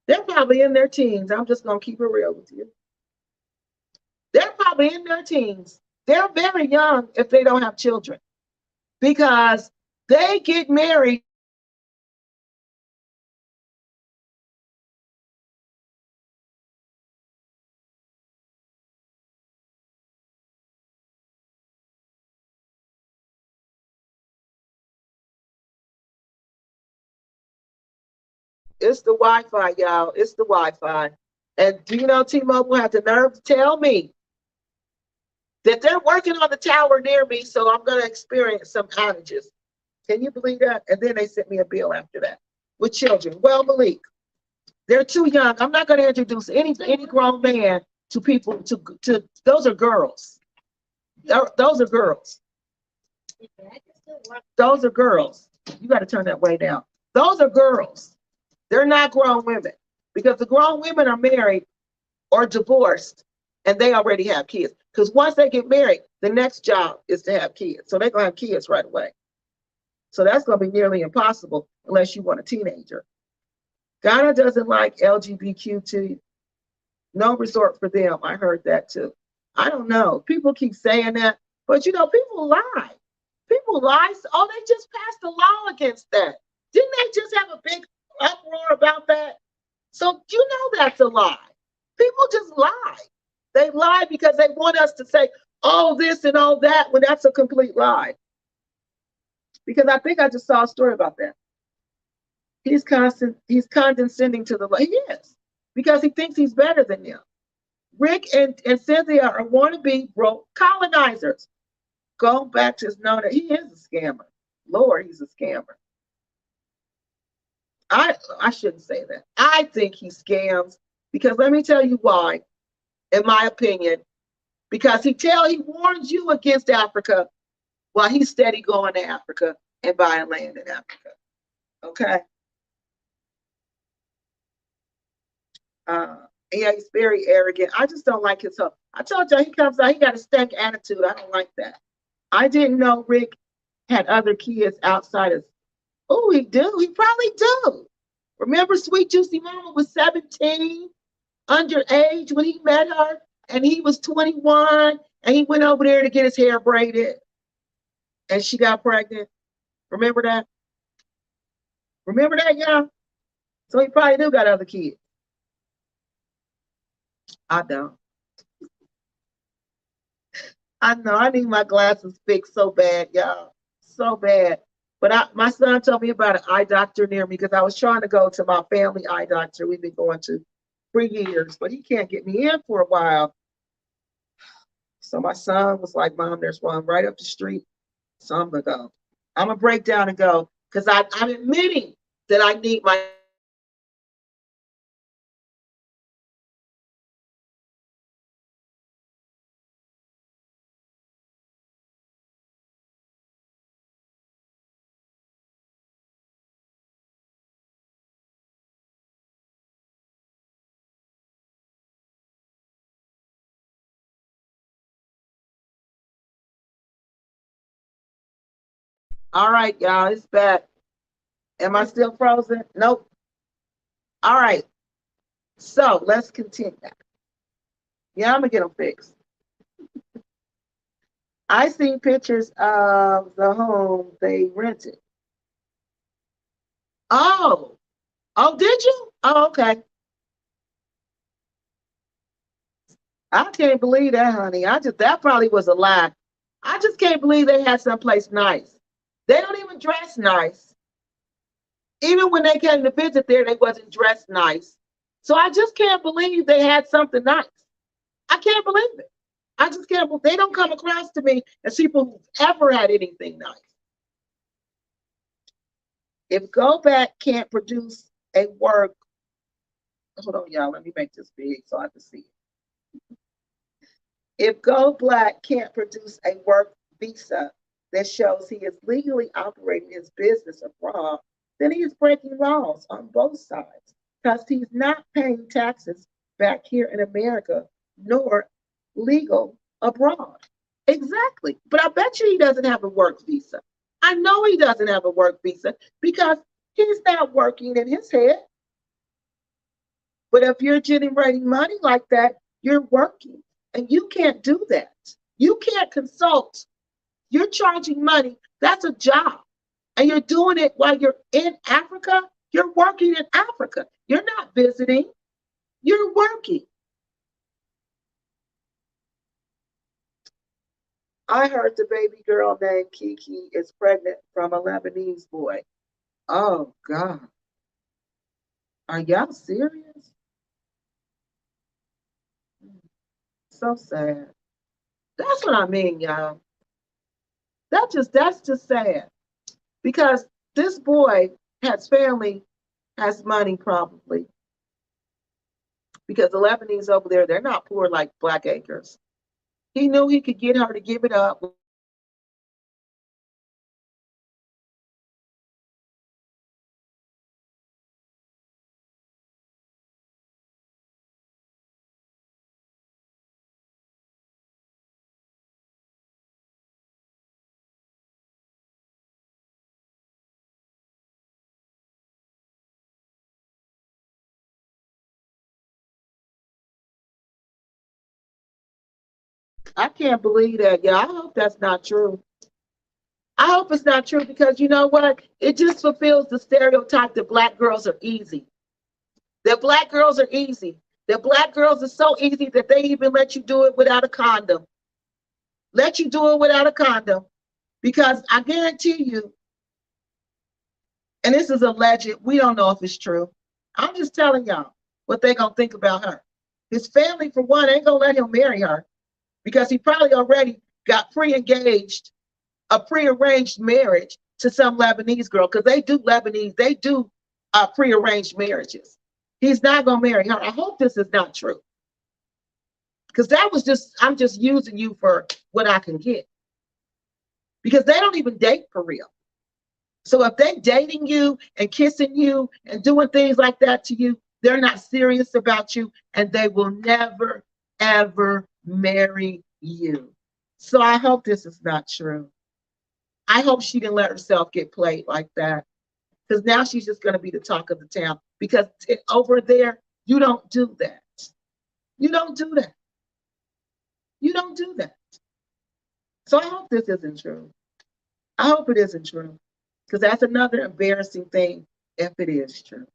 They're probably in their teens. I'm just going to keep it real with you. They're probably in their teens. They're very young if they don't have children because they get married. It's the Wi-Fi, y'all. It's the Wi-Fi. And do you know T-Mobile had the nerve to tell me that they're working on the tower near me, so I'm going to experience some outages. Can you believe that? And then they sent me a bill after that with children. Well, Malik, they're too young. I'm not going to introduce any grown man to people. To those are girls. Those are girls. Those are girls. You got to turn that way down. Those are girls. They're not grown women because the grown women are married or divorced and they already have kids. Because once they get married, the next job is to have kids. So they're going to have kids right away. So that's going to be nearly impossible unless you want a teenager. Ghana doesn't like LGBTQ. No resort for them. I heard that too. I don't know. People keep saying that, but you know, people lie. People lie. Oh, they just passed a law against that. Didn't they just have a big uproar about that? So you know that's a lie. People just lie. They lie because they want us to say, oh, this and all that, when that's a complete lie. Because I think I just saw a story about that. He's condescending to the, he is, because he thinks he's better than them. Rick and Cynthia are wannabe broke colonizers. Go back to his known that he is a scammer. Lord, he's a scammer. I shouldn't say that. I think he scams because let me tell you why, in my opinion, because he warns you against Africa while he's steady going to Africa and buying land in Africa. Okay. Yeah, he's very arrogant. I just don't like his. I told you he comes out, he got a stank attitude. I don't like that. I didn't know Rick had other kids outside of. Oh, he do. He probably do. Remember, Sweet Juicy Mama was 17, underage when he met her, and he was 21, and he went over there to get his hair braided, and she got pregnant. Remember that? Remember that, y'all? So he probably do got other kids. I don't. I know. I need my glasses fixed so bad, y'all. So bad. But my son told me about an eye doctor near me because I was trying to go to my family eye doctor we've been going to for years, but he can't get me in for a while. So my son was like, Mom, there's one right up the street. So I'm going to go. I'm going to break down and go because I'm admitting that I need my. All right, y'all, it's back. Am I still frozen? Nope. All right. So let's continue. Yeah, I'm going to get them fixed. I see pictures of the home they rented. Oh, did you? Oh, okay. I can't believe that, honey. That probably was a lie. I just can't believe they had someplace nice. They don't even dress nice. Even when they came to visit there, they wasn't dressed nice. So I just can't believe they had something nice. I can't believe it. I just can't believe they don't come across to me as people who've ever had anything nice. If Go Back can't produce a work, hold on, y'all, let me make this big so I can see it. If Go Black can't produce a work visa that shows he is legally operating his business abroad, then he is breaking laws on both sides because he's not paying taxes back here in America nor legal abroad. Exactly. But I bet you he doesn't have a work visa. I know he doesn't have a work visa because he's not working in his head. But if you're generating money like that, you're working. And you can't do that. You can't consult. You're charging money. That's a job. And you're doing it while you're in Africa. You're working in Africa. You're not visiting. You're working. I heard the baby girl named Kiki is pregnant from a Lebanese boy. Oh, God. Are y'all serious? So sad. That's what I mean, y'all. That's just sad. Because this boy has family, has money probably. Because the Lebanese over there, they're not poor like Blackacres. He knew he could get her to give it up. I can't believe that, y'all. I hope that's not true. I hope it's not true because you know what? It just fulfills the stereotype that black girls are easy. That black girls are easy. That black girls are so easy that they even let you do it without a condom. Let you do it without a condom. Because I guarantee you, and this is alleged, we don't know if it's true. I'm just telling y'all what they gonna think about her. His family, for one, ain't gonna let him marry her because he probably already got pre-engaged, a pre-arranged marriage to some Lebanese girl because they do pre-arranged marriages. He's not gonna marry her. I hope this is not true because I'm just using you for what I can get because they don't even date for real. So if they're dating you and kissing you and doing things like that to you, they're not serious about you and they will never, ever marry you. So I hope this is not true. I hope she didn't let herself get played like that because now she's just going to be the talk of the town because over there, you don't do that. You don't do that. You don't do that. So I hope this isn't true. I hope it isn't true because that's another embarrassing thing if it is true.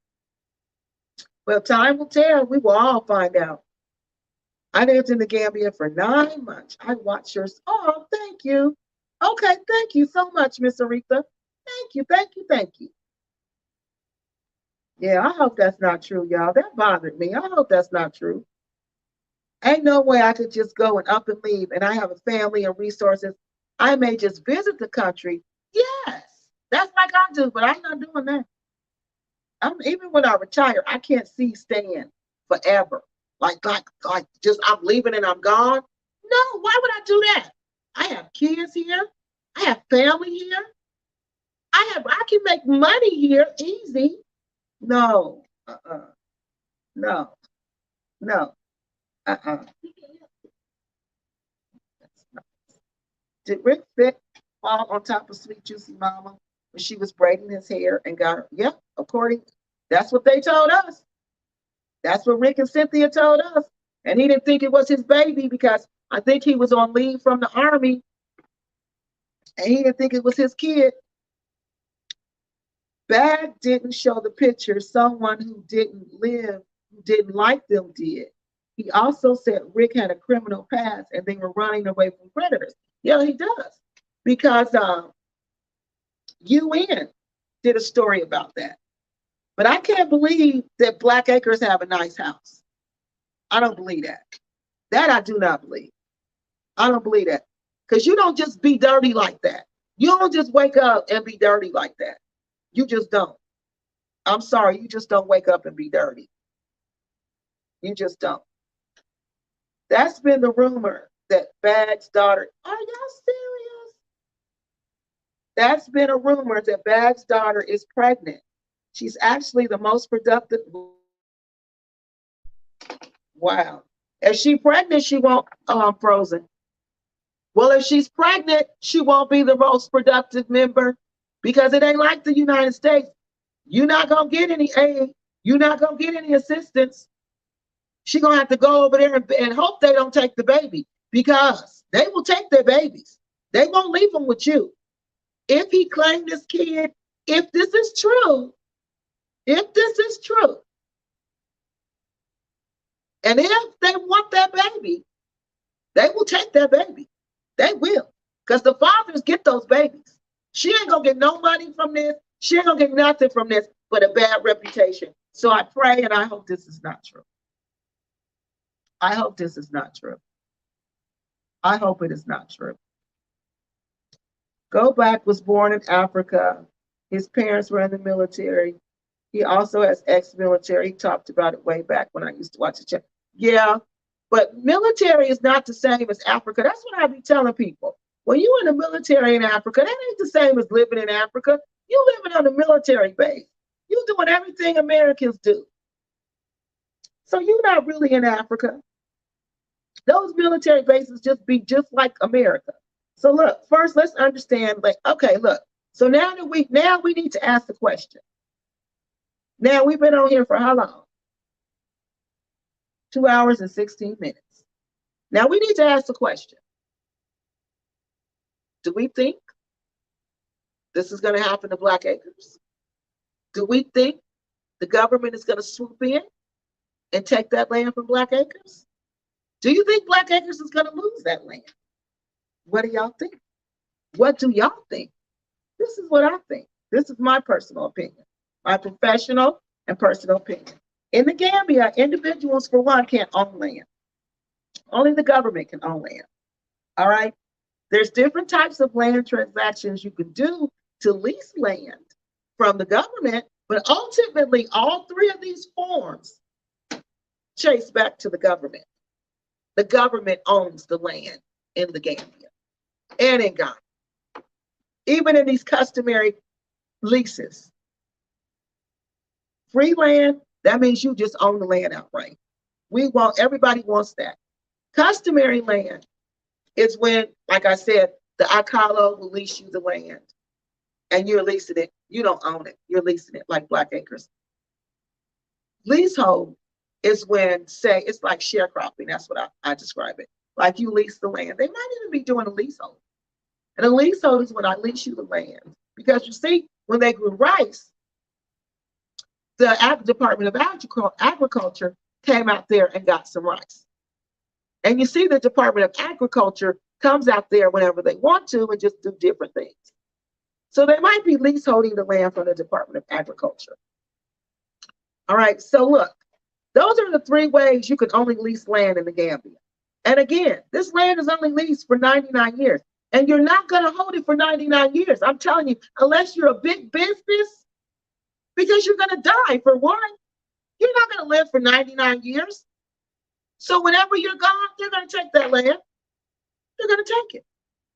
Well, time will tell. We will all find out. I lived in the Gambia for 9 months. I watched yours. Oh, thank you. Okay, thank you so much, Miss Aretha. Thank you, thank you, thank you. Yeah, I hope that's not true, y'all. That bothered me. I hope that's not true. Ain't no way I could just go and up and leave and I have a family and resources. I may just visit the country. Yes, that's like I do, but I'm not doing that. Even when I retire, I can't see staying forever. Like just I'm leaving and I'm gone. No, why would I do that? I have kids here. I have family here. I can make money here easy. No, no, no, Did Rick Fit fall on top of Sweet Juicy Mama when she was braiding his hair and got her? Yep, that's what they told us. That's what Rick and Cynthia told us. And he didn't think it was his baby because I think he was on leave from the army and he didn't think it was his kid. Bag didn't show the picture. Someone who didn't like them did. He also said Rick had a criminal past and they were running away from predators. Yeah, he does. Because UN did a story about that. But I can't believe that Blackacres have a nice house. I don't believe that. That I do not believe. I don't believe that. Because you don't just be dirty like that. You don't just wake up and be dirty like that. You just don't. I'm sorry, you just don't wake up and be dirty. You just don't. That's been the rumor that Blakk's daughter, are y'all serious? That's been a rumor that Blakk's daughter is pregnant. She's actually the most productive. Wow. If she's pregnant, she won't, Frozen. Well, if she's pregnant, she won't be the most productive member because it ain't like the United States. You're not going to get any aid. You're not going to get any assistance. She's going to have to go over there and hope they don't take the baby because they will take their babies. They won't leave them with you. If he claimed this kid, if this is true, and if they want that baby, they will take that baby. They will. Because the fathers get those babies. She ain't going to get no money from this. She ain't going to get nothing from this but a bad reputation. So I pray and I hope this is not true. I hope this is not true. I hope it is not true. Blakkk was born in Africa. His parents were in the military. He also has ex-military. He talked about it way back when I used to watch the channel. Yeah, but military is not the same as Africa. That's what I be telling people. When you're in the military in Africa, that ain't the same as living in Africa. You living on a military base. You're doing everything Americans do. So you're not really in Africa. Those military bases just be just like America. So look, first let's understand, like, okay, look. So now we need to ask the question. Now we've been on here for how long? 2 hours and 16 minutes. Now we need to ask the question. Do we think this is going to happen to Black Acres? Do we think the government is going to swoop in and take that land from Black Acres? Do you think Black Acres is going to lose that land? What do y'all think? What do y'all think? This is what I think. This is my personal opinion, my professional and personal opinion. In the Gambia, individuals, for one, can't own land. Only the government can own land. All right? There's different types of land transactions you can do to lease land from the government, but ultimately, all three of these forms chase back to the government. The government owns the land in the Gambia and in Ghana. Even in these customary leases. Free land, that means you just own the land outright. Everybody wants that. Customary land is when, like I said, the Akalo will lease you the land and you're leasing it. You don't own it. You're leasing it like Black Acres. Leasehold is when, say, it's like sharecropping. That's what I describe it. Like you lease the land. They might even be doing a leasehold. And a leasehold is when I lease you the land. Because you see, when they grew rice, the Department of Agriculture came out there and got some rice. And you see the Department of Agriculture comes out there whenever they want to and just do different things. So they might be leaseholding the land from the Department of Agriculture. All right, so look, those are the three ways you can only lease land in the Gambia. And again, this land is only leased for 99 years. And you're not going to hold it for 99 years. I'm telling you, unless you're a big business, because you're going to die for one. You're not going to live for 99 years. So whenever you're gone, they're going to take that land. They're going to take it.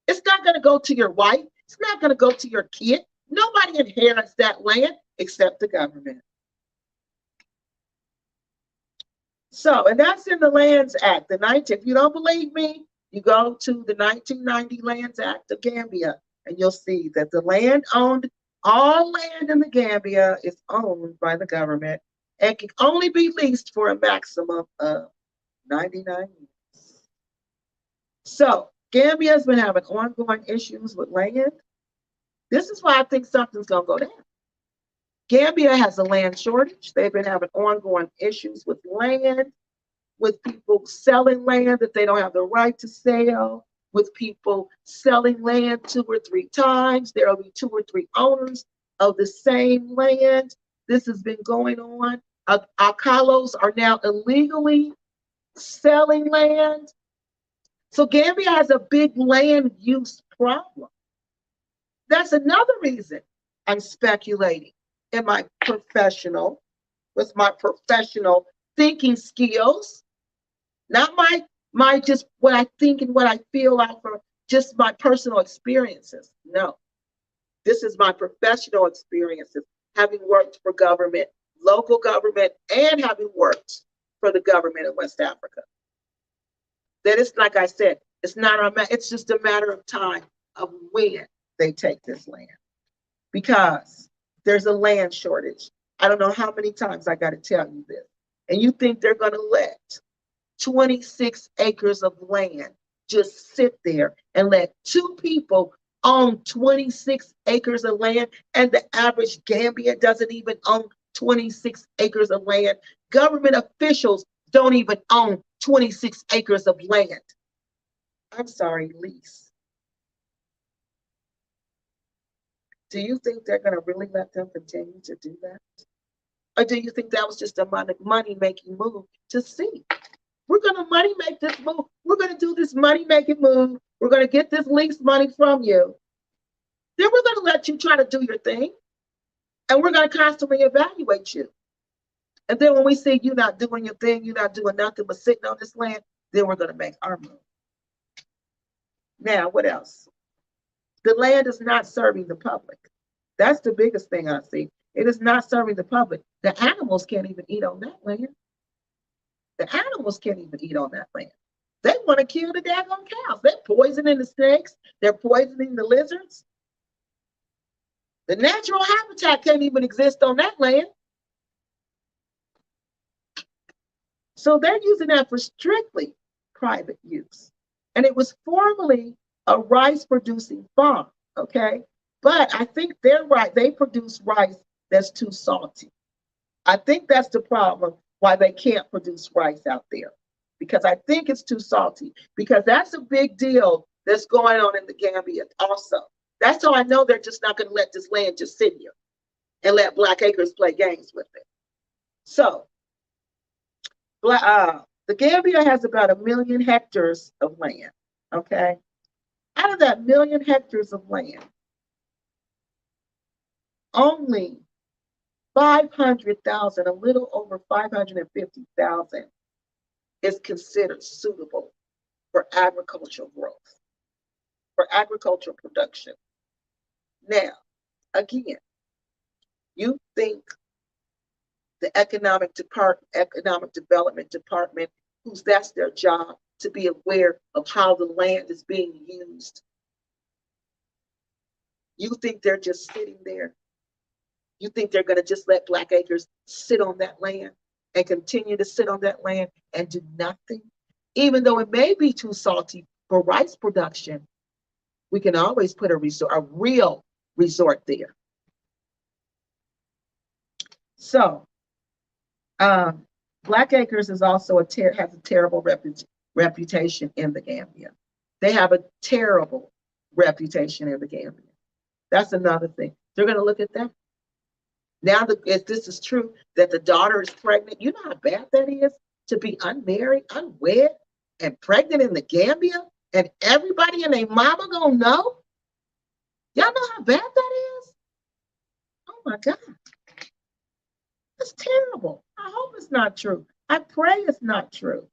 It's not going to go to your wife. It's not going to go to your kid. Nobody inherits that land except the government. So, and that's in the Lands Act. If you don't believe me, you go to the 1990 Lands Act of Gambia, and you'll see that all land in the Gambia is owned by the government and can only be leased for a maximum of 99 years. So, Gambia has been having ongoing issues with land. This is why I think something's going to go down. Gambia has a land shortage. They've been having ongoing issues with land, with people selling land that they don't have the right to sell, with people selling land 2 or 3 times. There will be 2 or 3 owners of the same land. This has been going on. Akalos are now illegally selling land. So Gambia has a big land use problem. That's another reason I'm speculating in with my professional thinking skills, not my just what I think and what I feel out for just my personal experiences. No, this is my professional experiences, having worked for government, local government, and having worked for the government in West Africa. That it's like I said, it's just a matter of time of when they take this land, because there's a land shortage. I don't know how many times I got to tell you this. And you think they're going to let 26 acres of land just sit there and let two people own 26 acres of land, and the average Gambian doesn't even own 26 acres of land. Government officials don't even own 26 acres of land. I'm sorry, lease. Do you think they're going to really let them continue to do that? Or do you think that was just a money-making move to see? We're going to money make this move. We're going to do this money-making move. We're going to get this lease money from you. Then we're going to let you try to do your thing. And we're going to constantly evaluate you. And then when we see you not doing your thing, you're not doing nothing but sitting on this land, then we're going to make our move. Now, what else? The land is not serving the public. That's the biggest thing I see. It is not serving the public. The animals can't even eat on that land. The animals can't even eat on that land. They want to kill the daggone cows. They're poisoning the snakes. They're poisoning the lizards. The natural habitat can't even exist on that land. So they're using that for strictly private use. And it was formerly a rice producing farm, okay? But I think they're right. They produce rice that's too salty. I think that's the problem why they can't produce rice out there, because I think it's too salty, because that's a big deal that's going on in the Gambia also. That's how I know they're just not going to let this land just sit here and let Black Acres play games with it. So the Gambia has about 1 million hectares of land, okay? Out of that 1 million hectares of land, only 500,000, a little over 550,000 is considered suitable for agricultural growth, for agricultural production. Now, again, you think the economic development department, that's their job, to be aware of how the land is being used. You think they're just sitting there? You think they're going to just let Black Acres sit on that land and continue to sit on that land and do nothing? Even though it may be too salty for rice production, we can always put a real resort there. So, Black Acres is also has a terrible reputation in the Gambia. They have a terrible reputation in the Gambia. That's another thing. They're going to look at that. Now, if this is true, that the daughter is pregnant, you know how bad that is to be unmarried, unwed, and pregnant in the Gambia, and everybody and their mama gonna know? Y'all know how bad that is? Oh my God. That's terrible. I hope it's not true. I pray it's not true.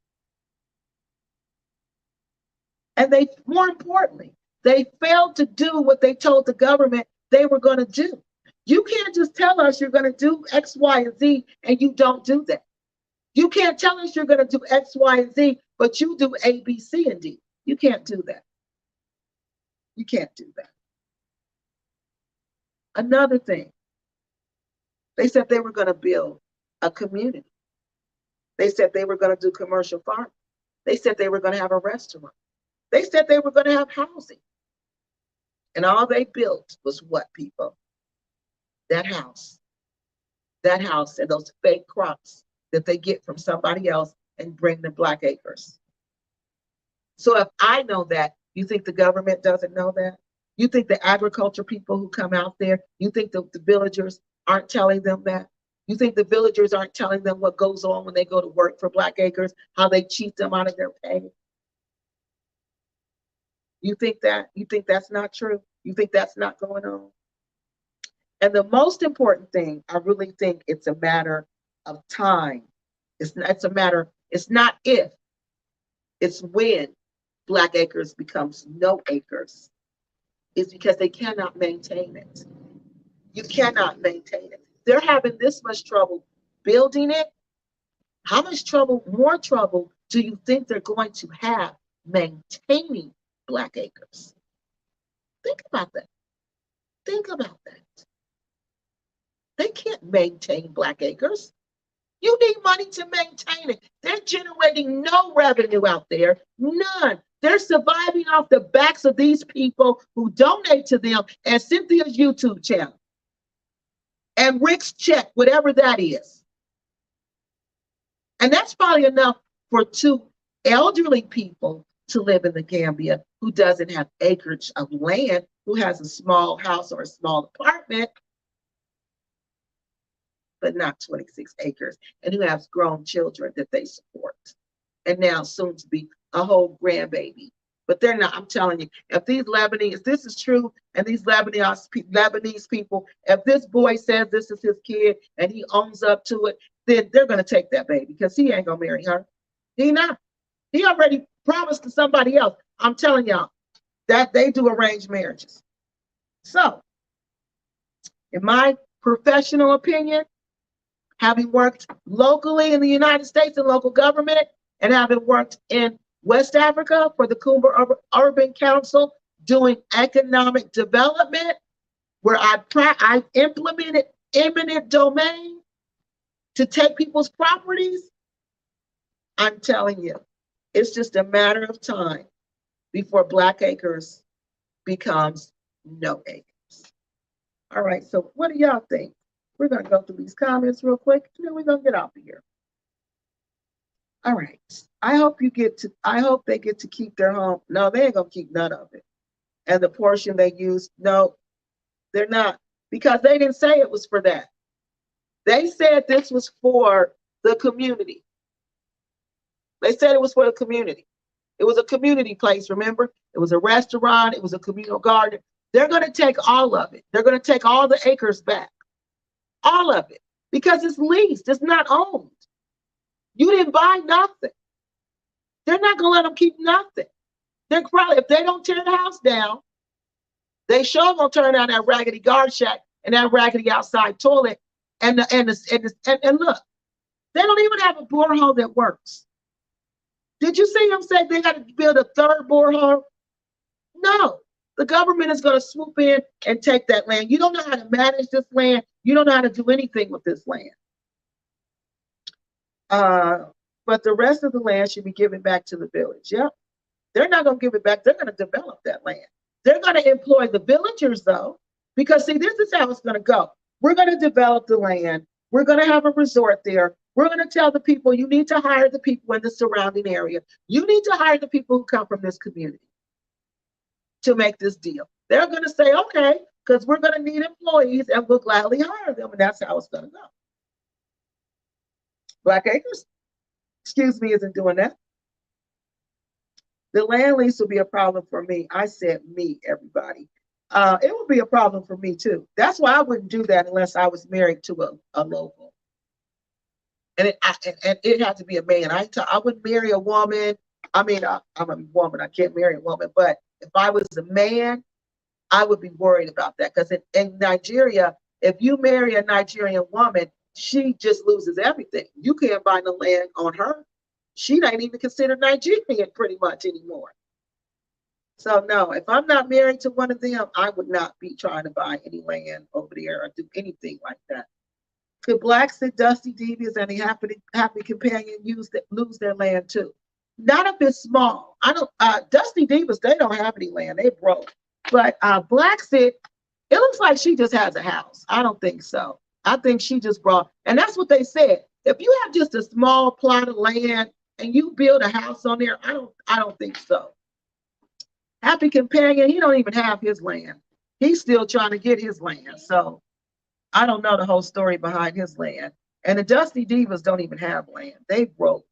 And more importantly, they failed to do what they told the government they were going to do. You can't just tell us you're going to do X, Y, and Z, and you don't do that. You can't tell us you're going to do X, Y, and Z, but you do A, B, C, and D. You can't do that. You can't do that. Another thing, they said they were going to build a community. They said they were going to do commercial farming. They said they were going to have a restaurant. They said they were going to have housing. And all they built was what, people? That house and those fake crops that they get from somebody else and bring to Black Acres. So if I know that, you think the government doesn't know that? You think the agriculture people who come out there, you think the villagers aren't telling them that? You think the villagers aren't telling them what goes on when they go to work for Black Acres, how they cheat them out of their pay? You think that? You think that's not true? You think that's not going on? And the most important thing, I really think it's a matter of time. It's not if, It's when Black acres becomes no acres. It's because they cannot maintain it. You cannot maintain it. They're having this much trouble building it. How much trouble, more trouble, do you think they're going to have maintaining Black acres? Think about that. Think about that. They can't maintain Black acres. You need money to maintain it. They're generating no revenue out there, none. They're surviving off the backs of these people who donate to them and Cynthia's YouTube channel and Rick's check, whatever that is. And that's probably enough for 2 elderly people to live in the Gambia who doesn't have acreage of land, who has a small house or a small apartment, but not 26 acres, and who has grown children that they support. And now soon to be a whole grandbaby. But they're not, I'm telling you, if these Lebanese, if this is true, and these Lebanese people, if this boy says this is his kid and he owns up to it, then they're going to take that baby because he ain't going to marry her. He not. He already promised to somebody else. I'm telling y'all that they do arranged marriages. So, in my professional opinion, having worked locally in the United States in local government and having worked in West Africa for the Kumba Urban Council doing economic development, where I implemented eminent domain to take people's properties, I'm telling you, it's just a matter of time before Black acres becomes no acres. All right, so what do y'all think? We're going to go through these comments real quick, and then we're going to get off of here. All right. I hope they get to keep their home. No, they ain't going to keep none of it. And the portion they used, no, they're not. Because they didn't say it was for that. They said this was for the community. They said it was for the community. It was a community place, remember? It was a restaurant. It was a communal garden. They're going to take all of it. They're going to take all the acres back. All of it. Because it's leased. It's not owned. You didn't buy nothing. They're not going to let them keep nothing. They're probably, if they don't tear the house down, they sure going to turn down that raggedy guard shack and that raggedy outside toilet. And look, they don't even have a borehole that works. Did you see them say they got to build a 3rd borehole? No. The government is going to swoop in and take that land. You don't know how to manage this land. You don't know how to do anything with this land. But the rest of the land should be given back to the village. Yep. They're not going to give it back. They're going to develop that land. They're going to employ the villagers, though, because, see, this is how it's going to go. We're going to develop the land. We're going to have a resort there. We're going to tell the people, you need to hire the people in the surrounding area. You need to hire the people who come from this community to make this deal. They're going to say, okay, because we're going to need employees and we'll gladly hire them. And that's how it's going to go. Black acres, isn't doing that. The land lease will be a problem for me. I said me, everybody. It would be a problem for me too. That's why I wouldn't do that unless I was married to a local. And it had to be a man. I wouldn't marry a woman. I mean, I'm a woman. I can't marry a woman. But if I was a man, I would be worried about that. Because in Nigeria, if you marry a Nigerian woman, she just loses everything. You can't buy no land on her. She ain't even considered Nigerian pretty much anymore. So no, if I'm not married to one of them, I would not be trying to buy any land over there or do anything like that. Could blacks and Dusty Devious and the happy companion lose their land too? Not if it's small. Dusty Divas, they don't have any land. They broke. But Blacks, it looks like she just has a house. I don't think so. I think she just brought, and that's what they said. If you have just a small plot of land and you build a house on there, I don't think so. Happy Companion, he don't even have his land. He's still trying to get his land. So I don't know the whole story behind his land. And the Dusty Divas don't even have land. They broke.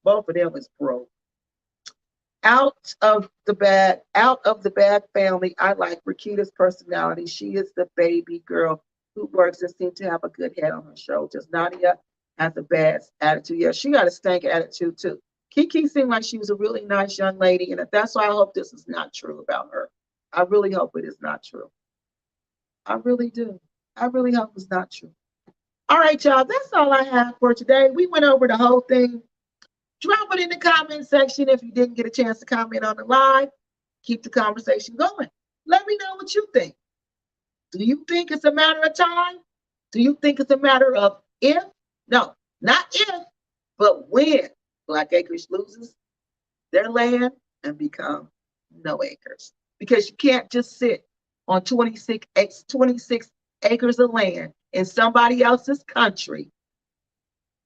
Both of them is broke. Out of the bad family, I like Rakita's personality. She is the baby girl who works and seems to have a good head on her shoulders. Nadia has a bad attitude. Yeah, she got a stank attitude too. Kiki seemed like she was a really nice young lady, and that's why I hope this is not true about her. I really hope it is not true. I really do. I really hope it's not true. All right, y'all, that's all I have for today. We went over the whole thing. Drop it in the comment section if you didn't get a chance to comment on the live. Keep the conversation going. Let me know what you think. Do you think it's a matter of time? Do you think it's a matter of if? No, not if, but when Black Acres loses their land and become no acres. Because you can't just sit on 26 acres of land in somebody else's country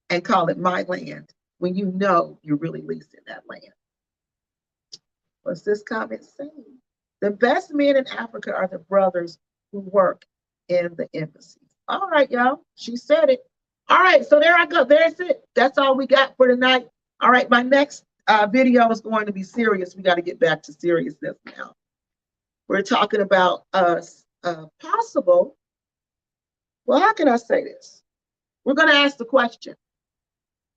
and call it my land when you know you're really leasing that land. What's this comment saying? The best men in Africa are the brothers who work in the embassies. All right, y'all. She said it. All right, so there I go. There's it. That's all we got for tonight. All right, my next video is going to be serious. We got to get back to seriousness now. We're talking about possible. Well, how can I say this? We're going to ask the question: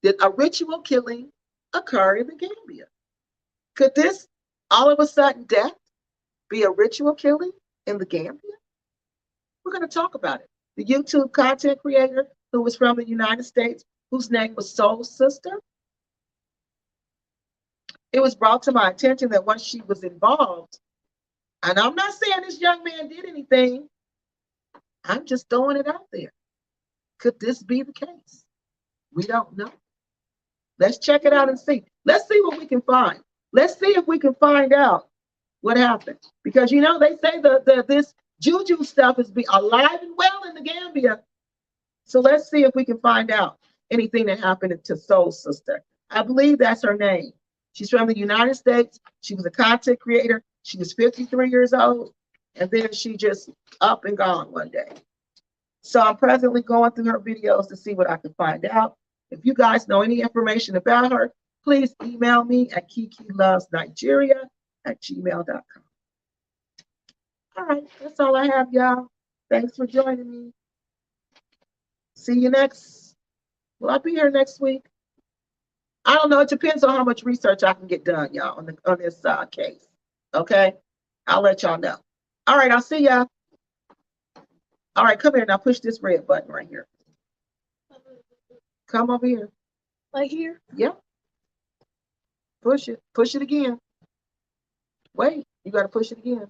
did a ritual killing occur in the Gambia? Could this all of a sudden death be a ritual killing in the Gambia? We're going to talk about it. The YouTube content creator who was from the United States, whose name was Soul Sister. It was brought to my attention that once she was involved, and I'm not saying this young man did anything, I'm just throwing it out there. Could this be the case? We don't know. Let's check it out and see. Let's see what we can find. Let's see if we can find out what happened. Because you know, they say this juju stuff is alive and well in the Gambia. So let's see if we can find out anything that happened to Soul Sister. I believe that's her name. She's from the United States. She was a content creator. She was 53 years old. And then she just up and gone one day. So I'm presently going through her videos to see what I can find out. If you guys know any information about her, please email me at kikilovesnigeria@gmail.com. All right, that's all I have, y'all. Thanks for joining me. See you next. Will I be here next week? I don't know. It depends on how much research I can get done, y'all, on this case. Okay? I'll let y'all know. All right, I'll see y'all. All right, come here now. Push this red button right here. Come over here. Like here? Yep. Push it. Push it again. Wait, you got to push it again.